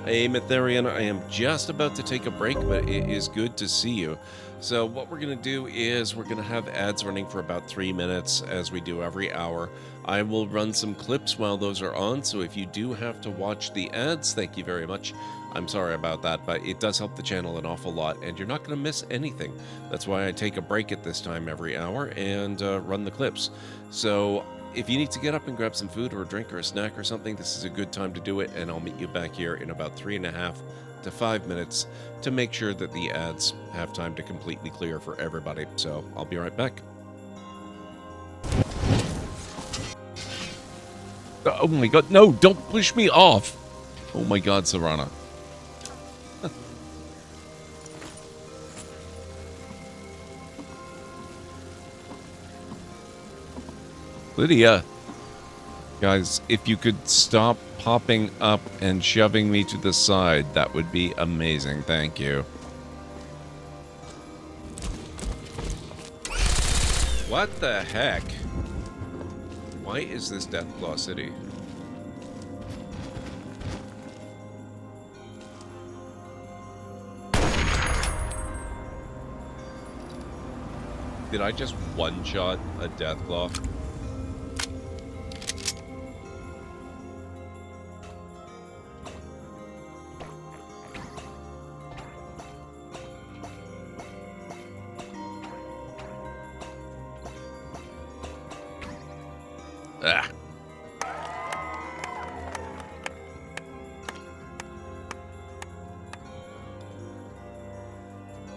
Hey, Mytharian, I am just about to take a break, but it is good to see you. So what we're going to do is we're going to have ads running for about 3 minutes, as we do every hour. I will run some clips while those are on, so if you do have to watch the ads, thank you very much. I'm sorry about that, but it does help the channel an awful lot, and you're not going to miss anything. That's why I take a break at this time every hour and run the clips. So if you need to get up and grab some food or a drink or a snack or something, this is a good time to do it, and I'll meet you back here in about 3.5 to 5 minutes to make sure that the ads have time to completely clear for everybody. So I'll be right back. Oh my god, no, don't push me off! Oh my god, Serana. Lydia. Guys, if you could stop popping up and shoving me to the side, that would be amazing. Thank you. What the heck? Why is this Deathclaw City? Did I just one-shot a Deathclaw? Ah.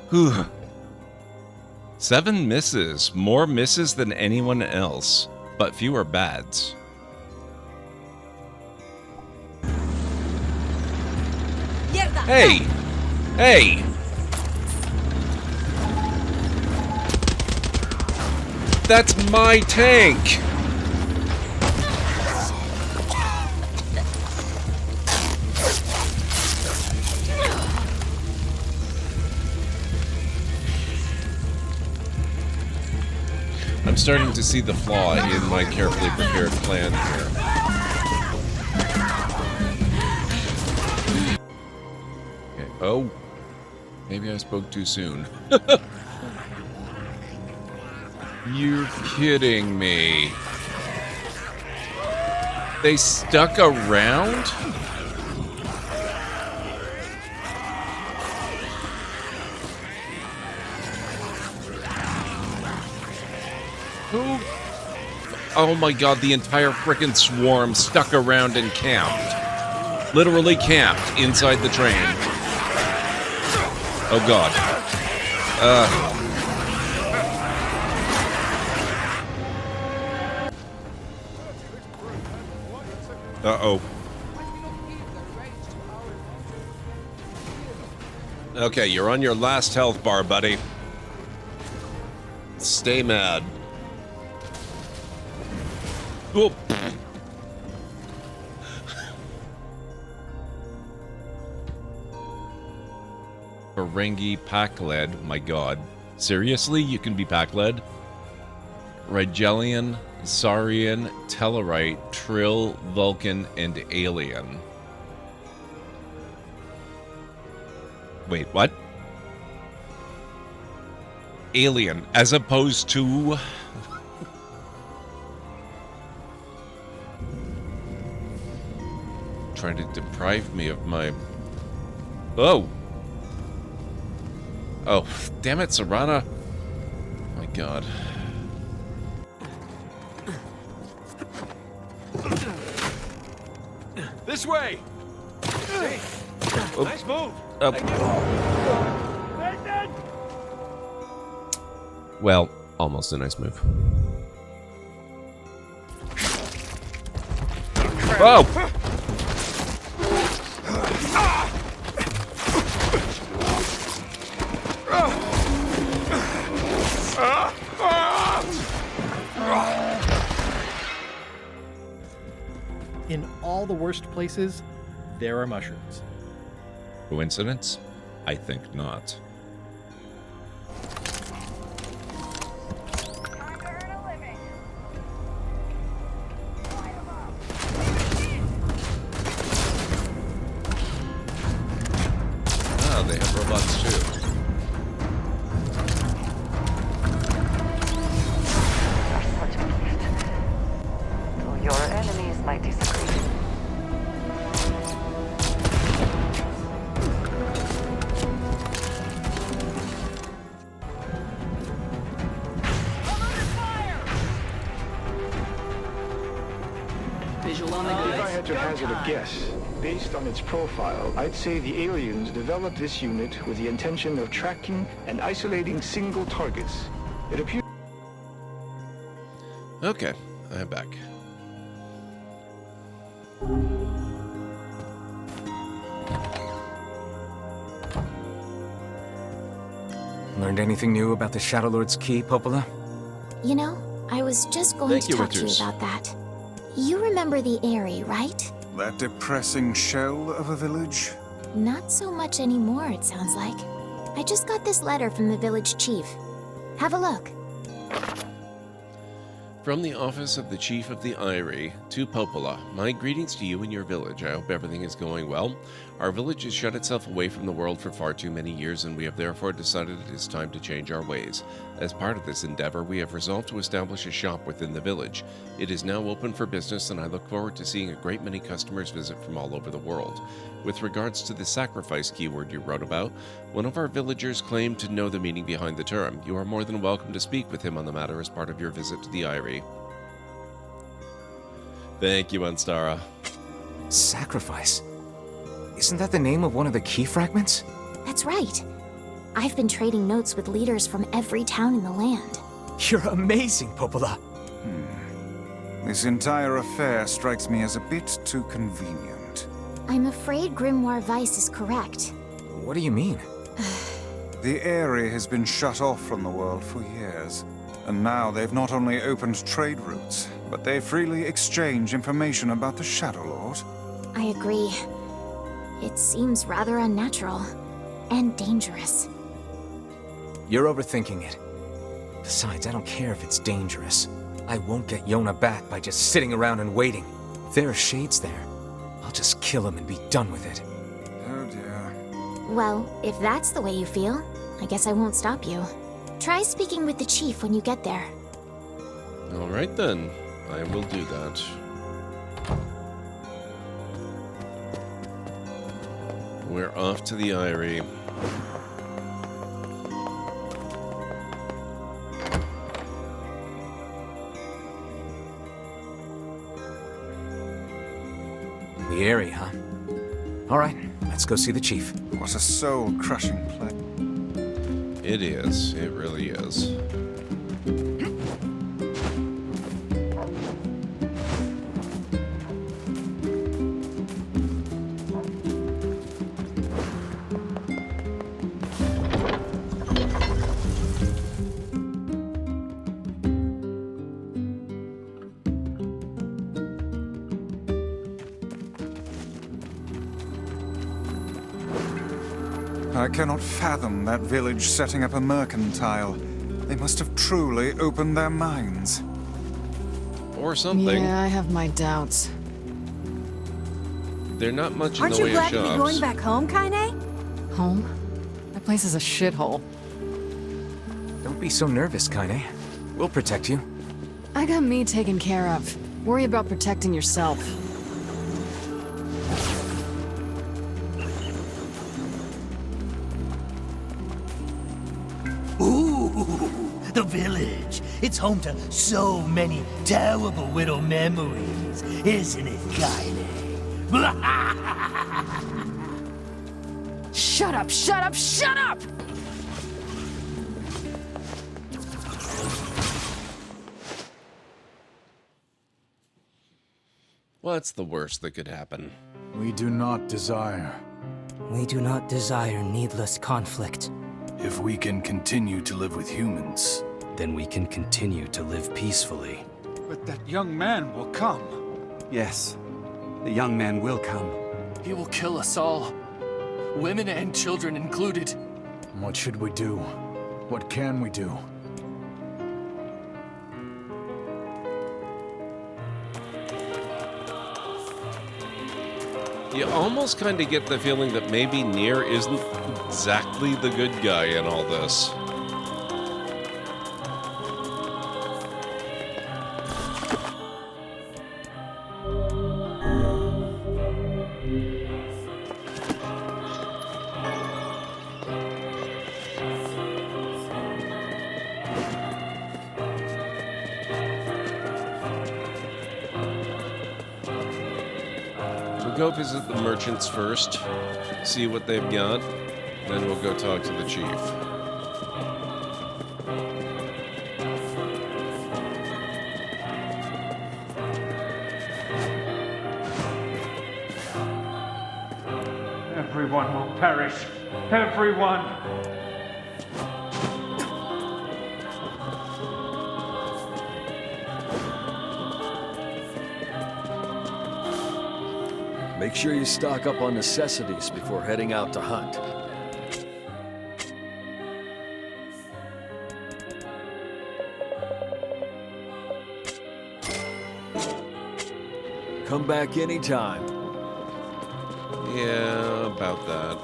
Whew. 7 misses. More misses than anyone else, but fewer bads. Hey! Hey! That's my tank! I'm starting to see the flaw in my carefully prepared plan here. Okay. Oh, maybe I spoke too soon. You're kidding me. They stuck around? Who? Oh my god, the entire frickin' swarm stuck around and camped. Literally camped inside the train. Oh god. Uh-oh. Okay, you're on your last health bar, buddy. Stay mad. Whoop. Ferengi pack-led. My god. Seriously? You can be pack-led? Rigelian, Saurian, Tellarite, Trill, Vulcan, and Alien. Wait, what? Alien, as opposed to... Trying to deprive me of my... Oh! Oh, damn it, Serana. Oh my god. This way! Hey, nice move! Oh. Well, almost a nice move. Whoa! In all the worst places, there are mushrooms. Coincidence? I think not. Ah, they have robots too. Your enemies might disagree. If I had to hazard a guess, based on its profile, I'd say the aliens developed this unit with the intention of tracking and isolating single targets. It appears... Okay, I'm back. Learned anything new about the Shadow Lord's key, Popola? You know, I was just going to talk to you about that. You remember the Eyrie, right? That depressing shell of a village? Not so much anymore, it sounds like. I just got this letter from the village chief. Have a look. From the office of the Chief of the Eyrie to Popola, my greetings to you and your village. I hope everything is going well. Our village has shut itself away from the world for far too many years, and we have therefore decided it is time to change our ways. As part of this endeavor, we have resolved to establish a shop within the village. It is now open for business, and I look forward to seeing a great many customers visit from all over the world. With regards to the sacrifice keyword you wrote about, one of our villagers claimed to know the meaning behind the term. You are more than welcome to speak with him on the matter as part of your visit to the Eyrie. Thank you, Anstara. Sacrifice? Isn't that the name of one of the key fragments? That's right. I've been trading notes with leaders from every town in the land. You're amazing, Popola. This entire affair strikes me as a bit too convenient. I'm afraid Grimoire Weiss is correct. What do you mean? The Eyrie has been shut off from the world for years. And now they've not only opened trade routes, but they freely exchange information about the Shadow Lord. I agree. It seems rather unnatural. And dangerous. You're overthinking it. Besides, I don't care if it's dangerous. I won't get Yona back by just sitting around and waiting. If there are shades there, I'll just kill him and be done with it. Oh dear. Well, if that's the way you feel, I guess I won't stop you. Try speaking with the chief when you get there. All right then, I will do that. We're off to the Eyrie. The Eyrie, huh? All right, let's go see the chief. What a soul-crushing play. It is. It really is. I cannot fathom that village setting up a mercantile. They must have truly opened their minds. Or something. Yeah, I have my doubts. They're not much in Aren't the way you of glad to be shops. going back home, Kaine? Home? That place is a shithole. Don't be so nervous, Kaine. We'll protect you. I got me taken care of. Worry about protecting yourself. The village. It's home to so many terrible little memories, isn't it, Kaine? Shut up, shut up, shut up! What's the worst that could happen? We do not desire. We do not desire needless conflict. If we can continue to live with humans, then we can continue to live peacefully. But that young man will come. Yes, the young man will come. He will kill us all. Women and children included. What should we do? What can we do? You almost kind of get the feeling that maybe NieR isn't exactly the good guy in all this. Go visit the merchants first, see what they've got, then we'll go talk to the chief. Everyone will perish. Everyone! Make sure you stock up on necessities before heading out to hunt. Come back anytime. Yeah, about that.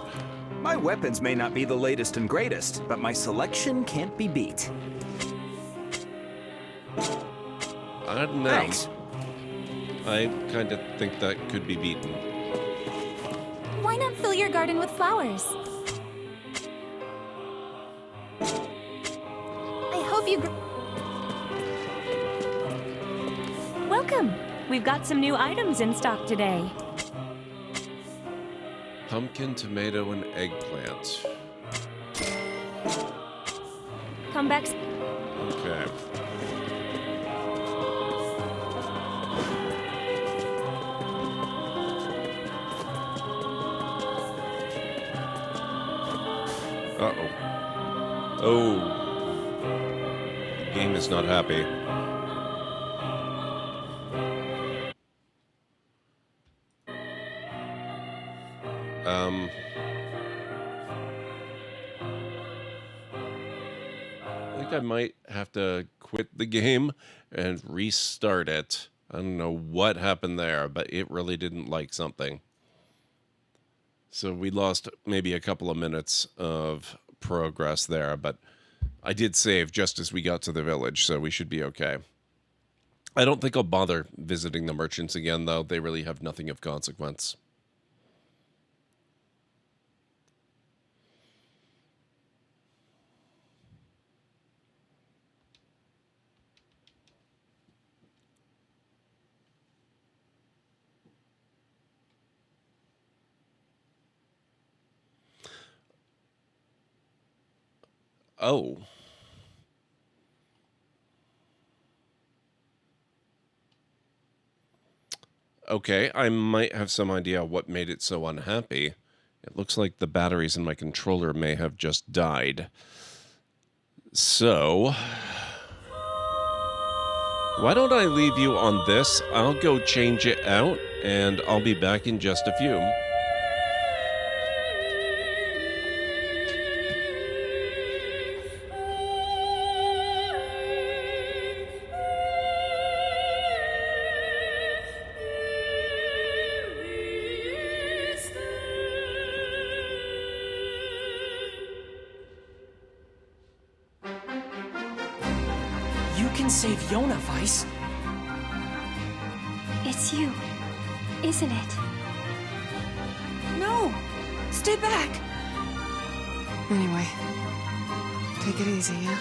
My weapons may not be the latest and greatest, but my selection can't be beat. I don't know. Thanks. I kind of think that could be beaten. Why not fill your garden with flowers? I hope you... Welcome! We've got some new items in stock today. Pumpkin, tomato, and eggplant. Come back. Okay. Uh-oh. Oh. The game is not happy. I think I might have to quit the game and restart it. I don't know what happened there, but it really didn't like something. So we lost maybe a couple of minutes of progress there, but I did save just as we got to the village, so we should be okay. I don't think I'll bother visiting the merchants again, though. They really have nothing of consequence. Oh. Okay, I might have some idea what made it so unhappy. It looks like the batteries in my controller may have just died. So, why don't I leave you on this? I'll go change it out, and I'll be back in just a few. Save Yona, Vice. It's you, isn't it? No! Stay back! Anyway, take it easy, yeah?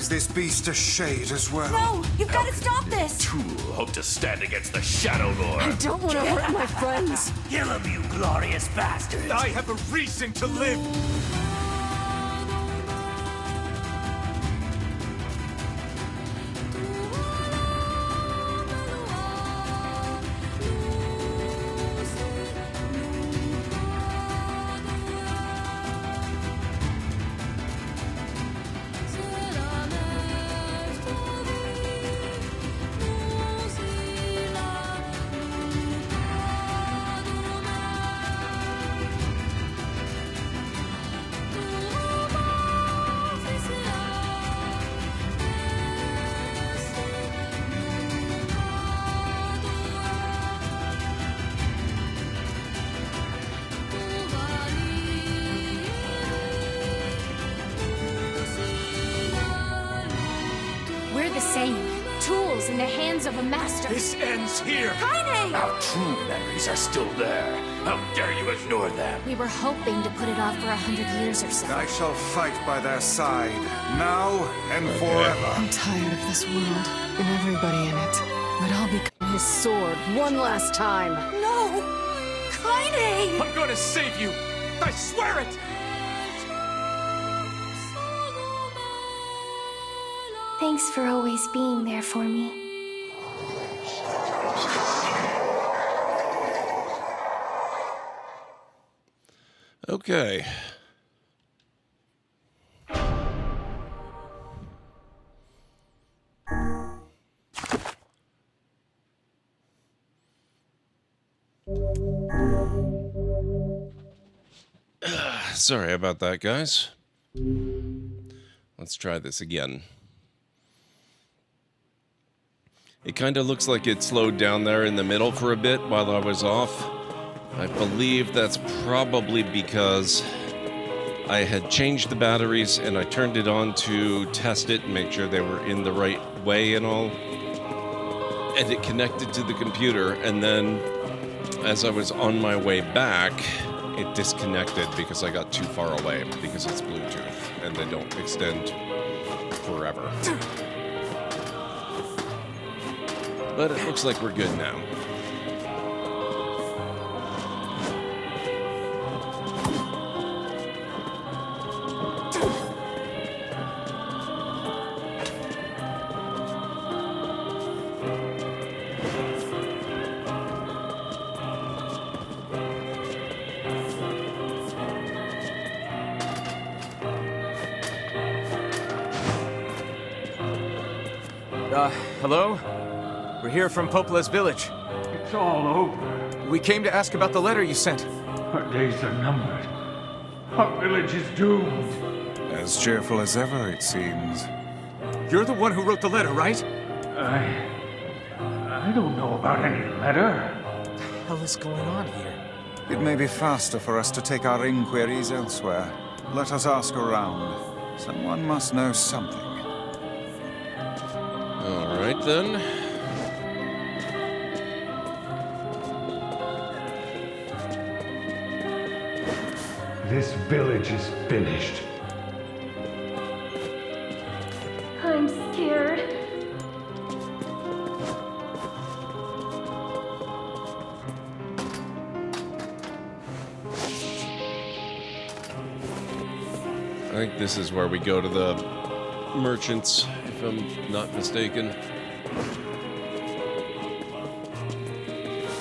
Is this beast a shade as well? No! You've got to stop this! Tool hope to stand against the Shadow Lord. I don't want to hurt my friends. Kill him, you glorious bastards! I have a reason to live! We're the same. Tools in the hands of a master. This ends here. Kaine! Our true memories are still there. How dare you ignore them? We were hoping to put it off for 100 years or so. I shall fight by their side, now and forever. I'm tired of this world and everybody in it. But I'll become his sword one last time. No! Kaine! I'm gonna save you! I swear it! Thanks for always being there for me. Okay. Sorry about that, guys. Let's try this again. It kind of looks like it slowed down there in the middle for a bit while I was off. I believe that's probably because I had changed the batteries and I turned it on to test it and make sure they were in the right way and all. And it connected to the computer, and then as I was on my way back, it disconnected because I got too far away because it's Bluetooth and they don't extend forever. But it looks like we're good now. Hello? We're here from Popola's village. It's all over. We came to ask about the letter you sent. Our days are numbered. Our village is doomed. As cheerful as ever, it seems. You're the one who wrote the letter, right? I don't know about any letter. What the hell is going on here? It may be faster for us to take our inquiries elsewhere. Let us ask around. Someone must know something. All right, then. This village is finished. I'm scared. I think this is where we go to the merchants, if I'm not mistaken.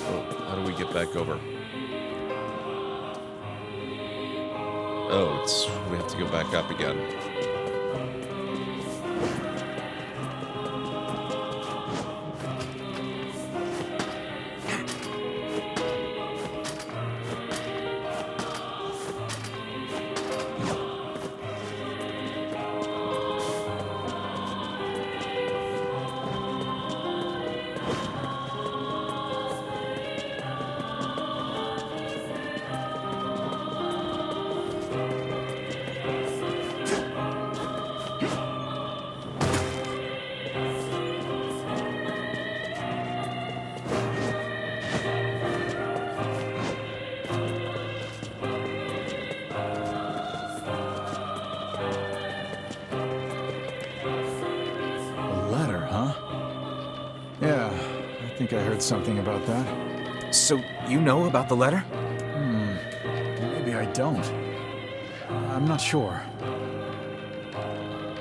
Oh, how do we get back over? Oh, we have to go back up again. think I heard something about that. So, you know about the letter? Maybe I don't. I'm not sure.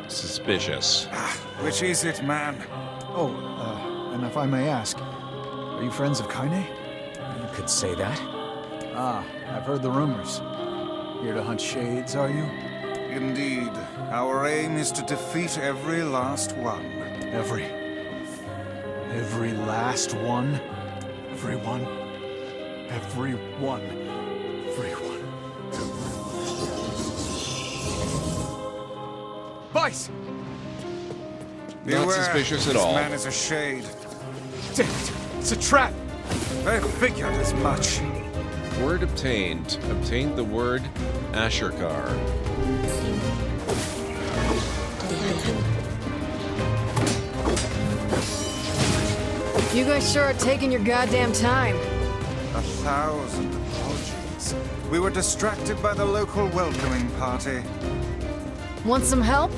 Suspicious. Which is it, man? Oh, and if I may ask, are you friends of Kaine? You could say that. Ah, I've heard the rumors. Here to hunt shades, are you? Indeed. Our aim is to defeat every last one. Every last one? Everyone? Everyone. Everyone. Vice! Not suspicious at all. This man is a shade. Damn it! It's a trap! I figured as much. Word obtained. Obtained the word Ashurkar. You guys sure are taking your goddamn time. 1,000 apologies. We were distracted by the local welcoming party. Want some help?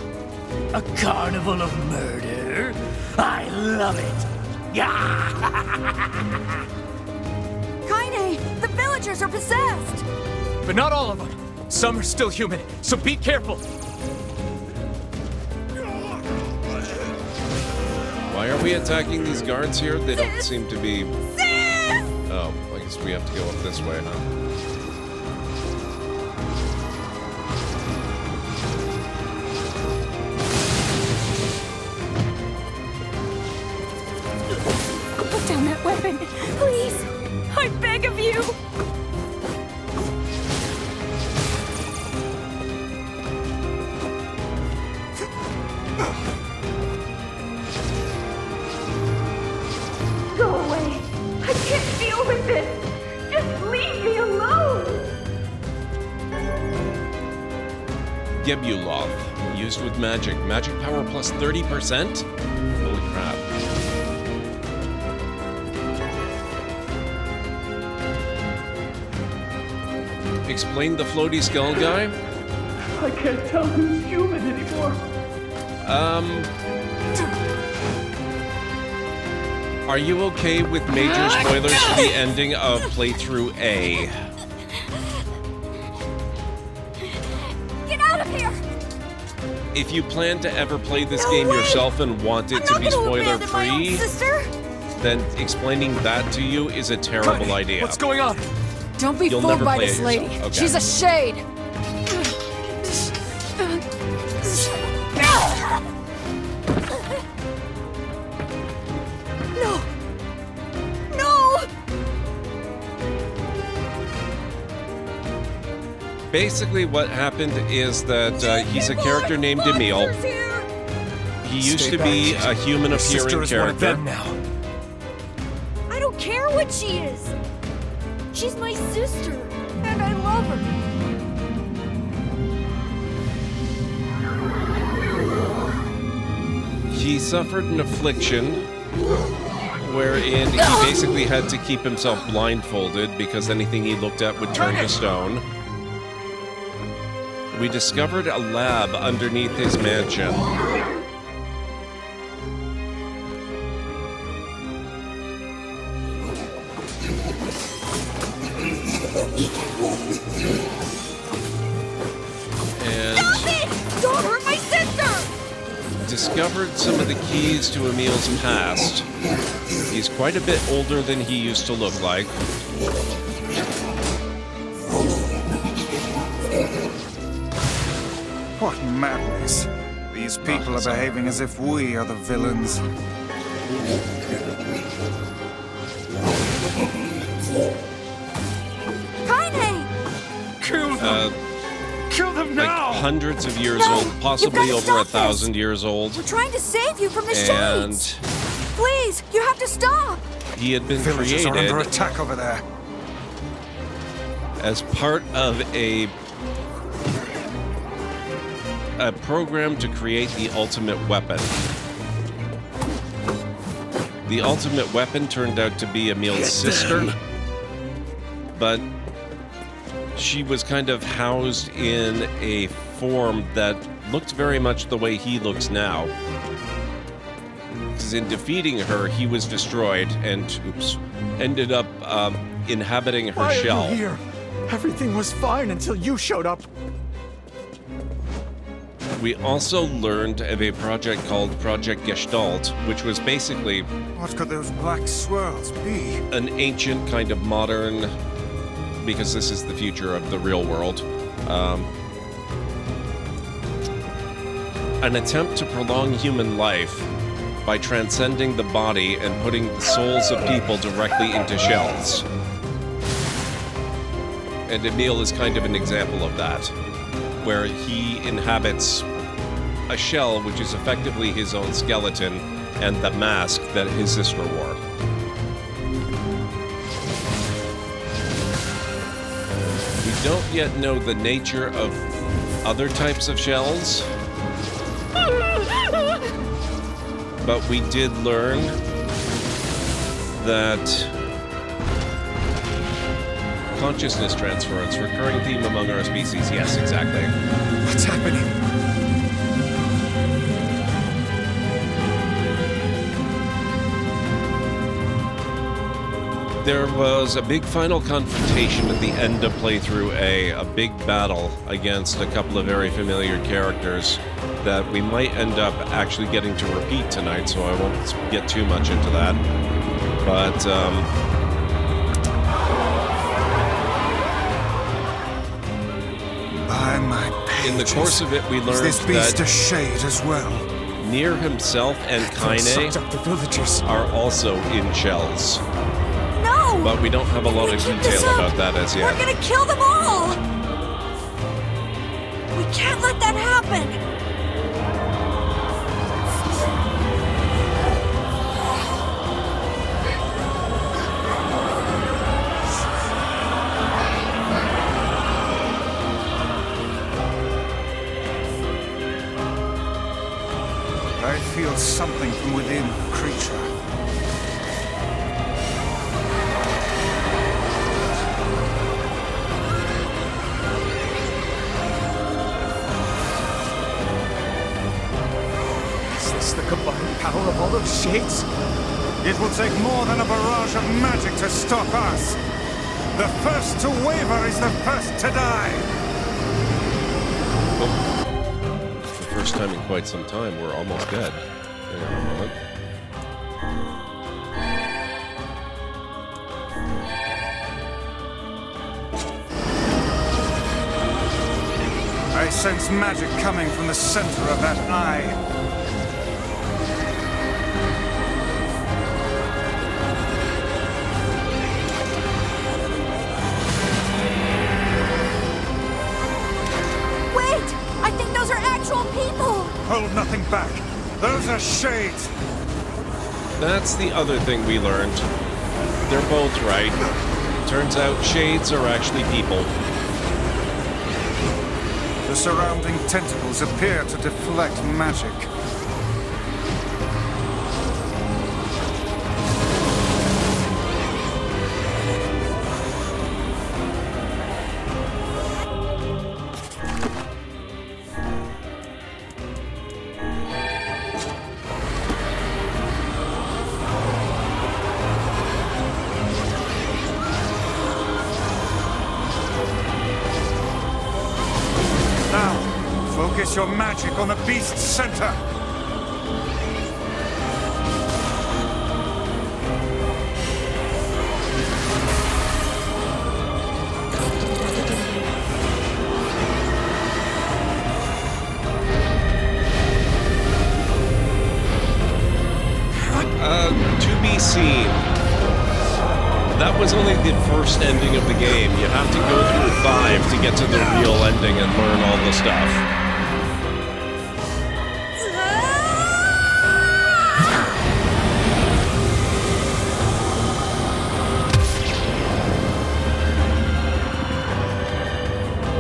A carnival of murder? I love it! Kaine, the villagers are possessed! But not all of them. Some are still human, so be careful. Why are we attacking these guards here? They don't seem to be... Oh, I guess we have to go up this way, huh? Put down that weapon, please! I beg of you! Go away! I can't deal with this! Just leave me alone! Gebulov. Used with magic. Magic power plus 30%? Holy crap. Explain the floaty skull guy? I can't tell who's human anymore. Are you okay with major spoilers for the ending of playthrough A? Get out of here! If you plan to ever play this game yourself and want it to be spoiler-free, then explaining that to you is a terrible idea. What's going on? Don't be You'll fooled never by play this it lady. yourself. Okay. She's a shade. No! No! Basically, what happened is that he's a character named Emil. He used to be a human-appearing character. I don't care what she is! She's my sister, and I love her. He suffered an affliction wherein he basically had to keep himself blindfolded because anything he looked at would turn to stone. We discovered a lab underneath his mansion. Stop it! Don't hurt my sister! Discovered some of the keys to Emil's past. He's quite a bit older than he used to look like. What madness. These people are behaving as if we are the villains. Kaine! Kill them! Kill them now! Like hundreds of years No, old, you've possibly gotta over stop 1,000 years old. We're trying to save you from the And shades! Please, you have to stop! he had been Villagers are under created attack over there. as part of a program to create the ultimate weapon. The ultimate weapon turned out to be Emil's sister, but she was kind of housed in a form that looked very much the way he looks now. Because in defeating her, he was destroyed and, ended up inhabiting her Why shell. are you here? Everything was fine until you showed up. We also learned of a project called Project Gestalt, which was basically... What could those black swirls be? An ancient kind of modern, because this is the future of the real world, an attempt to prolong human life by transcending the body and putting the souls of people directly into shells. And Emil is kind of an example of that, where he inhabits a shell which is effectively his own skeleton and the mask that his sister wore. We don't yet know the nature of other types of shells, but we did learn that consciousness transference, recurring theme among our species. Yes, exactly. What's happening? There was a big final confrontation at the end of playthrough a big battle against a couple of very familiar characters that we might end up actually getting to repeat tonight, so I won't get too much into that. But, By my pages. In the course of it, we learned Is this beast that a shade as well? NieR himself and Kaine are also in shells. No! But we don't have a lot of detail about that as yet. We're gonna kill them all! We can't let that happen! I feel something from within the creature. Is this the combined power of all those shades? It will take more than a barrage of magic to stop us. The first to waver is the first to die. First time in quite some time, we're almost dead. Hang on a moment. I sense magic coming from the center of that eye. Hold nothing back. Those are shades. That's the other thing we learned. They're both right. Turns out shades are actually people. The surrounding tentacles appear to deflect magic. Focus your magic on the beast's center. To be seen. That was only the first ending of the game. You have to go through 5 to get to the real ending and learn all the stuff.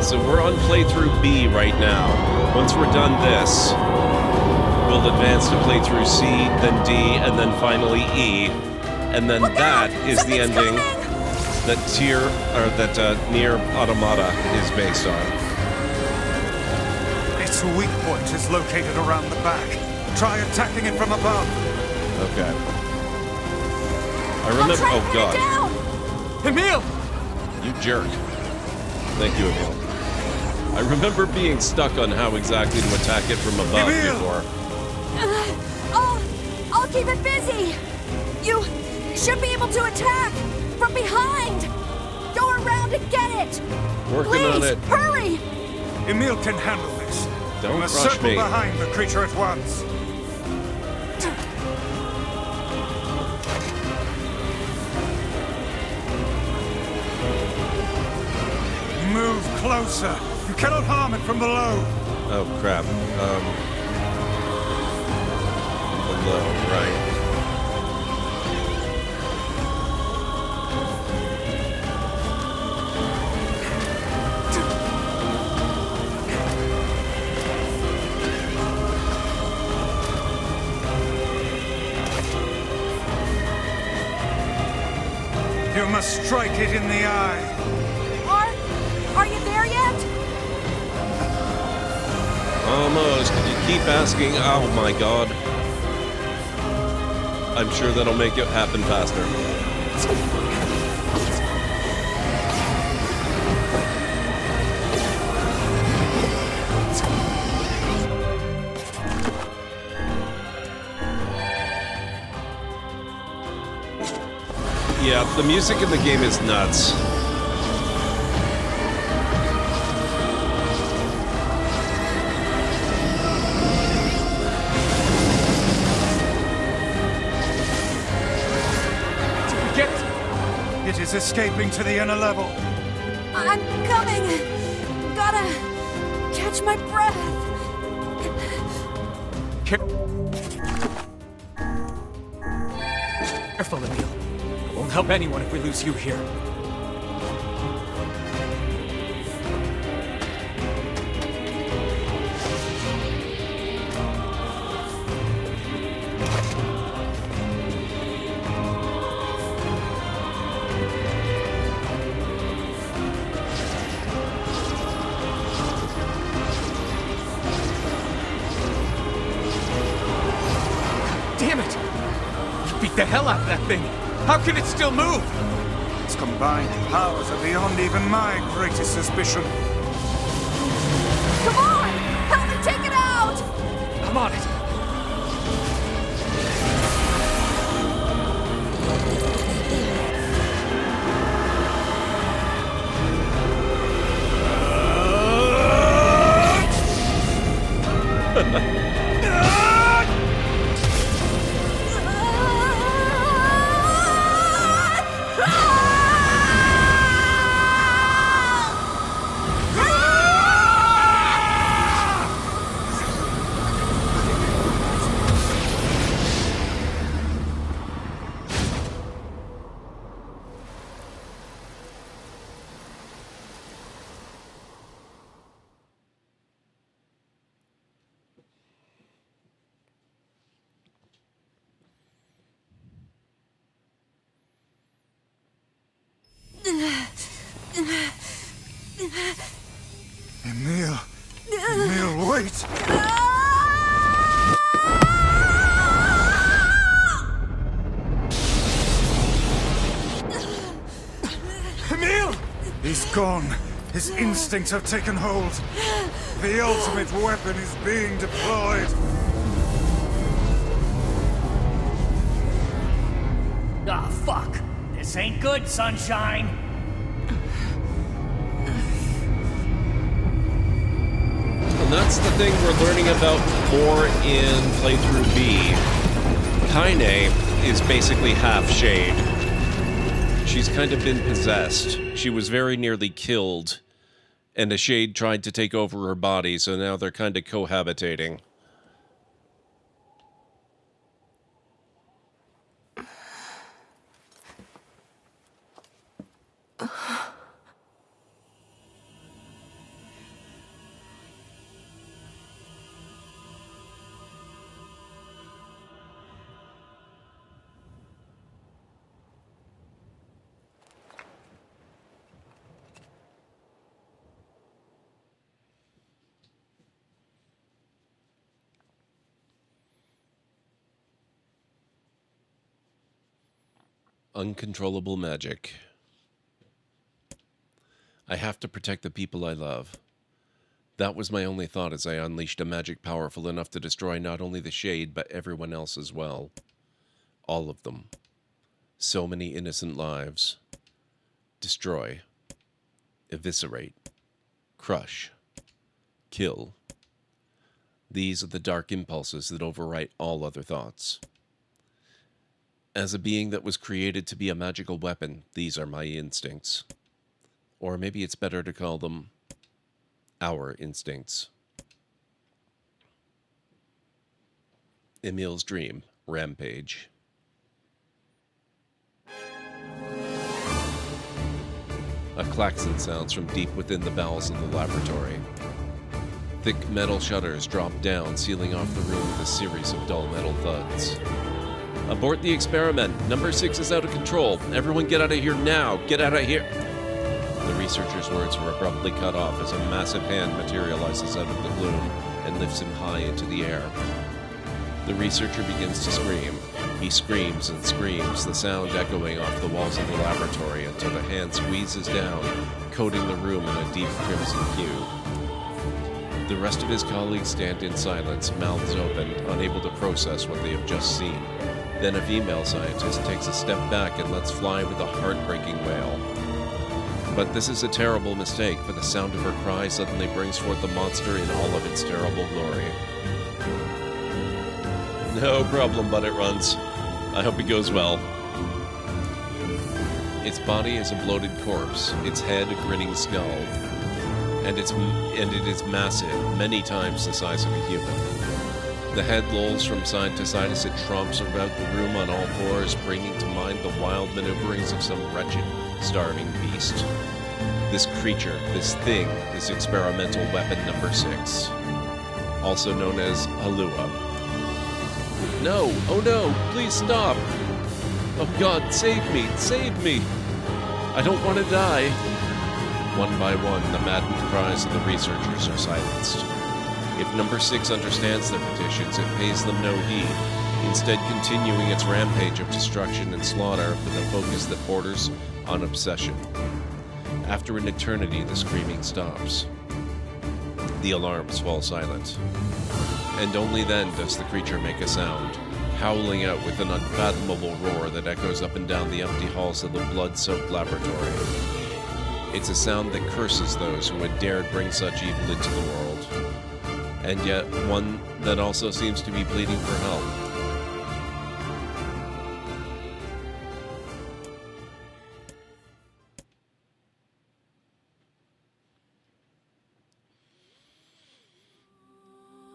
So we're on playthrough B right now. Once we're done this, we'll advance to playthrough C, then D, and then finally E. And then that is the ending that NieR Automata is based on. Its weak point is located around the back. Try attacking it from above. Okay. I remember. Oh god. Emil! You jerk. Thank you, Emil. I remember being stuck on how exactly to attack it from above before. I'll keep it busy. You should be able to attack from behind. Go around and get it. Working on it. Hurry! Emil can handle this. Don't we must rush circle me. behind the creature at once. Move closer. You cannot harm it from below. Oh crap. Below, right. You must strike it in the eye. Are you there yet? Almost. Could you keep asking? Oh my god. I'm sure that'll make it happen faster. Yeah, the music in the game is nuts. It is escaping to the inner level. I'm coming. Gotta catch my breath. Careful, Emil. It won't help anyone if we lose you here. Damn it! You beat the hell out of that thing! How can it still move? Its combined powers are beyond even my greatest suspicion. Come on! Help me take it out! I'm on it. Emil. Emil, wait! Emil! He's gone. His instincts have taken hold. The ultimate weapon is being deployed. Ah, fuck. This ain't good, Sunshine. And that's the thing we're learning about more in playthrough B. Kaine is basically half Shade. She's kind of been possessed. She was very nearly killed, and a Shade tried to take over her body, so now they're kind of cohabitating. Uncontrollable magic. I have to protect the people I love. That was my only thought as I unleashed a magic powerful enough to destroy not only the Shade, but everyone else as well. All of them. So many innocent lives. Destroy. Eviscerate. Crush. Kill. These are the dark impulses that overwrite all other thoughts. As a being that was created to be a magical weapon, these are my instincts. Or maybe it's better to call them our instincts. Emil's dream, Rampage. A klaxon sounds from deep within the bowels of the laboratory. Thick metal shutters drop down, sealing off the room with a series of dull metal thuds. Abort the experiment. Number 6 is out of control. Everyone get out of here now. Get out of here. The researcher's words are abruptly cut off as a massive hand materializes out of the gloom and lifts him high into the air. The researcher begins to scream. He screams and screams, the sound echoing off the walls of the laboratory until the hand squeezes down, coating the room in a deep crimson hue. The rest of his colleagues stand in silence, mouths open, unable to process what they have just seen. Then a female scientist takes a step back and lets fly with a heartbreaking wail. But this is a terrible mistake, for the sound of her cry suddenly brings forth the monster in all of its terrible glory. No problem, but it runs. I hope it goes well. Its body is a bloated corpse, its head a grinning skull, and it is massive, many times the size of a human. The head lolls from side to side as it tromps about the room on all fours, bringing to mind the wild maneuverings of some wretched, starving beast. This creature, this thing, is experimental weapon number 6, also known as Halua. No! Oh no! Please stop! Oh God, save me! Save me! I don't want to die! One by one, the maddened cries of the researchers are silenced. If number 6 understands their petitions, it pays them no heed, instead continuing its rampage of destruction and slaughter with a focus that borders on obsession. After an eternity, the screaming stops. The alarms fall silent. And only then does the creature make a sound, howling out with an unfathomable roar that echoes up and down the empty halls of the blood-soaked laboratory. It's a sound that curses those who had dared bring such evil into the world. And yet, one that also seems to be pleading for help.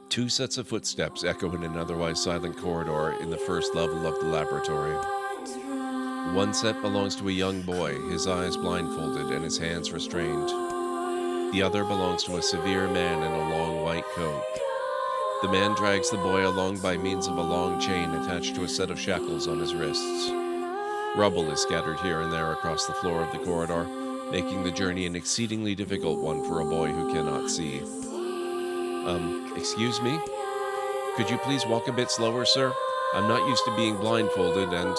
Two sets of footsteps echo in an otherwise silent corridor in the first level of the laboratory. One set belongs to a young boy, his eyes blindfolded and his hands restrained. The other belongs to a severe man in a long white coat. The man drags the boy along by means of a long chain attached to a set of shackles on his wrists. Rubble is scattered here and there across the floor of the corridor, making the journey an exceedingly difficult one for a boy who cannot see. Excuse me? Could you please walk a bit slower, sir? I'm not used to being blindfolded and...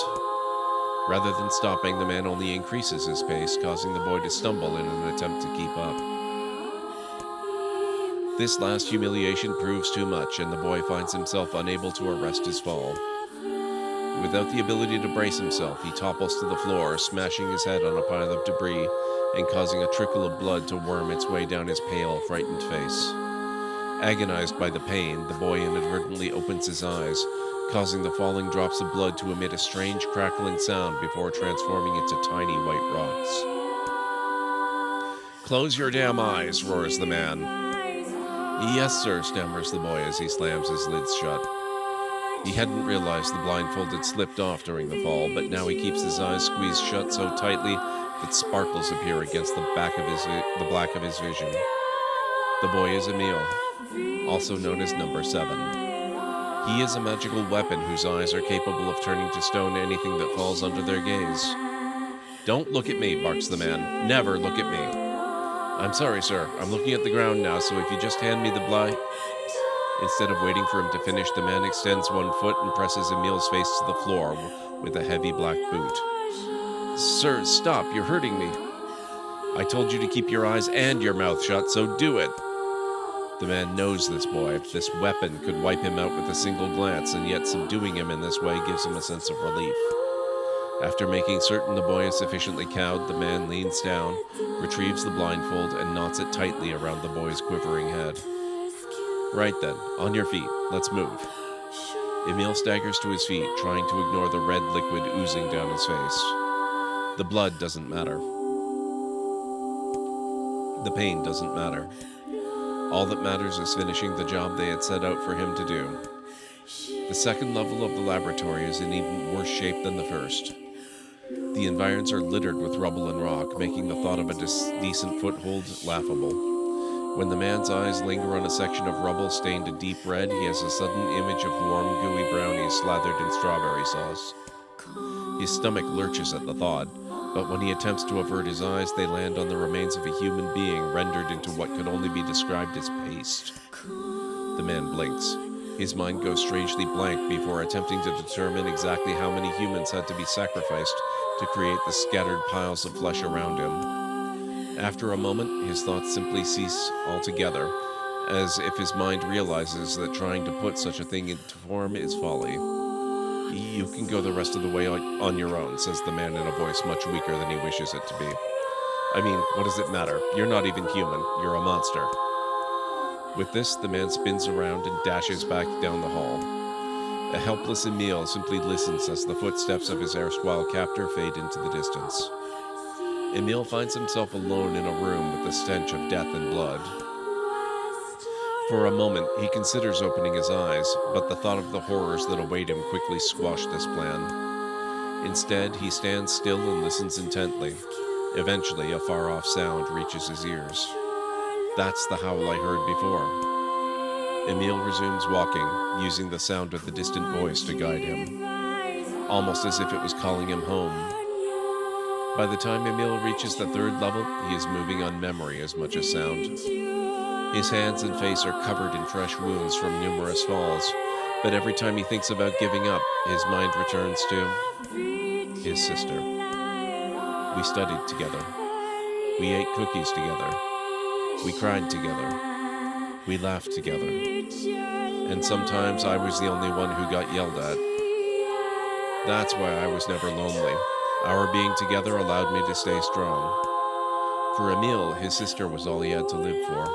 Rather than stopping, the man only increases his pace, causing the boy to stumble in an attempt to keep up. This last humiliation proves too much, and the boy finds himself unable to arrest his fall. Without the ability to brace himself, he topples to the floor, smashing his head on a pile of debris and causing a trickle of blood to worm its way down his pale, frightened face. Agonized by the pain, the boy inadvertently opens his eyes, causing the falling drops of blood to emit a strange crackling sound before transforming into tiny white rocks. "Close your damn eyes," roars the man. "Yes, sir," stammers the boy as he slams his lids shut. He hadn't realized the blindfold had slipped off during the fall, but now he keeps his eyes squeezed shut so tightly that sparkles appear against the black of his vision. The boy is Emil, also known as number 7. He is a magical weapon whose eyes are capable of turning to stone anything that falls under their gaze. "Don't look at me," barks the man. "Never look at me." "I'm sorry, sir. I'm looking at the ground now, so if you just hand me the blind..." Instead of waiting for him to finish, the man extends one foot and presses Emil's face to the floor with a heavy black boot. Sir, stop, you're hurting me. I told you to keep your eyes and your mouth shut, so do it. The man knows this boy. This weapon could wipe him out with a single glance, and yet subduing him in this way gives him a sense of relief. After making certain the boy is sufficiently cowed, the man leans down, retrieves the blindfold, and knots it tightly around the boy's quivering head. Right then, on your feet, let's move. Emil staggers to his feet, trying to ignore the red liquid oozing down his face. The blood doesn't matter. The pain doesn't matter. All that matters is finishing the job they had set out for him to do. The second level of the laboratory is in even worse shape than the first. The environs are littered with rubble and rock, making the thought of a decent foothold laughable. When the man's eyes linger on a section of rubble stained a deep red, he has a sudden image of warm, gooey brownies slathered in strawberry sauce. His stomach lurches at the thought, but when he attempts to avert his eyes, they land on the remains of a human being rendered into what could only be described as paste. The man blinks. His mind goes strangely blank before attempting to determine exactly how many humans had to be sacrificed to create the scattered piles of flesh around him. After a moment, his thoughts simply cease altogether, as if his mind realizes that trying to put such a thing into form is folly. You can go the rest of the way on your own, says the man in a voice much weaker than he wishes it to be. I mean, what does it matter? You're not even human. You're a monster. With this, the man spins around and dashes back down the hall. A helpless Emil simply listens as the footsteps of his erstwhile captor fade into the distance. Emil finds himself alone in a room with the stench of death and blood. For a moment, he considers opening his eyes, but the thought of the horrors that await him quickly squashed this plan. Instead, he stands still and listens intently. Eventually, a far-off sound reaches his ears. That's the howl I heard before. Emil resumes walking, using the sound of the distant voice to guide him, almost as if it was calling him home. By the time Emil reaches the third level, he is moving on memory as much as sound. His hands and face are covered in fresh wounds from numerous falls, but every time he thinks about giving up, his mind returns to his sister. We studied together. We ate cookies together. We cried together. We laughed together. And sometimes I was the only one who got yelled at. That's why I was never lonely. Our being together allowed me to stay strong. For Emil, his sister was all he had to live for.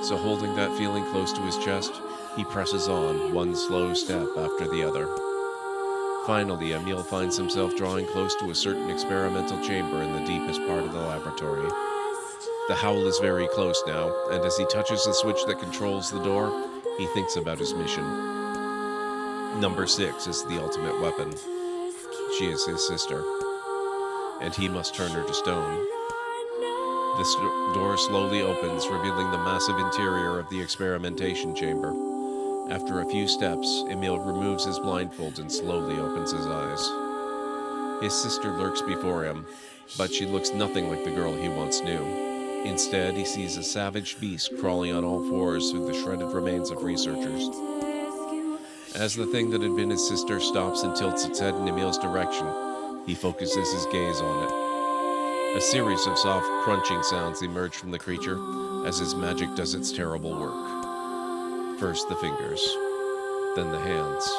So holding that feeling close to his chest, he presses on, one slow step after the other. Finally, Emil finds himself drawing close to a certain experimental chamber in the deepest part of the laboratory. The howl is very close now, and as he touches the switch that controls the door, he thinks about his mission. Number 6 is the ultimate weapon. She is his sister, and he must turn her to stone. This door slowly opens, revealing the massive interior of the experimentation chamber. After a few steps, Emil removes his blindfold and slowly opens his eyes. His sister lurks before him, but she looks nothing like the girl he once knew. Instead, he sees a savage beast crawling on all fours through the shredded remains of researchers. As the thing that had been his sister stops and tilts its head in Emil's direction, he focuses his gaze on it. A series of soft crunching sounds emerge from the creature as his magic does its terrible work. First the fingers, then the hands,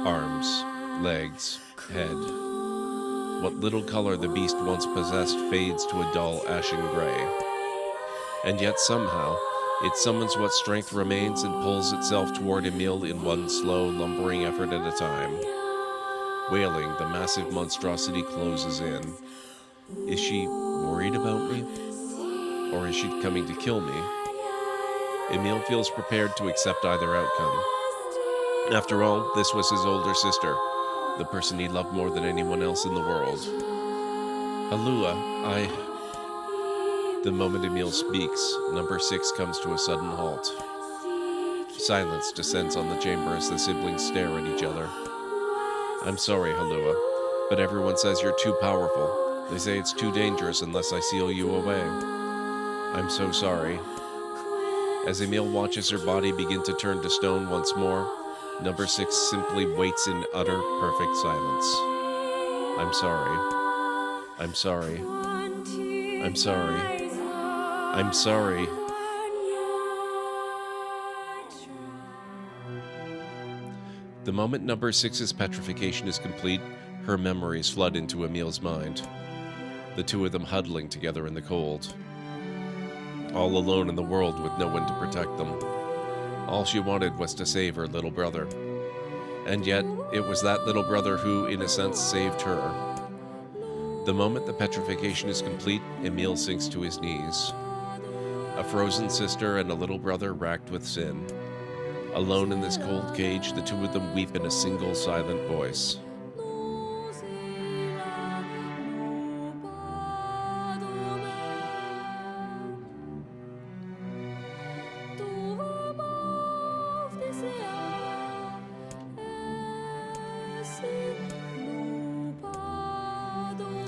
arms, legs, head. What little color the beast once possessed fades to a dull ashen gray. And yet somehow, it summons what strength remains and pulls itself toward Emil in one slow, lumbering effort at a time. Wailing, the massive monstrosity closes in. Is she worried about me? Or is she coming to kill me? Emil feels prepared to accept either outcome. After all, this was his older sister, the person he loved more than anyone else in the world. Alua, The moment Emil speaks, number 6 comes to a sudden halt. Silence descends on the chamber as the siblings stare at each other. I'm sorry, Halua, but everyone says you're too powerful. They say it's too dangerous unless I seal you away. I'm so sorry. As Emil watches her body begin to turn to stone once more, number 6 simply waits in utter, perfect silence. I'm sorry. I'm sorry. I'm sorry. I'm sorry. The moment number 6's petrification is complete, her memories flood into Emil's mind. The two of them huddling together in the cold. All alone in the world with no one to protect them. All she wanted was to save her little brother. And yet, it was that little brother who, in a sense, saved her. The moment the petrification is complete, Emil sinks to his knees. A frozen sister and a little brother racked with sin. Alone in this cold cage, the two of them weep in a single silent voice.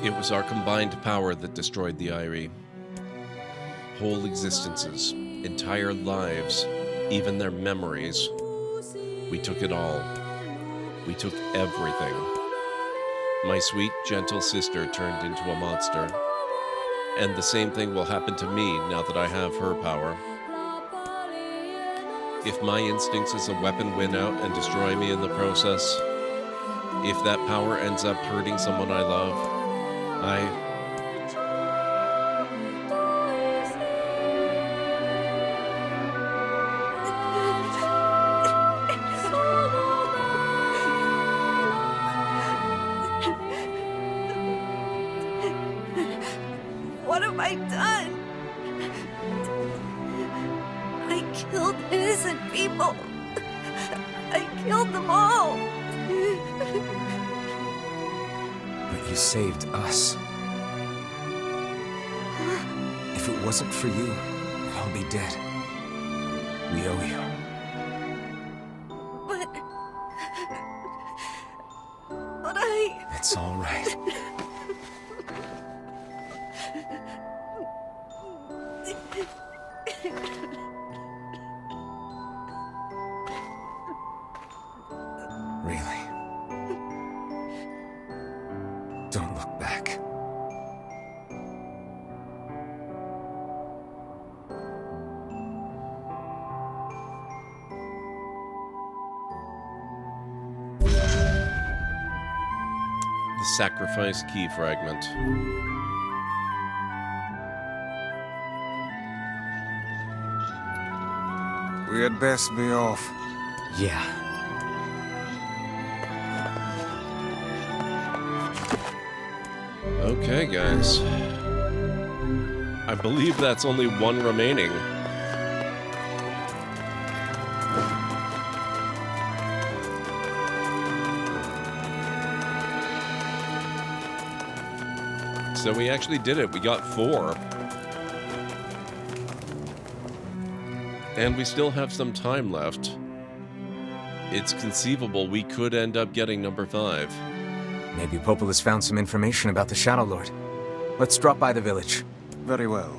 It was our combined power that destroyed the Eyrie. Whole existences, entire lives, even their memories. We took it all. We took everything. My sweet, gentle sister turned into a monster. And the same thing will happen to me now that I have her power. If my instincts as a weapon win out and destroy me in the process, if that power ends up hurting someone I love, What have I done? I killed innocent people. I killed them all. But you saved us. If it wasn't for you, we'd all be dead. We owe you. But I... It's all right. Really? Don't look back. the Sacrifice Key Fragment. We had best be off. Yeah. Okay, guys. I believe that's only one remaining. So we actually did it. We got 4. And we still have some time left. It's conceivable we could end up getting number 5. Maybe Popol has found some information about the Shadow Lord. Let's drop by the village. Very well.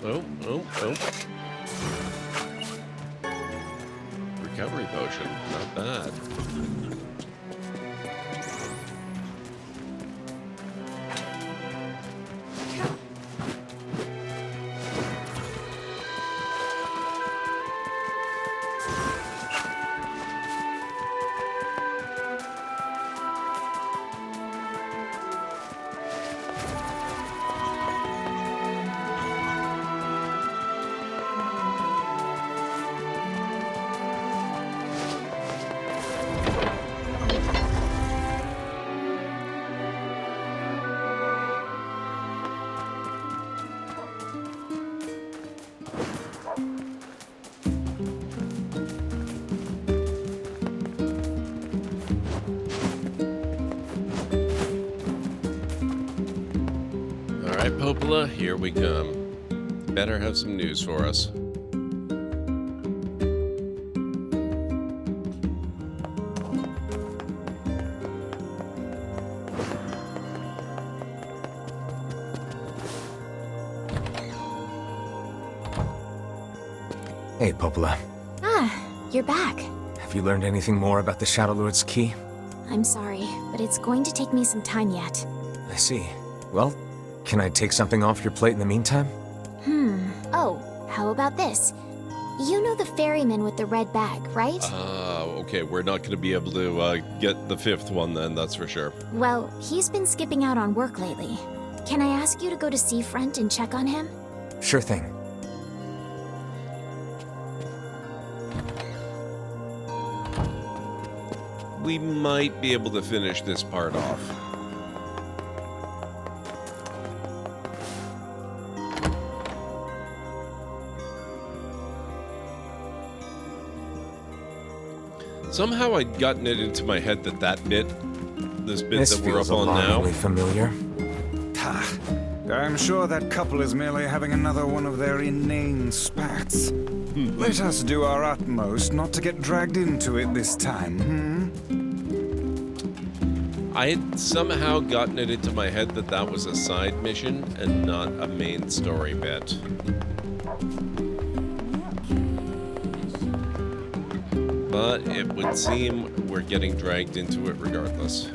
Oh. Recovery potion, not bad. right, Popola, here we come. Better have some news for us. Hey, Popola. Ah, you're back. Have you learned anything more about the Shadow Lord's key? I'm sorry, but it's going to take me some time yet. I see. Well, can I take something off your plate in the meantime? Oh, how about this? You know the ferryman with the red bag, right? Okay, we're not going to be able to get the fifth one then, that's for sure. Well, he's been skipping out on work lately. Can I ask you to go to Seafront and check on him? Sure thing. We might be able to finish this part off. Somehow I'd gotten it into my head that this bit that we're up on now. Familiar. I'm sure that couple is merely having another one of their inane spats. Let us do our utmost not to get dragged into it this time, I had somehow gotten it into my head that that was a side mission and not a main story bit. But it would seem we're getting dragged into it regardless.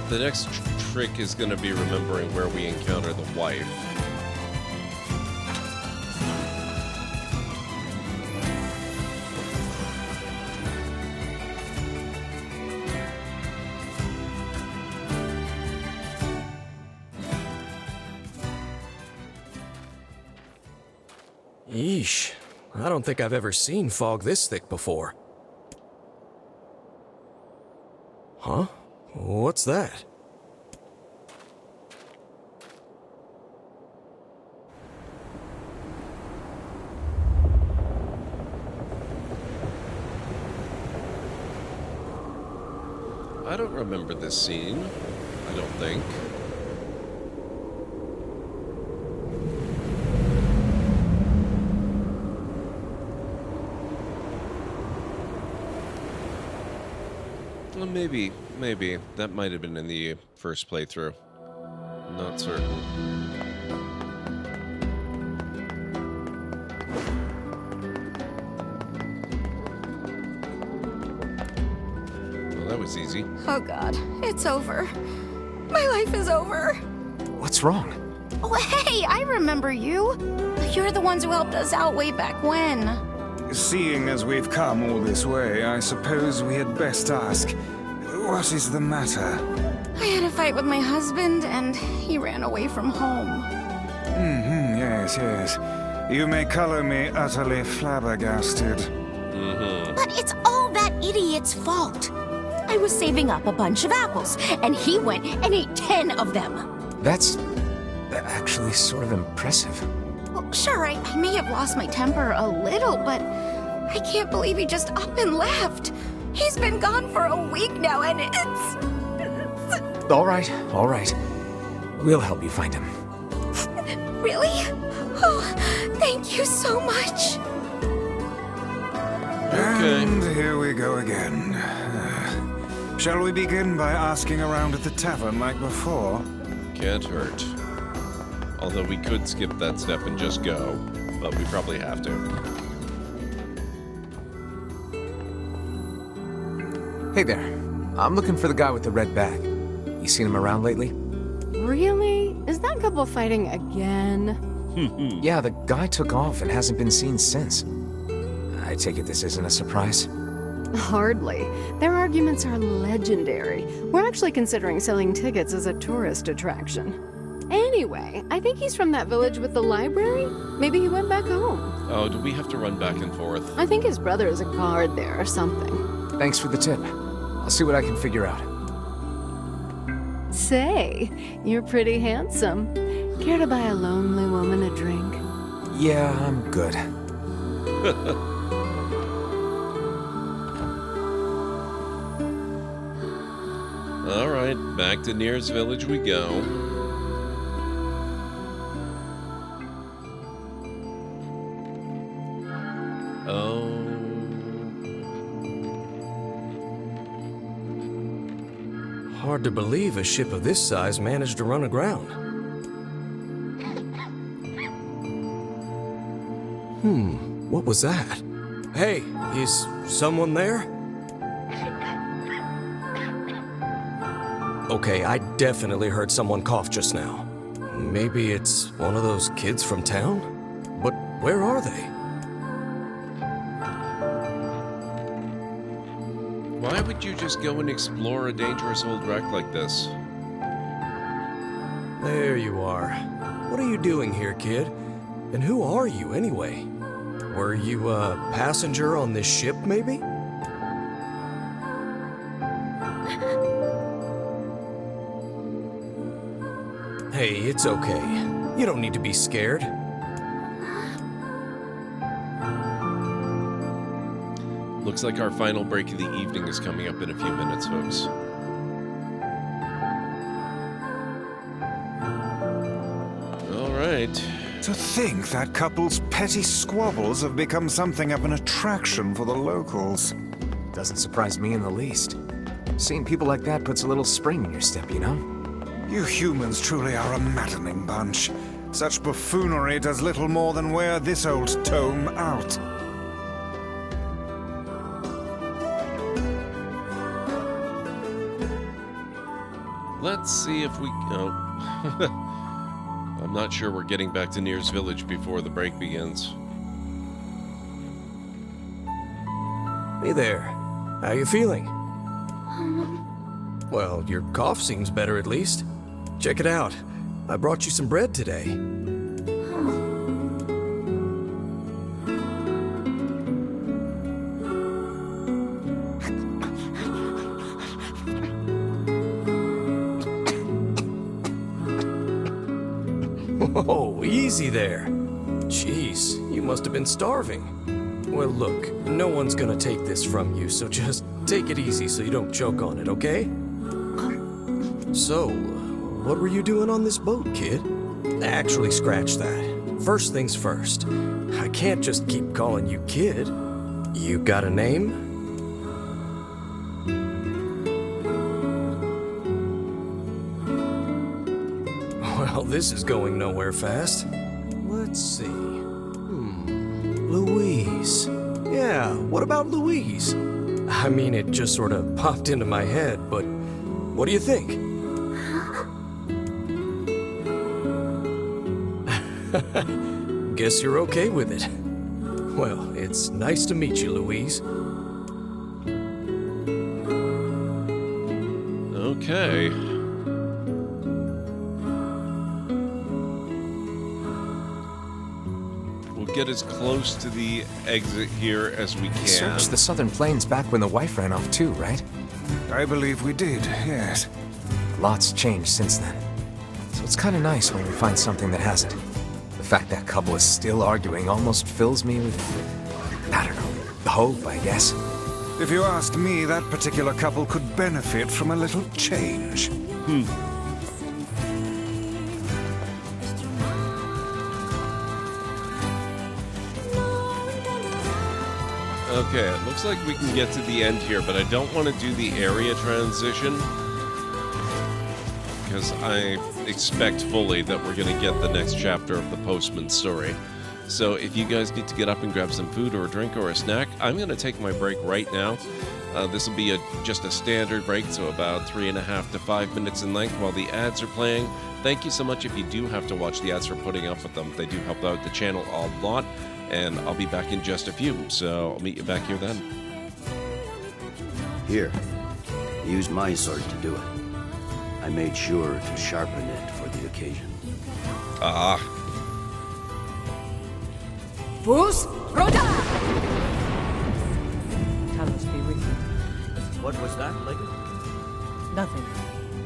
The next trick is going to be remembering where we encounter the wife. Yeesh. I don't think I've ever seen fog this thick before. Huh? What's that? I don't remember this scene. I don't think. Well, maybe. That might have been in the first playthrough. Not certain. Well, that was easy. Oh god, it's over. My life is over. What's wrong? Oh, hey, I remember you. You're the ones who helped us out way back when. Seeing as we've come all this way, I suppose we had best ask, what is the matter? I had a fight with my husband, and he ran away from home. Yes. You may color me utterly flabbergasted. But it's all that idiot's fault. I was saving up a bunch of apples, and he went and ate 10 of them. That's actually sort of impressive. Well, sure, I may have lost my temper a little, but I can't believe he just up and left. He's been gone for a week now, and it's... All right. We'll help you find him. Really? Oh, thank you so much. Okay. And here we go again. Shall we begin by asking around at the tavern like before? Can't hurt. Although we could skip that step and just go, but we probably have to. Hey there. I'm looking for the guy with the red bag. You seen him around lately? Really? Is that couple fighting again? Yeah, the guy took off and hasn't been seen since. I take it this isn't a surprise? Hardly. Their arguments are legendary. We're actually considering selling tickets as a tourist attraction. Anyway, I think he's from that village with the library. Maybe he went back home. Oh, do we have to run back and forth? I think his brother is a guard there or something. Thanks for the tip. I'll see what I can figure out. Say, you're pretty handsome. Care to buy a lonely woman a drink? Yeah, I'm good. All right, back to NieR's village we go. Oh. Hard to believe a ship of this size managed to run aground. What was that? Hey, is someone there? Okay, I definitely heard someone cough just now. Maybe it's one of those kids from town? But where are they? Why would you just go and explore a dangerous old wreck like this? There you are. What are you doing here, kid? And who are you, anyway? Were you a passenger on this ship, maybe? Hey, it's okay. You don't need to be scared. Looks like our final break of the evening is coming up in a few minutes, folks. All right. To think that couple's petty squabbles have become something of an attraction for the locals. Doesn't surprise me in the least. Seeing people like that puts a little spring in your step, you know? You humans truly are a maddening bunch. Such buffoonery does little more than wear this old tome out. Let's see if we... Oh. I'm not sure we're getting back to NieR's village before the break begins. Hey there. How you feeling? Well, your cough seems better at least. Check it out. I brought you some bread today. Whoa, easy there. Jeez, you must have been starving. Well, look, no one's gonna take this from you, so just take it easy so you don't choke on it, okay? So, what were you doing on this boat, kid? Actually, scratch that. First things first. I can't just keep calling you kid. You got a name? Well, this is going nowhere fast. Let's see. Louise. Yeah, what about Louise? I mean, it just sort of popped into my head, but what do you think? Guess you're okay with it. Well, it's nice to meet you, Louise. Okay. We'll get as close to the exit here as we can. Searched the southern plains back when the wife ran off too, right? I believe we did, yes. Lots changed since then. So it's kind of nice when we find something that hasn't. The fact that couple is still arguing almost fills me with, I don't know, hope, I guess. If you ask me, that particular couple could benefit from a little change. Okay, it looks like we can get to the end here, but I don't want to do the area transition because I expect fully that we're going to get the next chapter of the Postman's story. So if you guys need to get up and grab some food or a drink or a snack, I'm going to take my break right now. This will be just a standard break, so about 3.5 to 5 minutes in length while the ads are playing. Thank you so much if you do have to watch the ads for putting up with them. They do help out the channel a lot, and I'll be back in just a few, so I'll meet you back here then. Here, use my sword to do it. I made sure to sharpen it for the occasion. Ah. Boost, Roda! Talos be with you. What was that, lady? Nothing.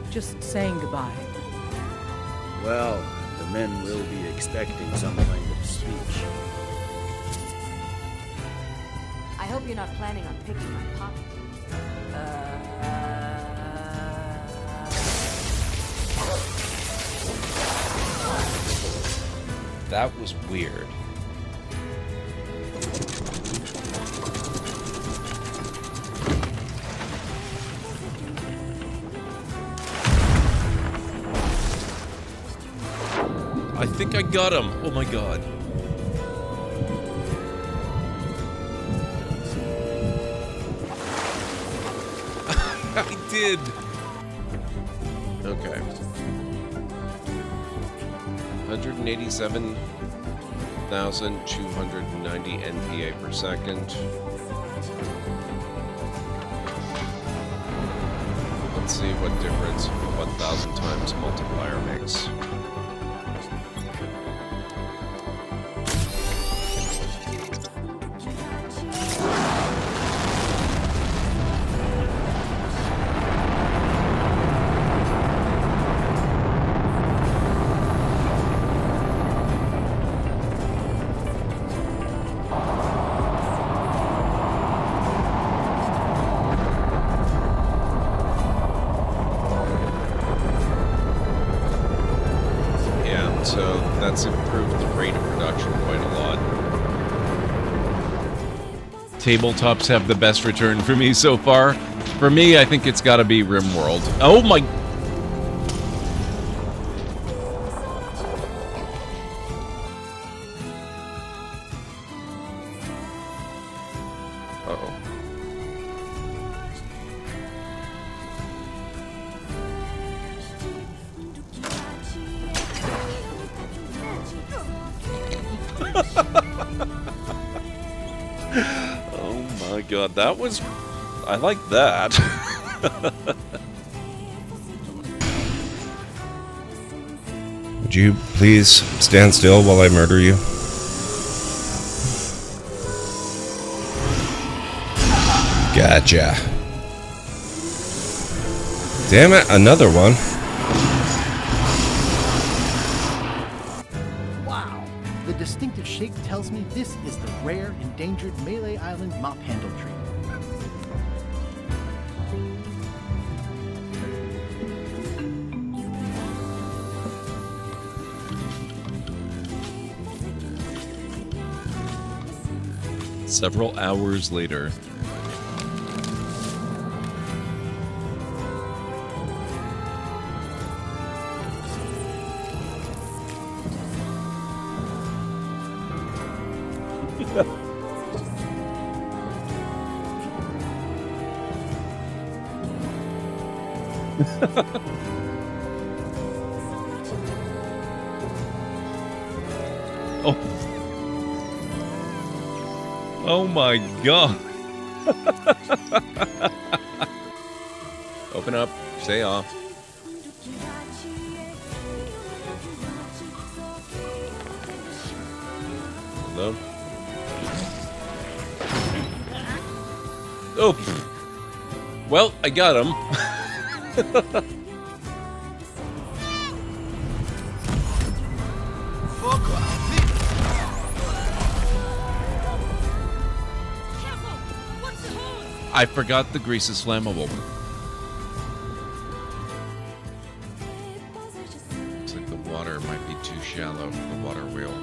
Just saying goodbye. Well, the men will be expecting some kind of speech. I hope you're not planning on picking my pocket. That was weird. I think I got him. Oh my god. I did. Okay. 187,290 NPA per second. Let's see what difference 1,000 times multiplier makes. So that's improved the rate of production quite a lot. Tabletops have the best return for me so far. For me, I think it's got to be RimWorld. Oh my... Uh-oh. Oh my god, that was... I like that. Would you please stand still while I murder you? Gotcha. Damn it, another one. Wow! The distinctive shape tells me this is the rare, endangered Malay Island mop handle tree. Several hours later. Oh. Oh my god. Open up. Stay off. Hello? Oh. Well, I got him. I forgot the grease is flammable. Looks like the water might be too shallow for the water wheel.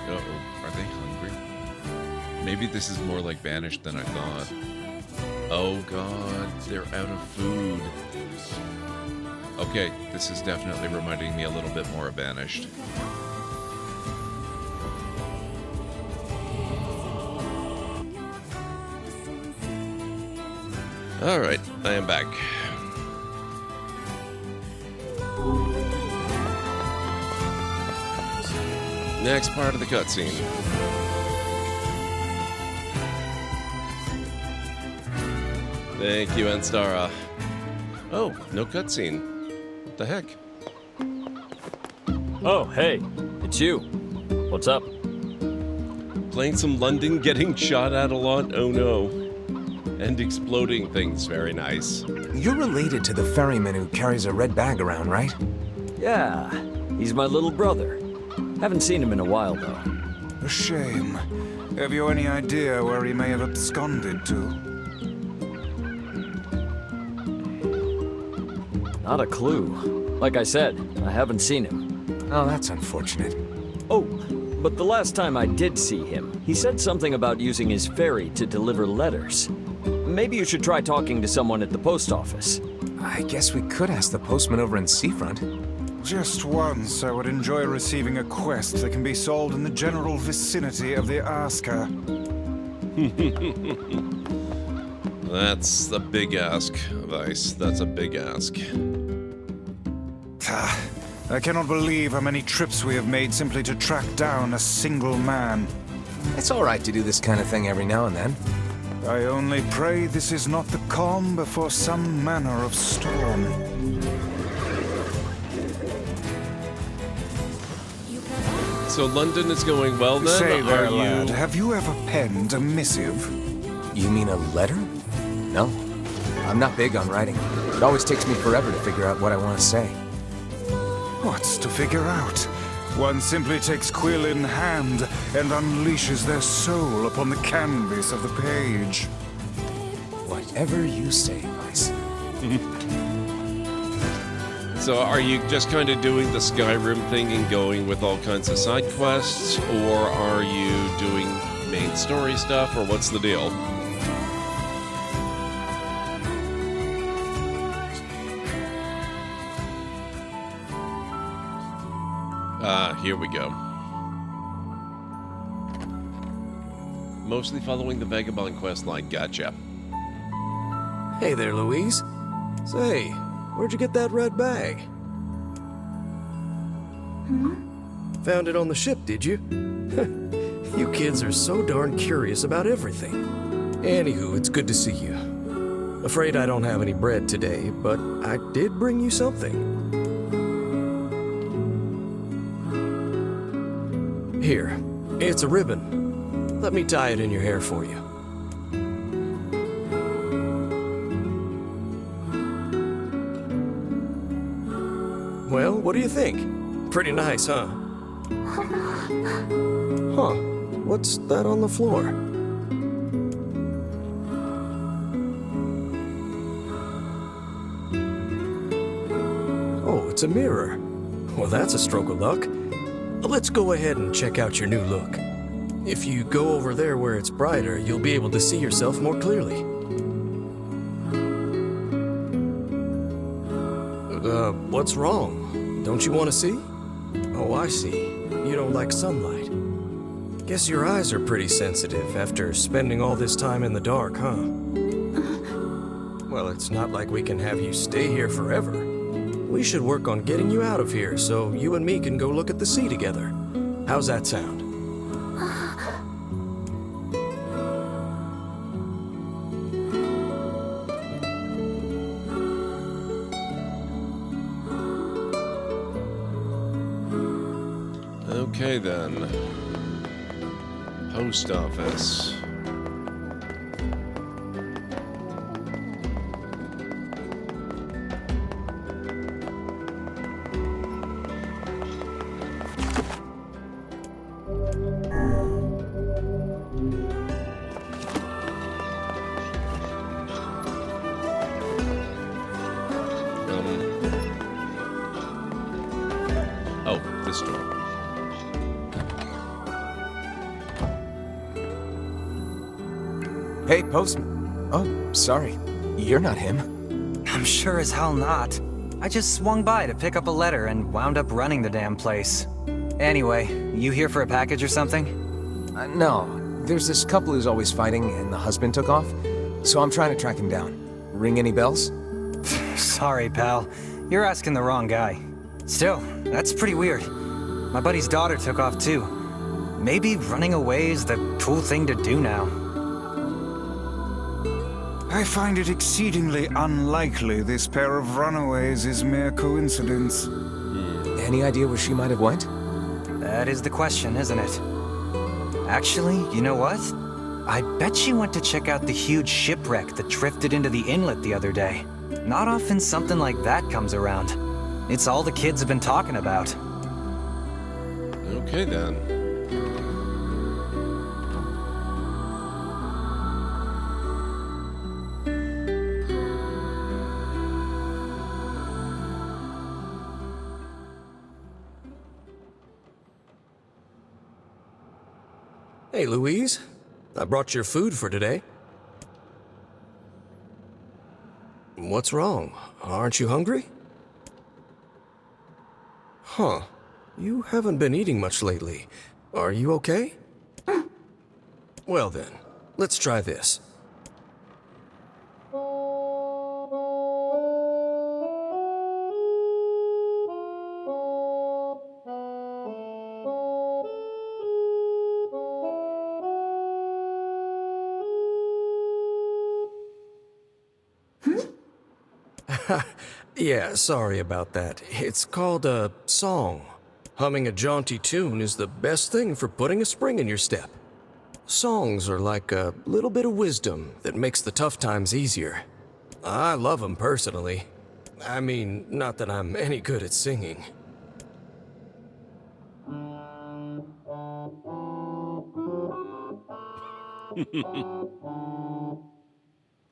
Uh-oh, are they hungry? Maybe this is more like Banished than I thought. Oh god, they're out of food. Okay, this is definitely reminding me a little bit more of Banished. Alright, I am back. Next part of the cutscene. Thank you, Anstara. Oh, no cutscene. What the heck? Oh, hey, it's you. What's up? Playing some London, getting shot at a lot? Oh no. And exploding things, very nice. You're related to the ferryman who carries a red bag around, right? Yeah, he's my little brother. Haven't seen him in a while, though. A shame. Have you any idea where he may have absconded to? Not a clue. Like I said, I haven't seen him. Oh, that's unfortunate. Oh, but the last time I did see him, he said something about using his ferry to deliver letters. Maybe you should try talking to someone at the post office. I guess we could ask the postman over in Seafront. Just once, I would enjoy receiving a quest that can be solved in the general vicinity of the asker. That's a big ask, Vice. That's a big ask. I cannot believe how many trips we have made simply to track down a single man. It's all right to do this kind of thing every now and then. I only pray this is not the calm before some manner of storm. So London is going well then? Say there, lad, have you ever penned a missive? You mean a letter? No. I'm not big on writing. It always takes me forever to figure out what I want to say. What's to figure out? One simply takes quill in hand and unleashes their soul upon the canvas of the page. Whatever you say, Vice. So are you just kind of doing the Skyrim thing and going with all kinds of side quests, or are you doing main story stuff, or what's the deal? Here we go. Mostly following the Vagabond quest line, gotcha. Hey there, Louise. Say, where'd you get that red bag? Found it on the ship, did you? You kids are so darn curious about everything. Anywho, it's good to see you. Afraid I don't have any bread today, but I did bring you something. Here, it's a ribbon. Let me tie it in your hair for you. Well, what do you think? Pretty nice, huh? Huh, what's that on the floor? Oh, it's a mirror. Well, that's a stroke of luck. Let's go ahead and check out your new look. If you go over there where it's brighter, you'll be able to see yourself more clearly. What's wrong? Don't you want to see? Oh, I see. You don't like sunlight. Guess your eyes are pretty sensitive after spending all this time in the dark, huh? Well, it's not like we can have you stay here forever. We should work on getting you out of here so you and me can go look at the sea together. How's that sound? Okay then. Post office. Oh, this door. Hey, postman. Oh, sorry. You're not him. I'm sure as hell not. I just swung by to pick up a letter and wound up running the damn place. Anyway, you here for a package or something? No. There's this couple who's always fighting, and the husband took off. So I'm trying to track him down. Ring any bells? Sorry, pal. You're asking the wrong guy. Still, that's pretty weird. My buddy's daughter took off too. Maybe running away is the cool thing to do now. I find it exceedingly unlikely this pair of runaways is mere coincidence. Any idea where she might have went? That is the question, isn't it? Actually, you know what? I bet she went to check out the huge shipwreck that drifted into the inlet the other day. Not often something like that comes around. It's all the kids have been talking about. Okay, then. Hey, Louise. I brought your food for today. What's wrong? Aren't you hungry? Huh. You haven't been eating much lately. Are you okay? Well then, let's try this. Yeah, sorry about that. It's called a song. Humming a jaunty tune is the best thing for putting a spring in your step. Songs are like a little bit of wisdom that makes the tough times easier. I love them personally. I mean, not that I'm any good at singing.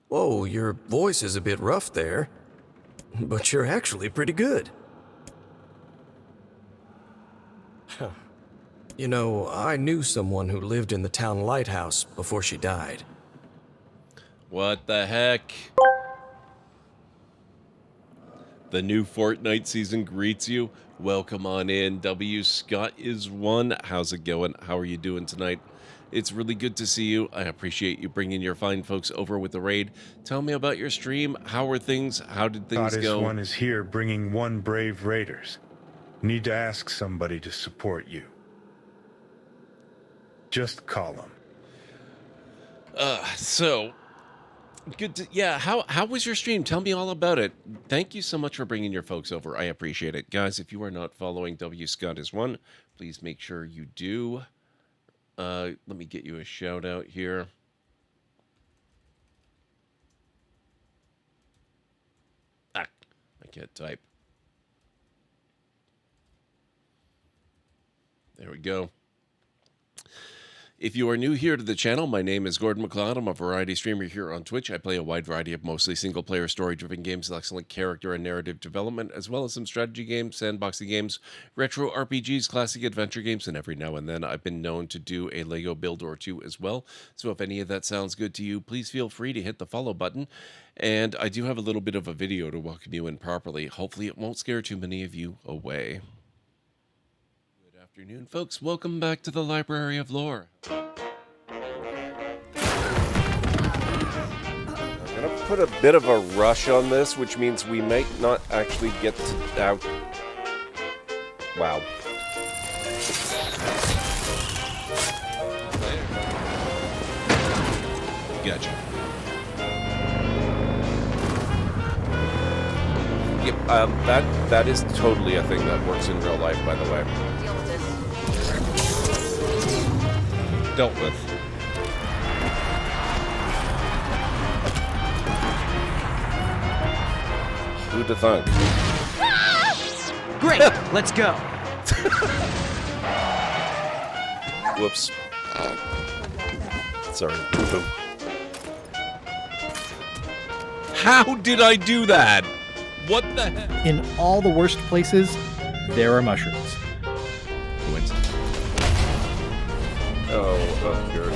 Whoa, your voice is a bit rough there. But you're actually pretty good. Huh. You know, I knew someone who lived in the town lighthouse before she died. What the heck? The new Fortnite season greets you. Welcome on in. W. Scott is one. How's it going? How are you doing tonight? It's really good to see you. I appreciate you bringing your fine folks over with the raid. Tell me about your stream. How are things? How did things go? Goddess One is here bringing one brave raiders. Need to ask somebody to support you. Just call them. So good to, yeah, how was your stream? Tell me all about it. Thank you so much for bringing your folks over. I appreciate it. Guys, if you are not following W. Scott is one, please make sure you do. Let me get you a shout out here. I can't type. There we go. If you are new here to the channel, my name is GordMcLeod. I'm a variety streamer here on Twitch. I play a wide variety of mostly single-player story-driven games with excellent character and narrative development, as well as some strategy games, sandboxing games, retro RPGs, classic adventure games, and every now and then I've been known to do a Lego build or two as well. So if any of that sounds good to you, please feel free to hit the follow button. And I do have a little bit of a video to welcome you in properly. Hopefully it won't scare too many of you away. Good afternoon, folks. Welcome back to the Library of Lore. I'm gonna put a bit of a rush on this, which means we might not actually get to out. Wow. Gotcha. Yep, that is totally a thing that works in real life, by the way. Dealt with. Who'd have thunk? Great, let's go. Whoops. Sorry. Boom. How did I do that? What the heck? In all the worst places, there are mushrooms. Coincidence. Oh, good.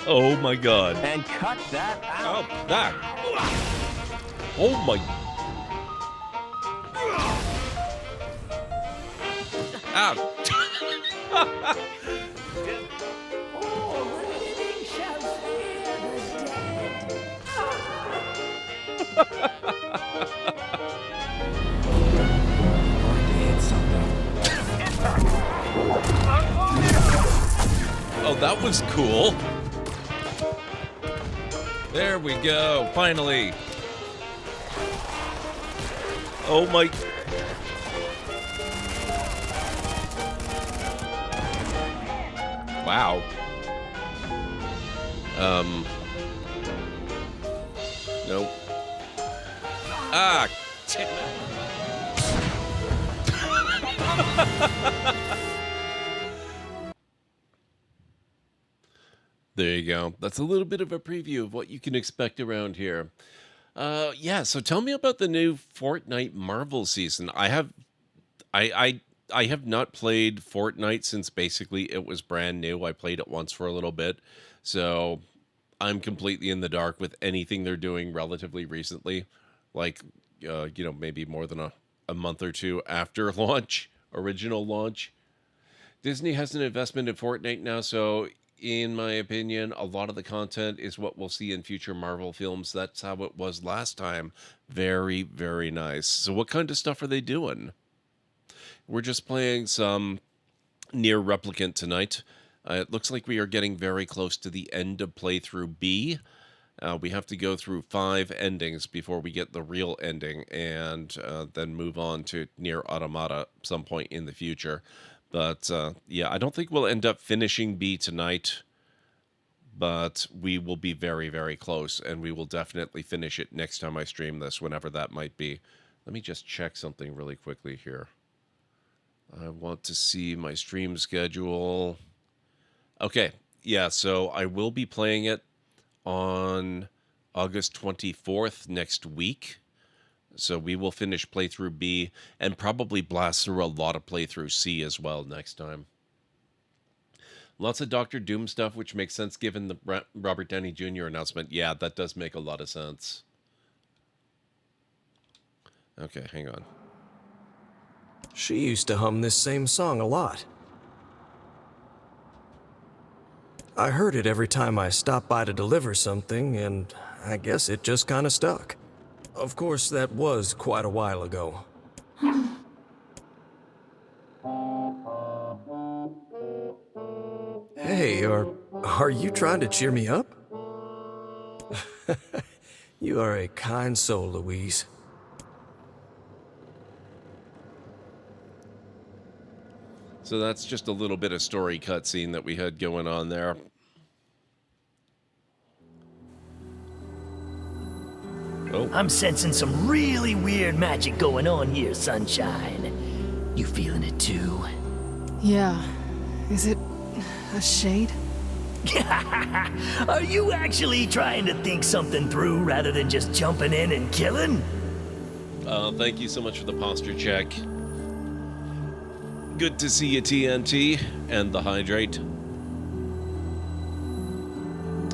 Oh my god. And cut that out. Oh, that. Oh my. Ow. Oh, that was cool. There we go, finally. Oh my. Wow. Nope. Ah, damn it. There you go. That's a little bit of a preview of what you can expect around here. Yeah, so tell me about the new Fortnite Marvel season. I have not played Fortnite since basically it was brand new. I played it once for a little bit. So I'm completely in the dark with anything they're doing relatively recently. Like, maybe more than a month or two after launch, original launch. Disney has an investment in Fortnite now, so in my opinion, a lot of the content is what we'll see in future Marvel films. That's how it was last time. Very, very nice. So what kind of stuff are they doing? We're just playing some NieR Replicant tonight. It looks like we are getting very close to the end of playthrough B. We have to go through 5 endings before we get the real ending, and then move on to NieR Automata some point in the future. But, yeah, I don't think we'll end up finishing B tonight, but we will be very, very close, and we will definitely finish it next time I stream this, whenever that might be. Let me just check something really quickly here. I want to see my stream schedule. Okay, yeah, so I will be playing it on August 24th next week. So we will finish playthrough B and probably blast through a lot of playthrough C as well next time. Lots of Doctor Doom stuff, which makes sense given the Robert Downey Jr. announcement. Yeah, that does make a lot of sense. Okay, hang on. She used to hum this same song a lot. I heard it every time I stopped by to deliver something, and I guess it just kind of stuck. Of course, that was quite a while ago. Hey, are you trying to cheer me up? You are a kind soul, Louise. So that's just a little bit of story cutscene that we had going on there. Oh. I'm sensing some really weird magic going on here, Sunshine. You feeling it too? Yeah. Is it a shade? Are you actually trying to think something through rather than just jumping in and killing? Thank you so much for the posture check. Good to see you, TNT, and the hydrate.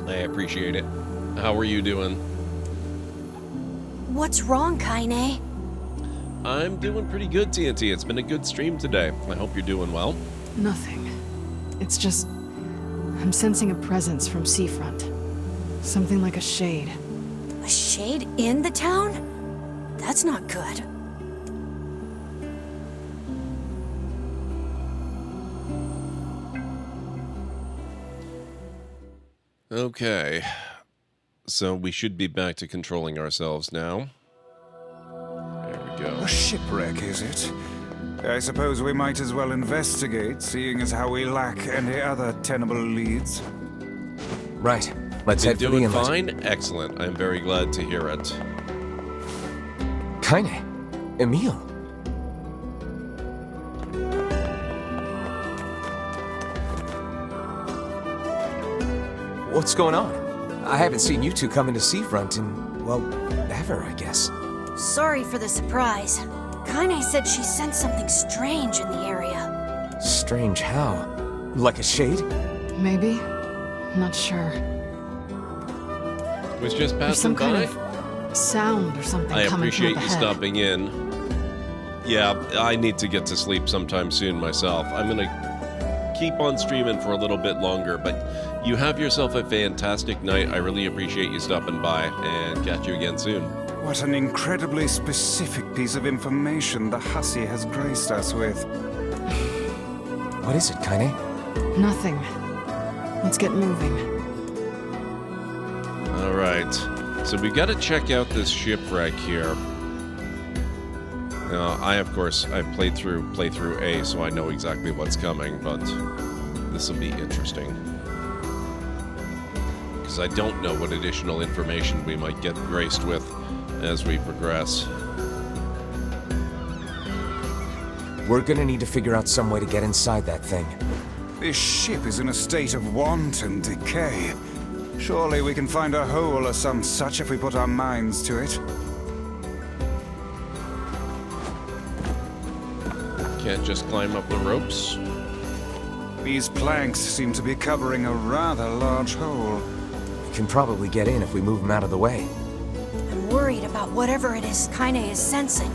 I appreciate it. How are you doing? What's wrong, Kaine? I'm doing pretty good, TNT. It's been a good stream today. I hope you're doing well. Nothing. It's just... I'm sensing a presence from seafront. Something like a shade. A shade in the town? That's not good. Okay. So we should be back to controlling ourselves now. There we go. A shipwreck, is it? I suppose we might as well investigate, seeing as how we lack any other tenable leads. Right. Let's head for the doing inlet. fine? Excellent. I'm very glad to hear it. Kaine. Emil. What's going on? I haven't seen you two come into Seafront in, well, ever, I guess. Sorry for the surprise. Kaine said she sensed something strange in the area. Strange how? Like a shade? Maybe. Not sure. Was just There's passing some kind by? of sound or something I coming from appreciate up you ahead. stopping in. Yeah, I need to get to sleep sometime soon myself. I'm gonna keep on streaming for a little bit longer, but you have yourself a fantastic night. I really appreciate you stopping by, and catch you again soon. What an incredibly specific piece of information the hussy has graced us with. What is it, Kaine? Nothing. Let's get moving. All right, so we got to check out this shipwreck here. Now, I played through A, so I know exactly what's coming, but this will be interesting. Because I don't know what additional information we might get graced with as we progress. We're gonna need to figure out some way to get inside that thing. This ship is in a state of wanton decay. Surely we can find a hole or some such if we put our minds to it. Can't just climb up the ropes? These planks seem to be covering a rather large hole. We can probably get in if we move them out of the way. I'm worried about whatever it is Kaine is sensing.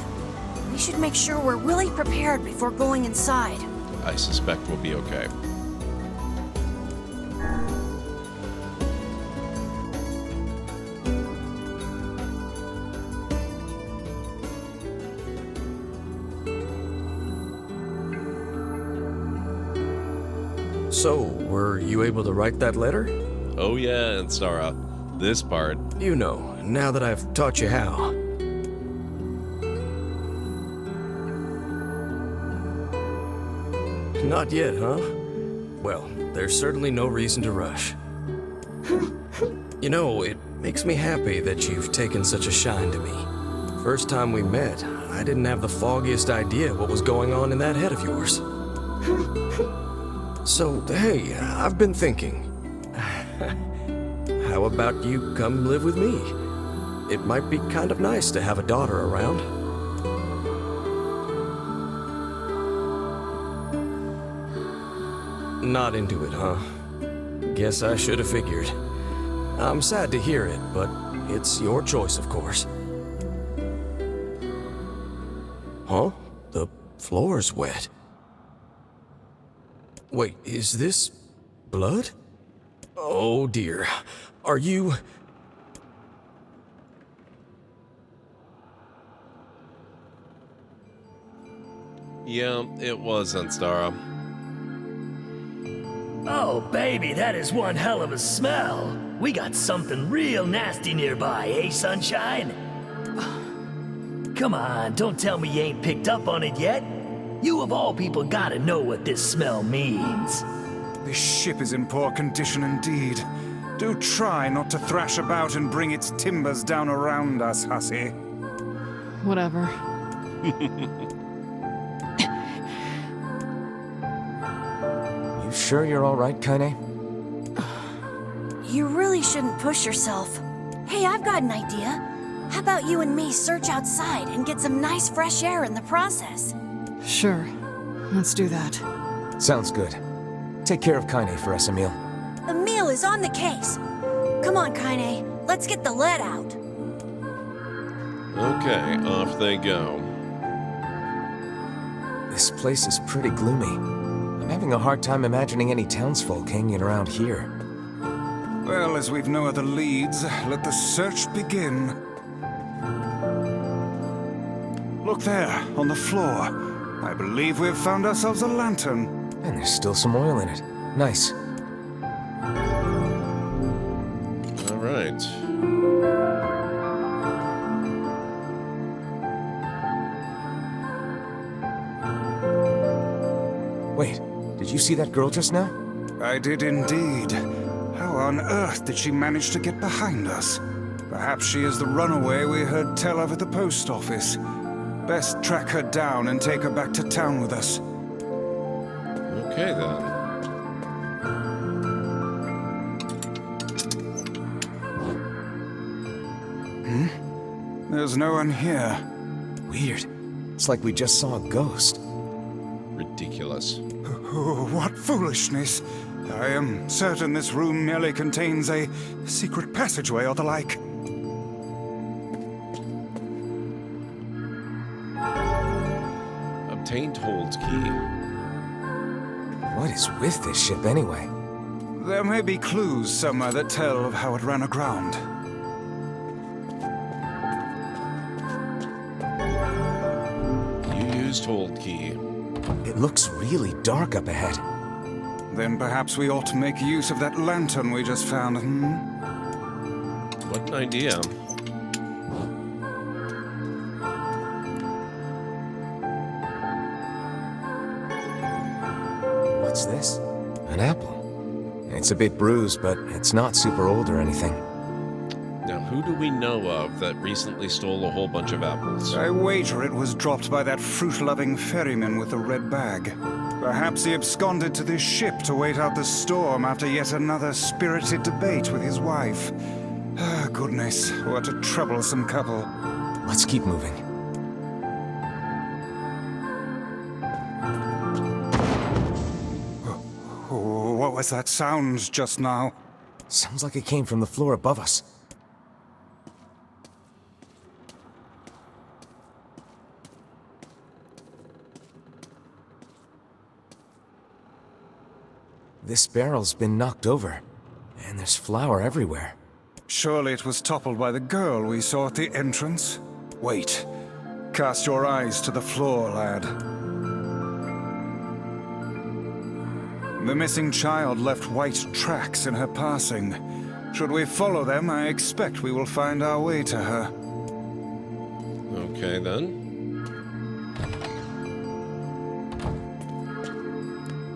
We should make sure we're really prepared before going inside. I suspect we'll be okay. So, were you able to write that letter? Oh yeah, and Stara, this part. You know, now that I've taught you how. Not yet, huh? Well, there's certainly no reason to rush. You know, it makes me happy that you've taken such a shine to me. First time we met, I didn't have the foggiest idea what was going on in that head of yours. So, hey, I've been thinking. How about you come live with me? It might be kind of nice to have a daughter around. Not into it, huh? Guess I should have figured. I'm sad to hear it, but it's your choice, of course. Huh? The floor's wet. Wait, is this blood? Oh dear. Are you... Yeah, it was, Anstara. Oh, baby, that is one hell of a smell. We got something real nasty nearby, eh, Sunshine? Come on, don't tell me you ain't picked up on it yet. You of all people gotta know what this smell means. This ship is in poor condition indeed. Do try not to thrash about and bring its timbers down around us, hussy. Whatever. You sure you're all right, Kaine? You really shouldn't push yourself. Hey, I've got an idea. How about you and me search outside and get some nice fresh air in the process? Sure. Let's do that. Sounds good. Take care of Kaine for us, Emil. Emil is on the case. Come on, Kaine. Let's get the lead out. Okay, off they go. This place is pretty gloomy. I'm having a hard time imagining any townsfolk hanging around here. Well, as we've no other leads, let the search begin. Look there, on the floor. I believe we've found ourselves a lantern. And there's still some oil in it. Nice. All right. Wait, did you see that girl just now? I did indeed. How on earth did she manage to get behind us? Perhaps she is the runaway we heard tell of at the post office. Best track her down and take her back to town with us. Okay, then. There's no one here. Weird. It's like we just saw a ghost. ridiculous. Oh, what foolishness! I am certain this room merely contains a secret passageway or the like. Obtained hold key. What is with this ship anyway? There may be clues somewhere that tell of how it ran aground. You used hold key. It looks really dark up ahead. Then perhaps we ought to make use of that lantern we just found, What an idea. What's this? An apple. It's a bit bruised, but it's not super old or anything. Now, who do we know of that recently stole a whole bunch of apples? I wager it was dropped by that fruit-loving ferryman with the red bag. Perhaps he absconded to this ship to wait out the storm after yet another spirited debate with his wife. Ah, goodness, what a troublesome couple. Let's keep moving. Oh, what was that sound just now? Sounds like it came from the floor above us. This barrel's been knocked over, and there's flour everywhere. Surely it was toppled by the girl we saw at the entrance? Wait. Cast your eyes to the floor, lad. The missing child left white tracks in her passing. Should we follow them, I expect we will find our way to her. Okay, then.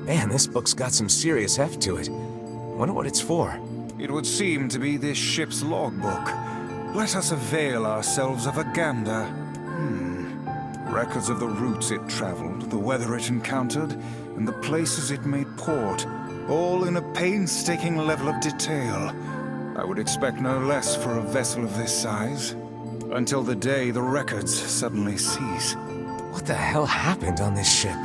Man, this book's got some serious heft to it. Wonder what it's for. It would seem to be this ship's logbook. Let us avail ourselves of a gander. Records of the routes it traveled, the weather it encountered, and the places it made port, all in a painstaking level of detail. I would expect no less for a vessel of this size. Until the day the records suddenly cease. What the hell happened on this ship?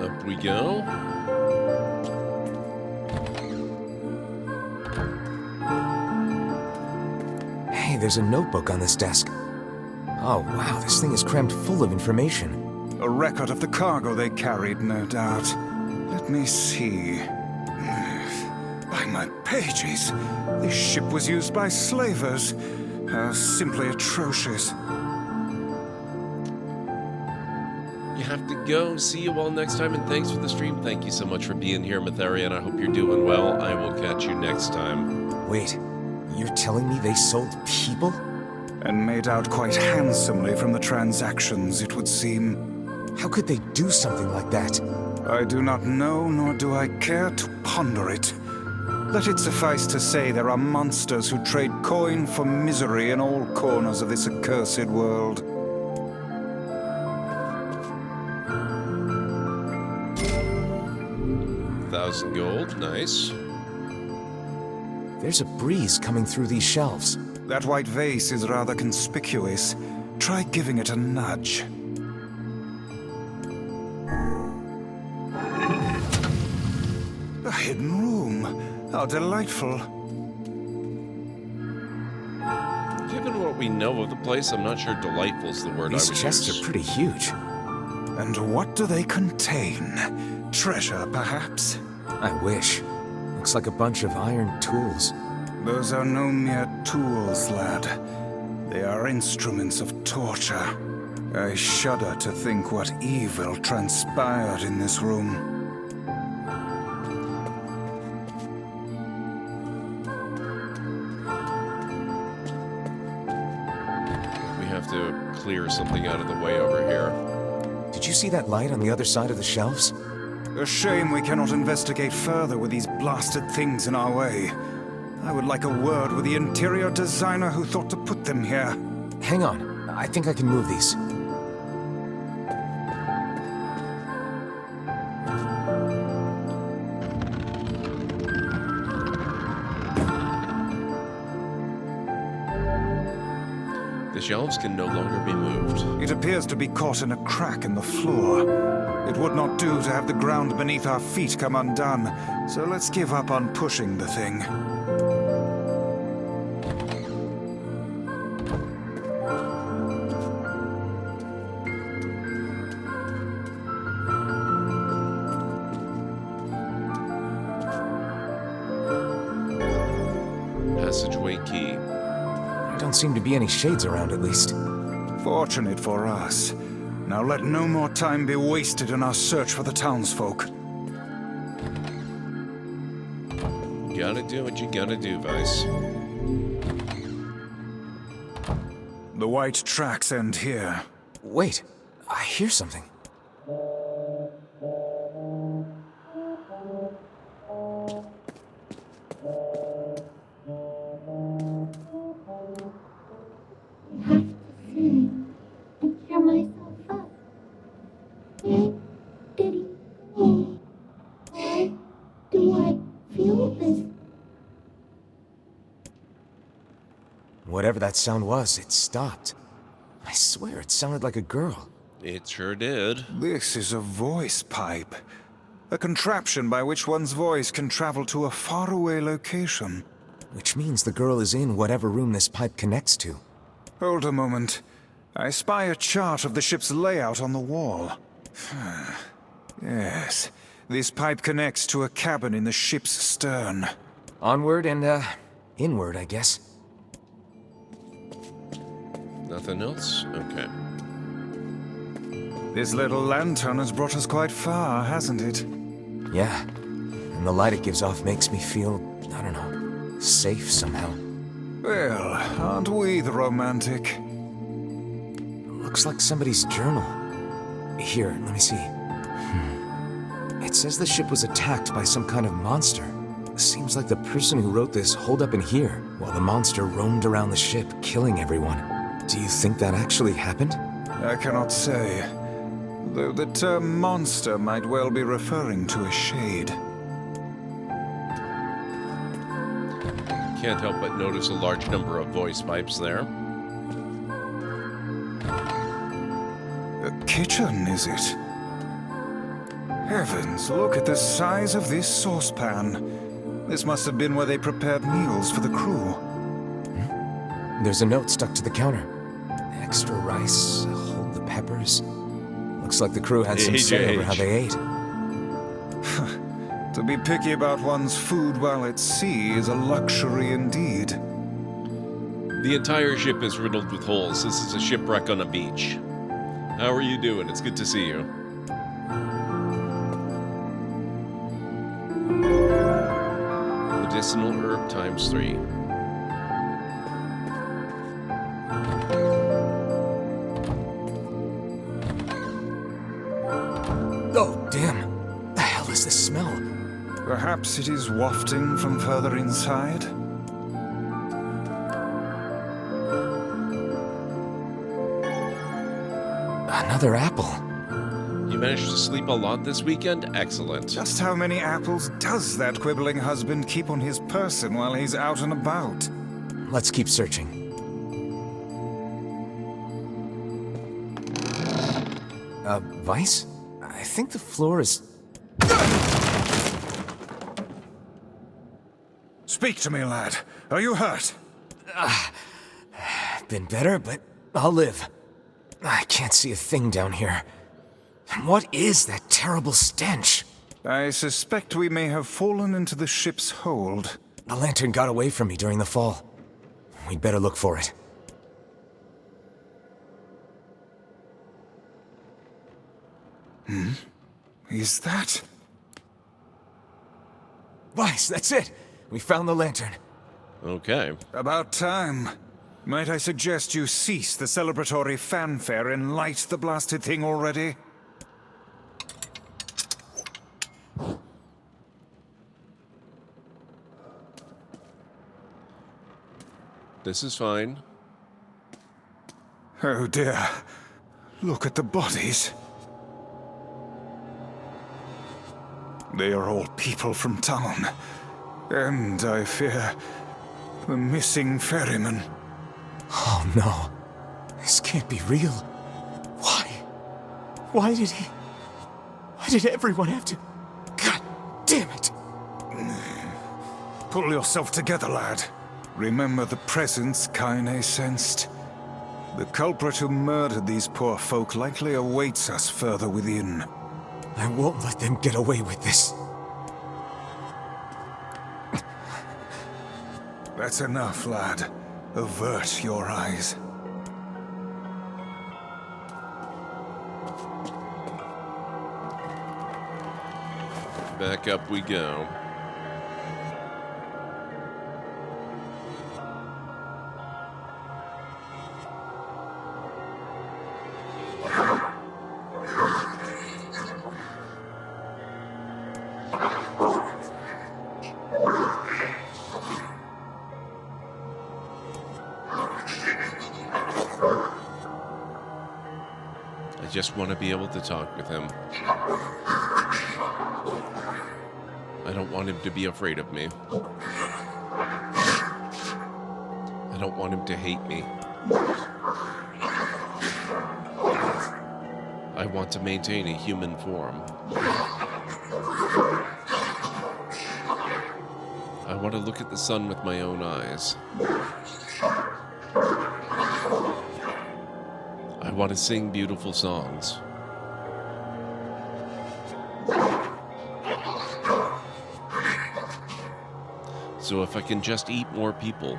Up we go. Hey, there's a notebook on this desk. Oh wow, this thing is crammed full of information. A record of the cargo they carried, no doubt. Let me see. By my pages, this ship was used by slavers. How simply atrocious. You have to go. See you all next time, and thanks for the stream. Thank you so much for being here, Matharian. I hope you're doing well. I will catch you next time. Wait, you're telling me they sold people? And made out quite handsomely from the transactions, it would seem. How could they do something like that? I do not know, nor do I care to ponder it. Let it suffice to say there are monsters who trade coin for misery in all corners of this accursed world. $1,000 gold, nice. There's a breeze coming through these shelves. That white vase is rather conspicuous. Try giving it a nudge. A hidden room. How delightful. Given what we know of the place, I'm not sure delightful is the word I would use. These chests are pretty huge. And what do they contain? Treasure, perhaps? I wish. Looks like a bunch of iron tools. Those are no mere tools, lad. They are instruments of torture. I shudder to think what evil transpired in this room. We have to clear something out of the way over here. Did you see that light on the other side of the shelves? A shame we cannot investigate further with these blasted things in our way. I would like a word with the interior designer who thought to put them here. Hang on, I think I can move these. The shelves can no longer be moved. It appears to be caught in a crack in the floor. It would not do to have the ground beneath our feet come undone, so let's give up on pushing the thing. Passageway key. There don't seem to be any shades around, at least. Fortunate for us. Now let no more time be wasted in our search for the townsfolk. Gotta do what you gotta do, Vice. The white tracks end here. Wait, I hear something. Cheer myself up. Where did he go? Why do I feel this? Whatever that sound was, it stopped. I swear it sounded like a girl. It sure did. This is a voice pipe. A contraption by which one's voice can travel to a faraway location. Which means the girl is in whatever room this pipe connects to. Hold a moment. I spy a chart of the ship's layout on the wall. Yes, this pipe connects to a cabin in the ship's stern. Onward and, inward, I guess. Nothing else? Okay. This little lantern has brought us quite far, hasn't it? Yeah, and the light it gives off makes me feel, I don't know, safe somehow. Well, aren't we the romantic? Looks like somebody's journal. Here, let me see. It says the ship was attacked by some kind of monster. Seems like the person who wrote this holed up in here, while the monster roamed around the ship, killing everyone. Do you think that actually happened? I cannot say. Though the term monster might well be referring to a shade. Can't help but notice a large number of voice pipes there. A kitchen, is it? Heavens, look at the size of this saucepan. This must have been where they prepared meals for the crew. There's a note stuck to the counter. Extra rice, hold the peppers. Looks like the crew had some say over how they ate. To be picky about one's food while at sea is a luxury indeed. The entire ship is riddled with holes. This is a shipwreck on a beach. How are you doing? It's good to see you. Medicinal herb ×3. Oh, damn. The hell is this smell? Perhaps it is wafting from further inside? Another apple. You managed to sleep a lot this weekend? Excellent. Just how many apples does that quibbling husband keep on his person while he's out and about? Let's keep searching. Vice? I think the floor is... Speak to me, lad. Are you hurt? Been better, but I'll live. I can't see a thing down here. What is that terrible stench? I suspect we may have fallen into the ship's hold. The lantern got away from me during the fall. We'd better look for it. Is that... Vice, that's it! We found the lantern. Okay. About time. Might I suggest you cease the celebratory fanfare and light the blasted thing already? This is fine. Oh dear. Look at the bodies. They are all people from town. And, I fear, the missing ferryman. Oh no. This can't be real. Why? Why did everyone have to... God damn it! Pull yourself together, lad. Remember the presence Kaine sensed? The culprit who murdered these poor folk likely awaits us further within. I won't let them get away with this. That's enough, lad. Avert your eyes. Back up we go. I just want to be able to talk with him. I don't want him to be afraid of me. I don't want him to hate me. I want to maintain a human form. I want to look at the sun with my own eyes. I want to sing beautiful songs. So if I can just eat more people,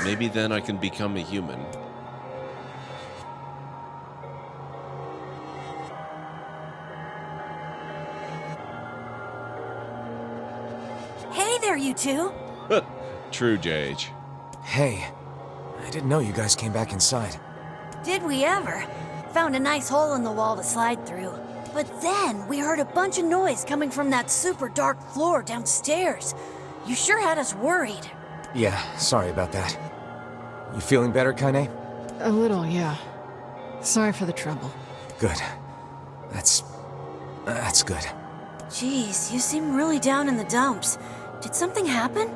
maybe then I can become a human. Hey there, you two! True, JH. Hey, I didn't know you guys came back inside. Did we ever? Found a nice hole in the wall to slide through. But then we heard a bunch of noise coming from that super dark floor downstairs. You sure had us worried. Yeah, sorry about that. You feeling better, Kaine? A little, yeah. Sorry for the trouble. Good. That's good. Jeez, you seem really down in the dumps. Did something happen?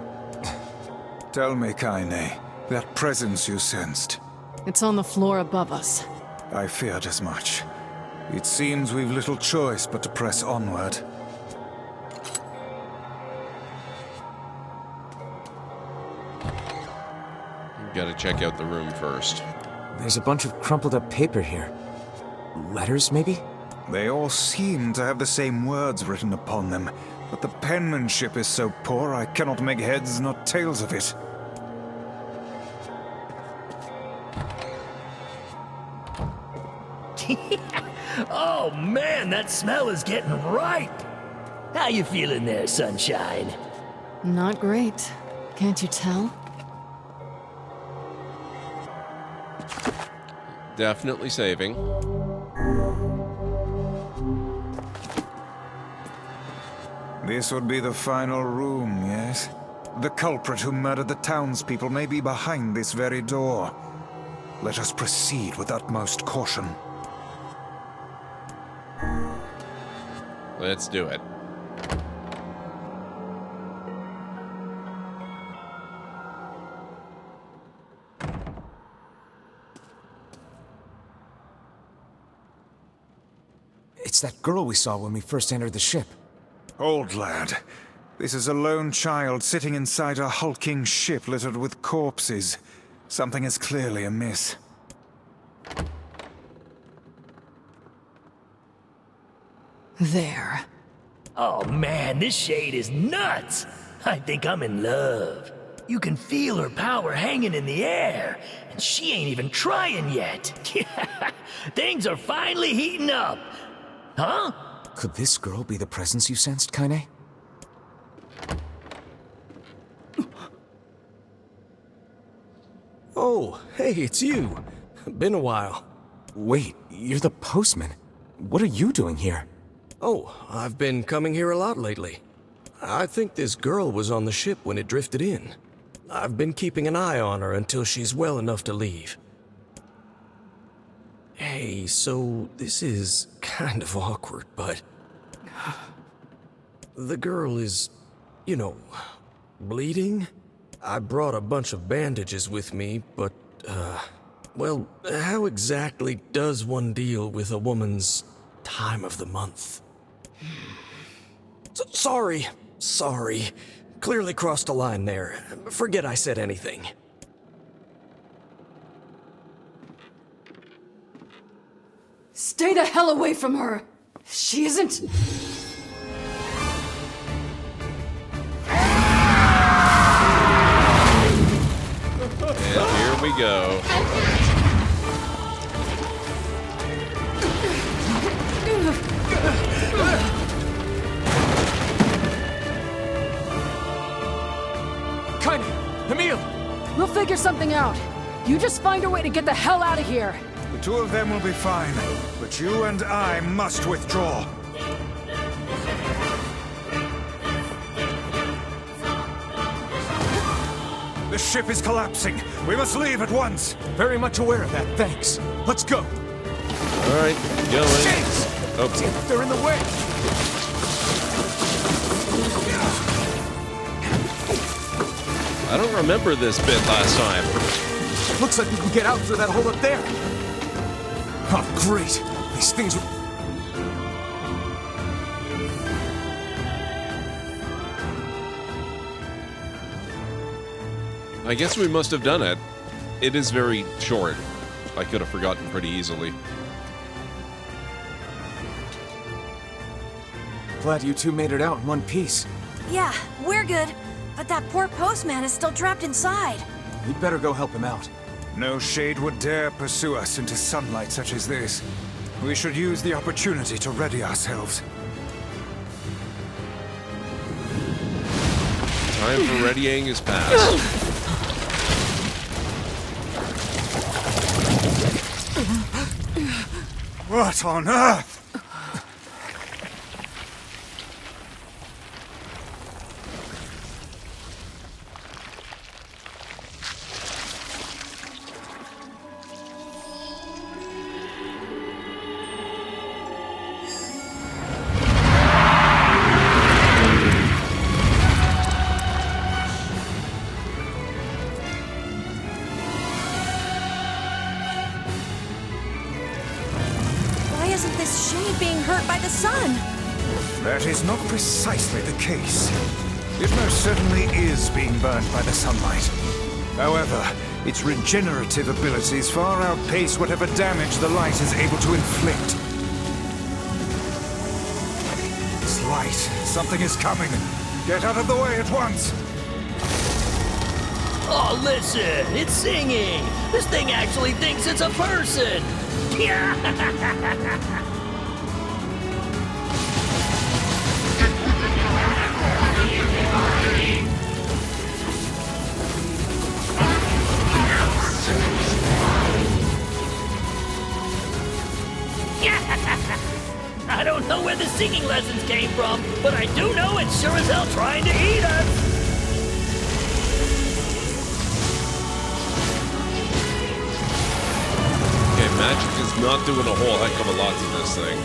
Tell me, Kaine, that presence you sensed. It's on the floor above us. I feared as much. It seems we've little choice but to press onward. Gotta check out the room first. There's a bunch of crumpled up paper here. Letters, maybe? They all seem to have the same words written upon them, but the penmanship is so poor I cannot make heads nor tails of it. Oh man, that smell is getting ripe! How you feeling there, Sunshine? Not great. Can't you tell? Definitely saving. This would be the final room, yes? The culprit who murdered the townspeople may be behind this very door. Let us proceed with utmost caution. Let's do it. It's that girl we saw when we first entered the ship. Old lad, this is a lone child sitting inside a hulking ship littered with corpses. Something is clearly amiss. There. Oh man, this shade is nuts! I think I'm in love. You can feel her power hanging in the air, and she ain't even trying yet. Things are finally heating up. Huh? Could this girl be the presence you sensed, Kaine? Oh, hey, it's you. Been a while. Wait, you're the postman. What are you doing here? Oh, I've been coming here a lot lately. I think this girl was on the ship when it drifted in. I've been keeping an eye on her until she's well enough to leave. Hey, so this is kind of awkward, but... the girl is, you know, bleeding? I brought a bunch of bandages with me, but, well, how exactly does one deal with a woman's time of the month? Sorry. Clearly crossed a line there. Forget I said anything. Stay the hell away from her! She isn't... And here we go. Emil! We'll figure something out. You just find a way to get the hell out of here. The two of them will be fine, but you and I must withdraw. The ship is collapsing. We must leave at once. Very much aware of that, thanks. Let's go. All right, going. Shades! Oh, they're in the way. I don't remember this bit last time. Looks like we can get out through that hole up there. Oh, great. These things are... I guess we must have done it. It is very short. I could have forgotten pretty easily. Glad you two made it out in one piece. Yeah, we're good. But that poor postman is still trapped inside. We'd better go help him out. No shade would dare pursue us into sunlight such as this. We should use the opportunity to ready ourselves. Time for readying is past. What on earth? That is not precisely the case. It most certainly is being burned by the sunlight. However, its regenerative abilities far outpace whatever damage the light is able to inflict. It's light. Something is coming. Get out of the way at once! Oh, listen! It's singing! This thing actually thinks it's a person! I don't know where the singing lessons came from, but I do know it's sure as hell trying to eat us! Okay, magic is not doing a whole heck of a lot to this thing.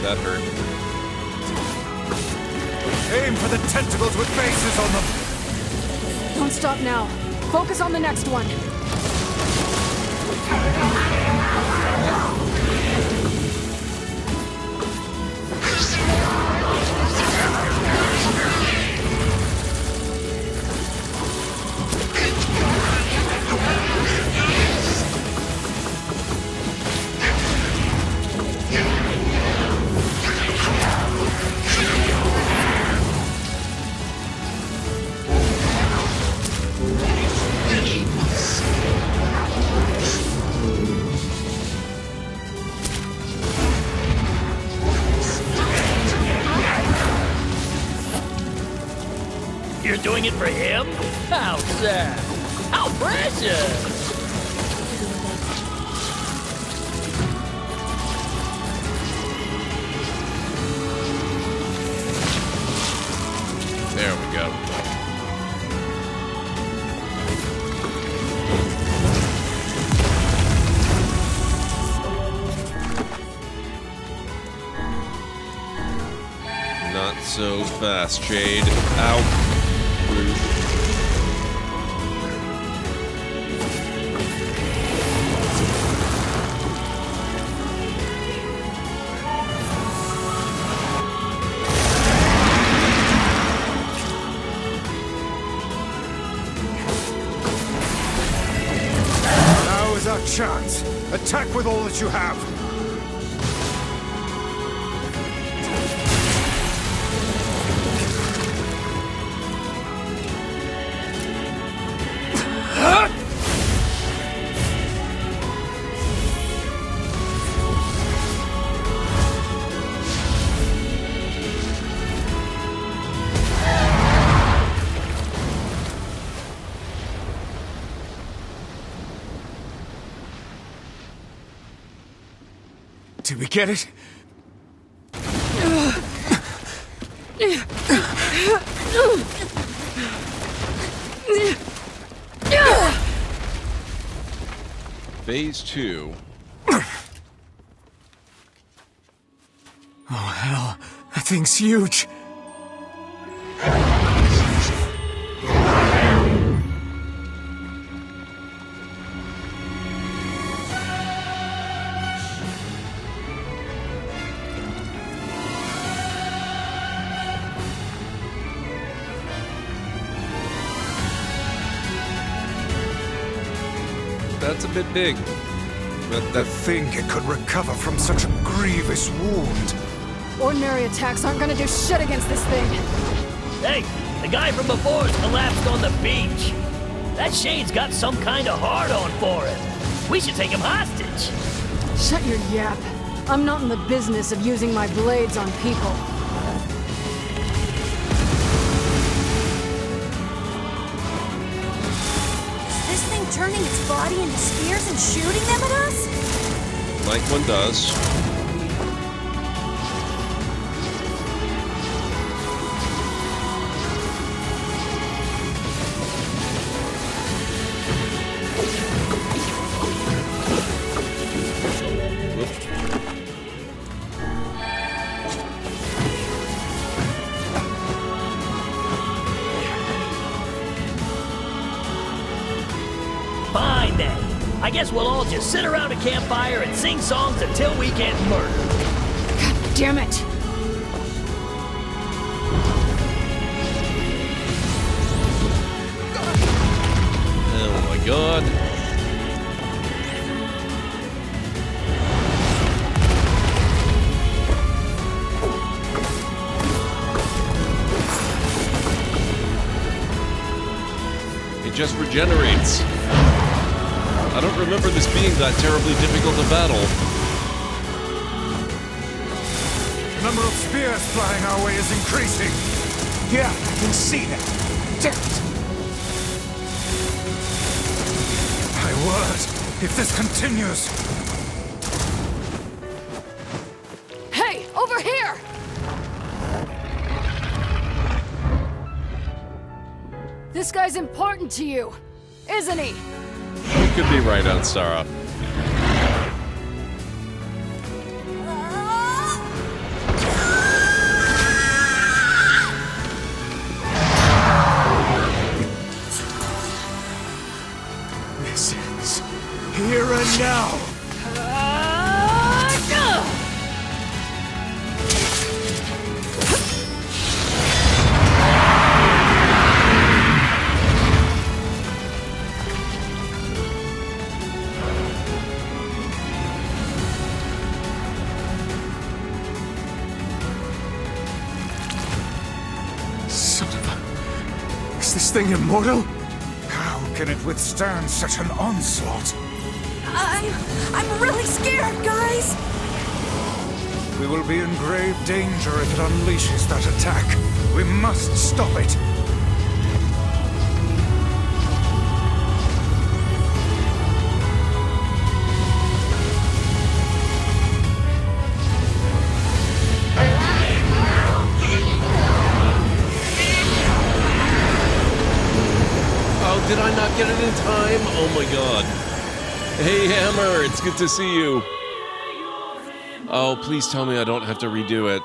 That hurt. Aim for the tentacles with faces on them! Don't stop now. Focus on the next one. You're doing it for him? How sad! How precious! There we go. so fast, Shade. Ow. Rude. Now is our chance. Attack with all that you have. Did we get it? Phase 2. Oh, hell. That thing's huge. That's a bit big. But To think it could recover from such a grievous wound. Ordinary attacks aren't gonna do shit against this thing. Hey, the guy from before's collapsed on the beach. That Shade's got some kind of hard-on for him. We should take him hostage. Shut your yap. I'm not in the business of using my blades on people. Is this thing turning its body into spears and shooting them at us? like one does. Fine then. I guess we'll all just sit around a campfire and sing songs until we get murdered. God damn it! Oh my god. It just regenerates. I don't remember this being that terribly difficult to battle. The number of spears flying our way is increasing. Yeah, I can see that. Damn it! My word, if this continues... Hey, over here! This guy's important to you, isn't he? You could be right on Sarah. This ends here and now. Son of a... Is this thing immortal? How can it withstand such an onslaught? I'm really scared, guys! We will be in grave danger if it unleashes that attack. We must stop it. Oh, did I not get it in time? Oh my god. Hey, Hammer, it's good to see you. Oh, please tell me I don't have to redo it.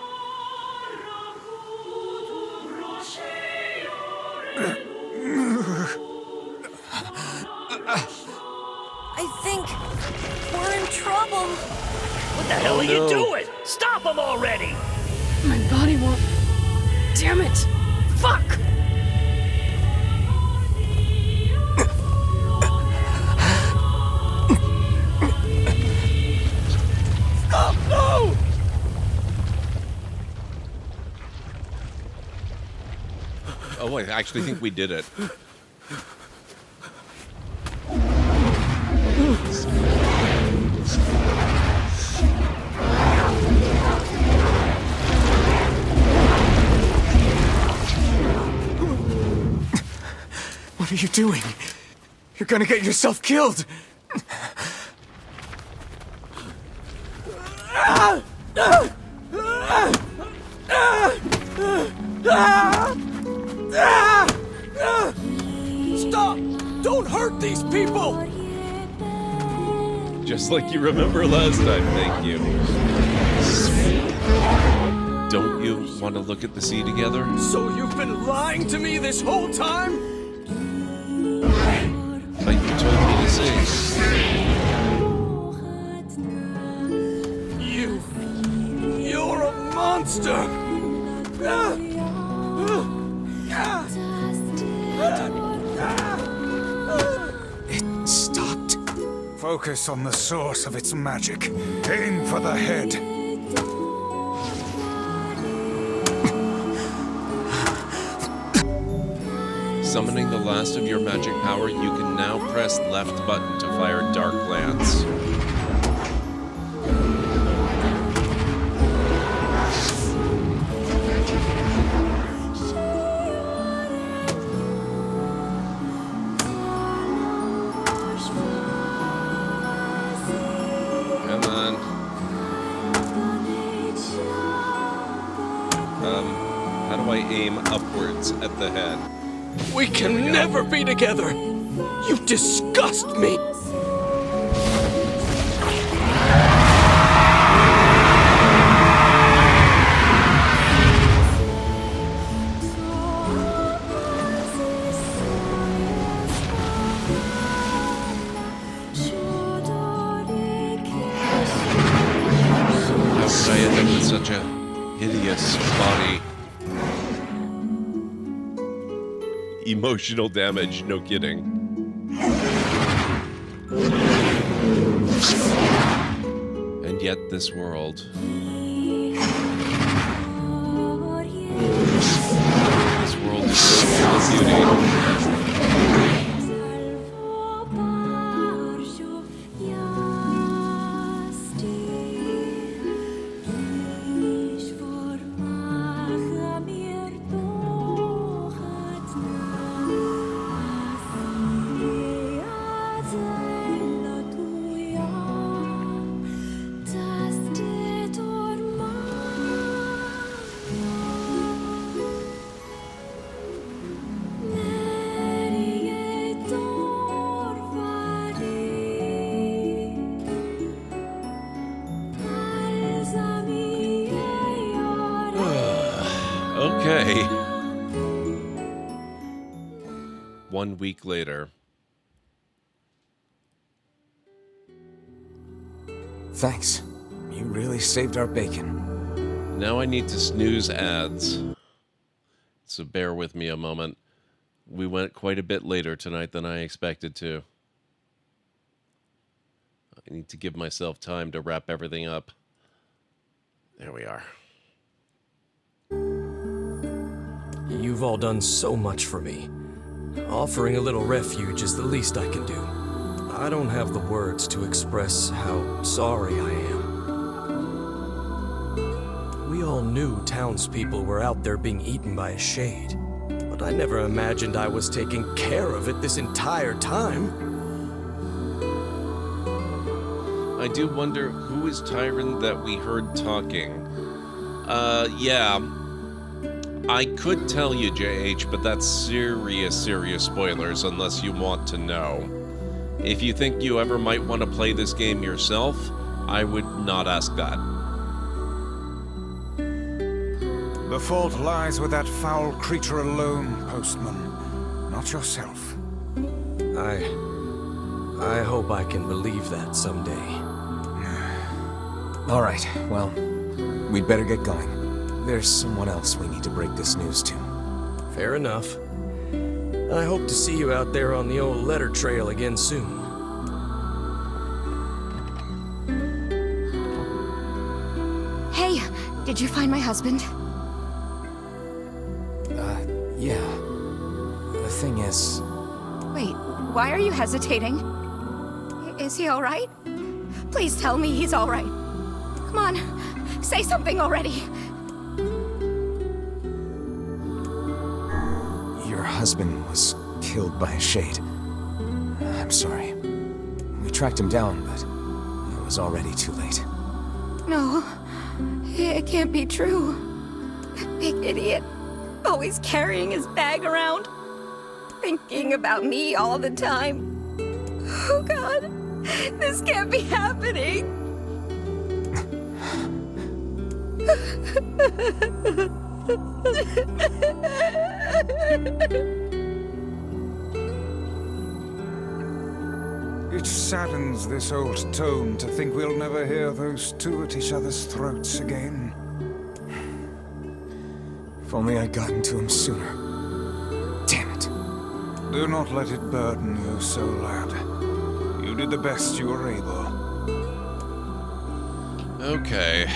What the hell are you doing? Stop him already! My body won't... Damn it! Fuck! Stop! No! Oh, I actually think we did it. What are you doing? You're gonna get yourself killed! Stop! Don't hurt these people! Just like you remember last time, thank you. Don't you want to look at the sea together? So you've been lying to me this whole time? But you told me to sing. You're a monster! It stopped. Focus on the source of its magic. Aim for the head. Summoning the last of your magic power, you can now press left button to fire Dark Lance. Come on. How do I aim upwards at the head? We can never be together! You disgust me! How could I end up with such a hideous body? Emotional damage, no kidding. And yet this world... This world is so full of beauty. Okay. 1 week later. Thanks. You really saved our bacon. Now I need to snooze ads. So bear with me a moment. We went quite a bit later tonight than I expected to. I need to give myself time to wrap everything up. There we are. You've all done so much for me. Offering a little refuge is the least I can do. I don't have the words to express how sorry I am. We all knew townspeople were out there being eaten by a shade, but I never imagined I was taking care of it this entire time. I do wonder who is Tyron that we heard talking. Yeah. I could tell you, JH, but that's serious spoilers unless you want to know. If you think you ever might want to play this game yourself, I would not ask that. The fault lies with that foul creature alone, Postman, not yourself. I hope I can believe that someday. Alright, well, we'd better get going. There's someone else we need to break this news to. Fair enough. I hope to see you out there on the old letter trail again soon. Hey, did you find my husband? Yeah. The thing is... Wait, why are you hesitating? Is he alright? Please tell me he's alright. Come on, say something already. Your husband was killed by a shade. I'm sorry. We tracked him down, but it was already too late. No, it can't be true. That big idiot, always carrying his bag around, thinking about me all the time. Oh God, this can't be happening. It saddens this old tone to think we'll never hear those two at each other's throats again. If only I'd gotten to him sooner. Damn it. Do not let it burden you so, lad. You did the best you were able. Okay.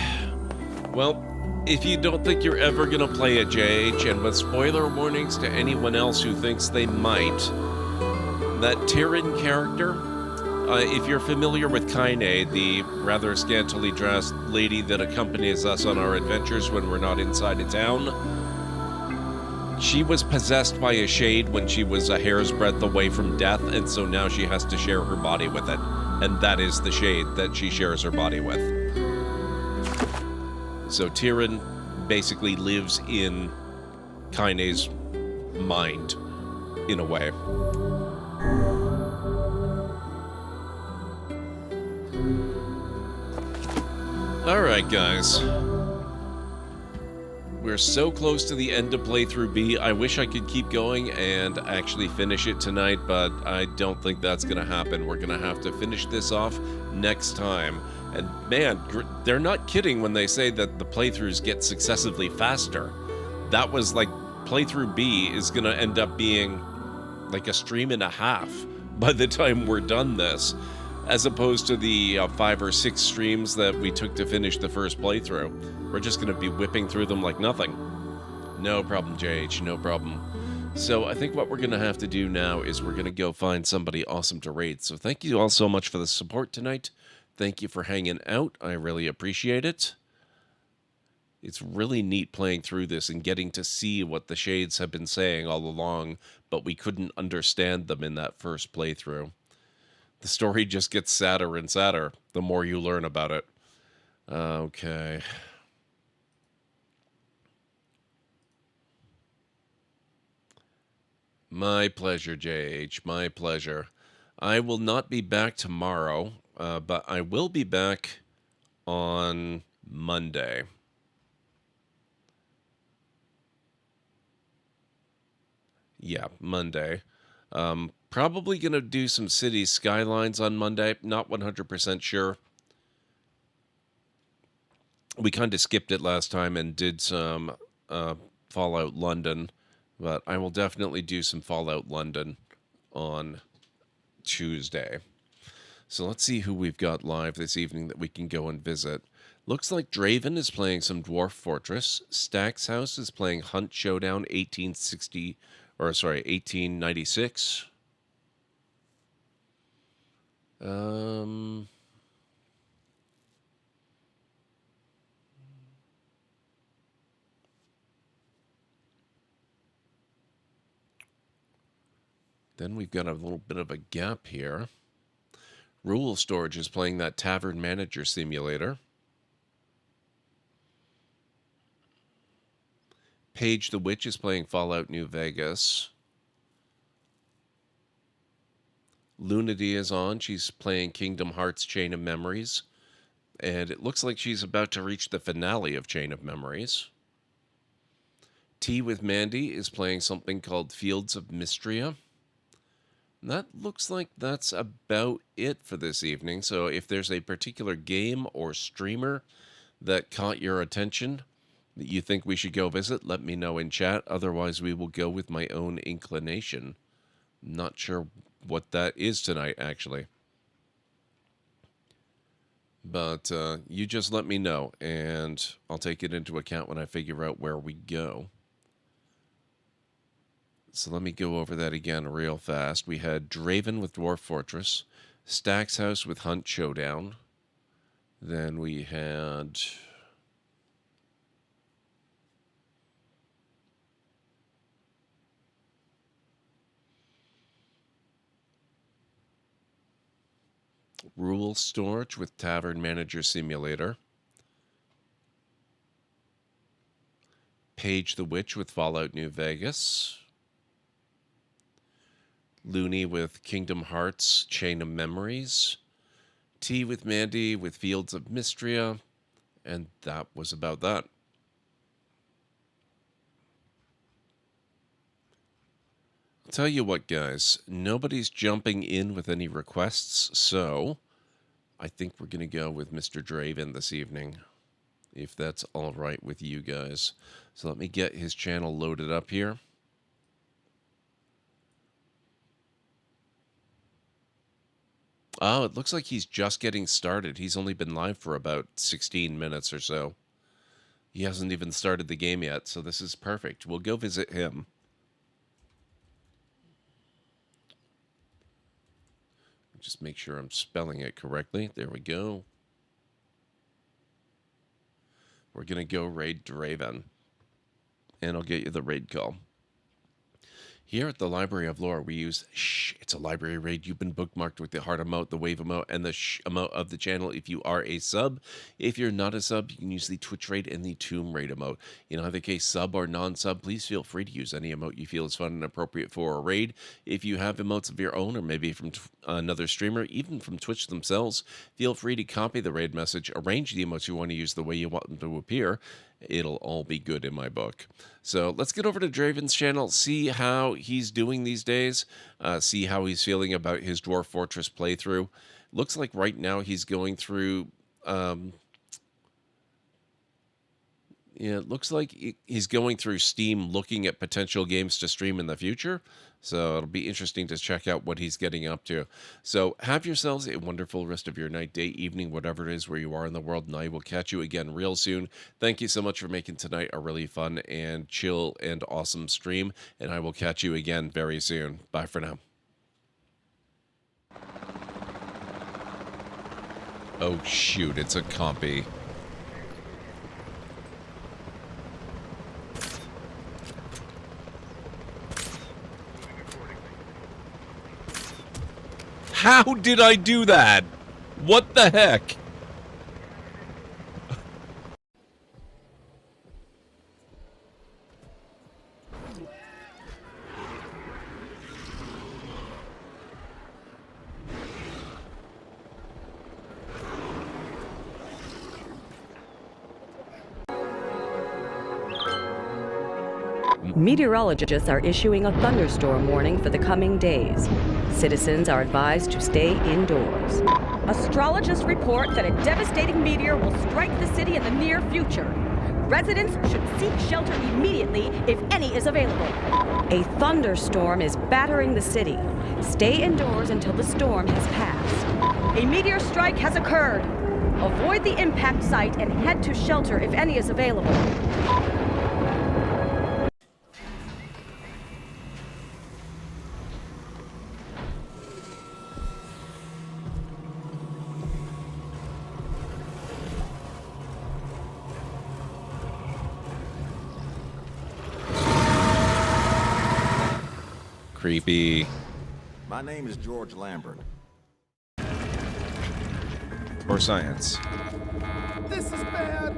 Well, if you don't think you're ever gonna play a JH, and with spoiler warnings to anyone else who thinks they might, that Tyrion character, if you're familiar with Kaine, the rather scantily dressed lady that accompanies us on our adventures when we're not inside a town, she was possessed by a shade when she was a hair's breadth away from death, and so now she has to share her body with it. And that is the shade that she shares her body with. So Tyrion basically lives in Kaine's mind, in a way. Alright, guys. We're so close to the end of playthrough B. I wish I could keep going and actually finish it tonight, but I don't think that's going to happen. We're going to have to finish this off next time. And man, they're not kidding when they say that the playthroughs get successively faster. That was like, playthrough B is going to end up being like a stream and a half by the time we're done this, as opposed to the 5 or 6 streams that we took to finish the first playthrough. We're just going to be whipping through them like nothing. No problem, JH, no problem. So I think what we're going to have to do now is we're going to go find somebody awesome to raid. So thank you all so much for the support tonight. Thank you for hanging out. I really appreciate it. It's really neat playing through this and getting to see what the shades have been saying all along, but we couldn't understand them in that first playthrough. The story just gets sadder and sadder the more you learn about it. Okay. My pleasure, JH. My pleasure. I will not be back tomorrow, but I will be back on Monday. Yeah, Monday. Probably going to do some city skylines on Monday. Not 100% sure. We kind of skipped it last time and did some Fallout London. But I will definitely do some Fallout London on Tuesday. So let's see who we've got live this evening that we can go and visit. Looks like Draven is playing some Dwarf Fortress. Stack's House is playing Hunt Showdown 1896. Then we've got a little bit of a gap here. Rule Storage is playing that Tavern Manager Simulator. Paige the Witch is playing Fallout New Vegas. Lunity is on. She's playing Kingdom Hearts Chain of Memories. And it looks like she's about to reach the finale of Chain of Memories. Tea with Mandy is playing something called Fields of Mystria. That looks like that's about it for this evening. So if there's a particular game or streamer that caught your attention that you think we should go visit, let me know in chat. Otherwise, we will go with my own inclination. Not sure what that is tonight, actually. But you just let me know, and I'll take it into account when I figure out where we go. So let me go over that again real fast. We had Draven with Dwarf Fortress, Stack's House with Hunt Showdown. Then we had Rule Storage with Tavern Manager Simulator. Paige the Witch with Fallout New Vegas. Looney with Kingdom Hearts Chain of Memories. Tea with Mandy with Fields of Mystria. And that was about that. I'll tell you what, guys. Nobody's jumping in with any requests, so I think we're going to go with Mr. Draven this evening, if that's all right with you guys. So let me get his channel loaded up here. Oh, it looks like he's just getting started. He's only been live for about 16 minutes or so. He hasn't even started the game yet, so this is perfect. We'll go visit him. Just make sure I'm spelling it correctly. There we go. We're going to go raid Draven. And I'll get you the raid call. Here at the Library of Lore, we use it's a library raid. You've been bookmarked with the heart emote, the wave emote, and the emote of the channel if you are a sub. If you're not a sub, you can use the Twitch raid and the Tomb raid emote. In either case, sub or non-sub, please feel free to use any emote you feel is fun and appropriate for a raid. If you have emotes of your own, or maybe from another streamer, even from Twitch themselves, feel free to copy the raid message, arrange the emotes you want to use the way you want them to appear. It'll all be good in my book. So let's get over to Draven's channel, see how he's doing these days, see how he's feeling about his Dwarf Fortress playthrough. Looks like right now he's going through... yeah, it looks like he's going through Steam looking at potential games to stream in the future. So it'll be interesting to check out what he's getting up to. So have yourselves a wonderful rest of your night, day, evening, whatever it is where you are in the world. And I will catch you again real soon. Thank you so much for making tonight a really fun and chill and awesome stream. And I will catch you again very soon. Bye for now. Oh, shoot. It's a compy. How did I do that? What the heck? Meteorologists are issuing a thunderstorm warning for the coming days. Citizens are advised to stay indoors. Astrologists report that a devastating meteor will strike the city in the near future. Residents should seek shelter immediately if any is available. A thunderstorm is battering the city. Stay indoors until the storm has passed. A meteor strike has occurred. Avoid the impact site and head to shelter if any is available. Creepy. My name is George Lambert. Or science. This is bad.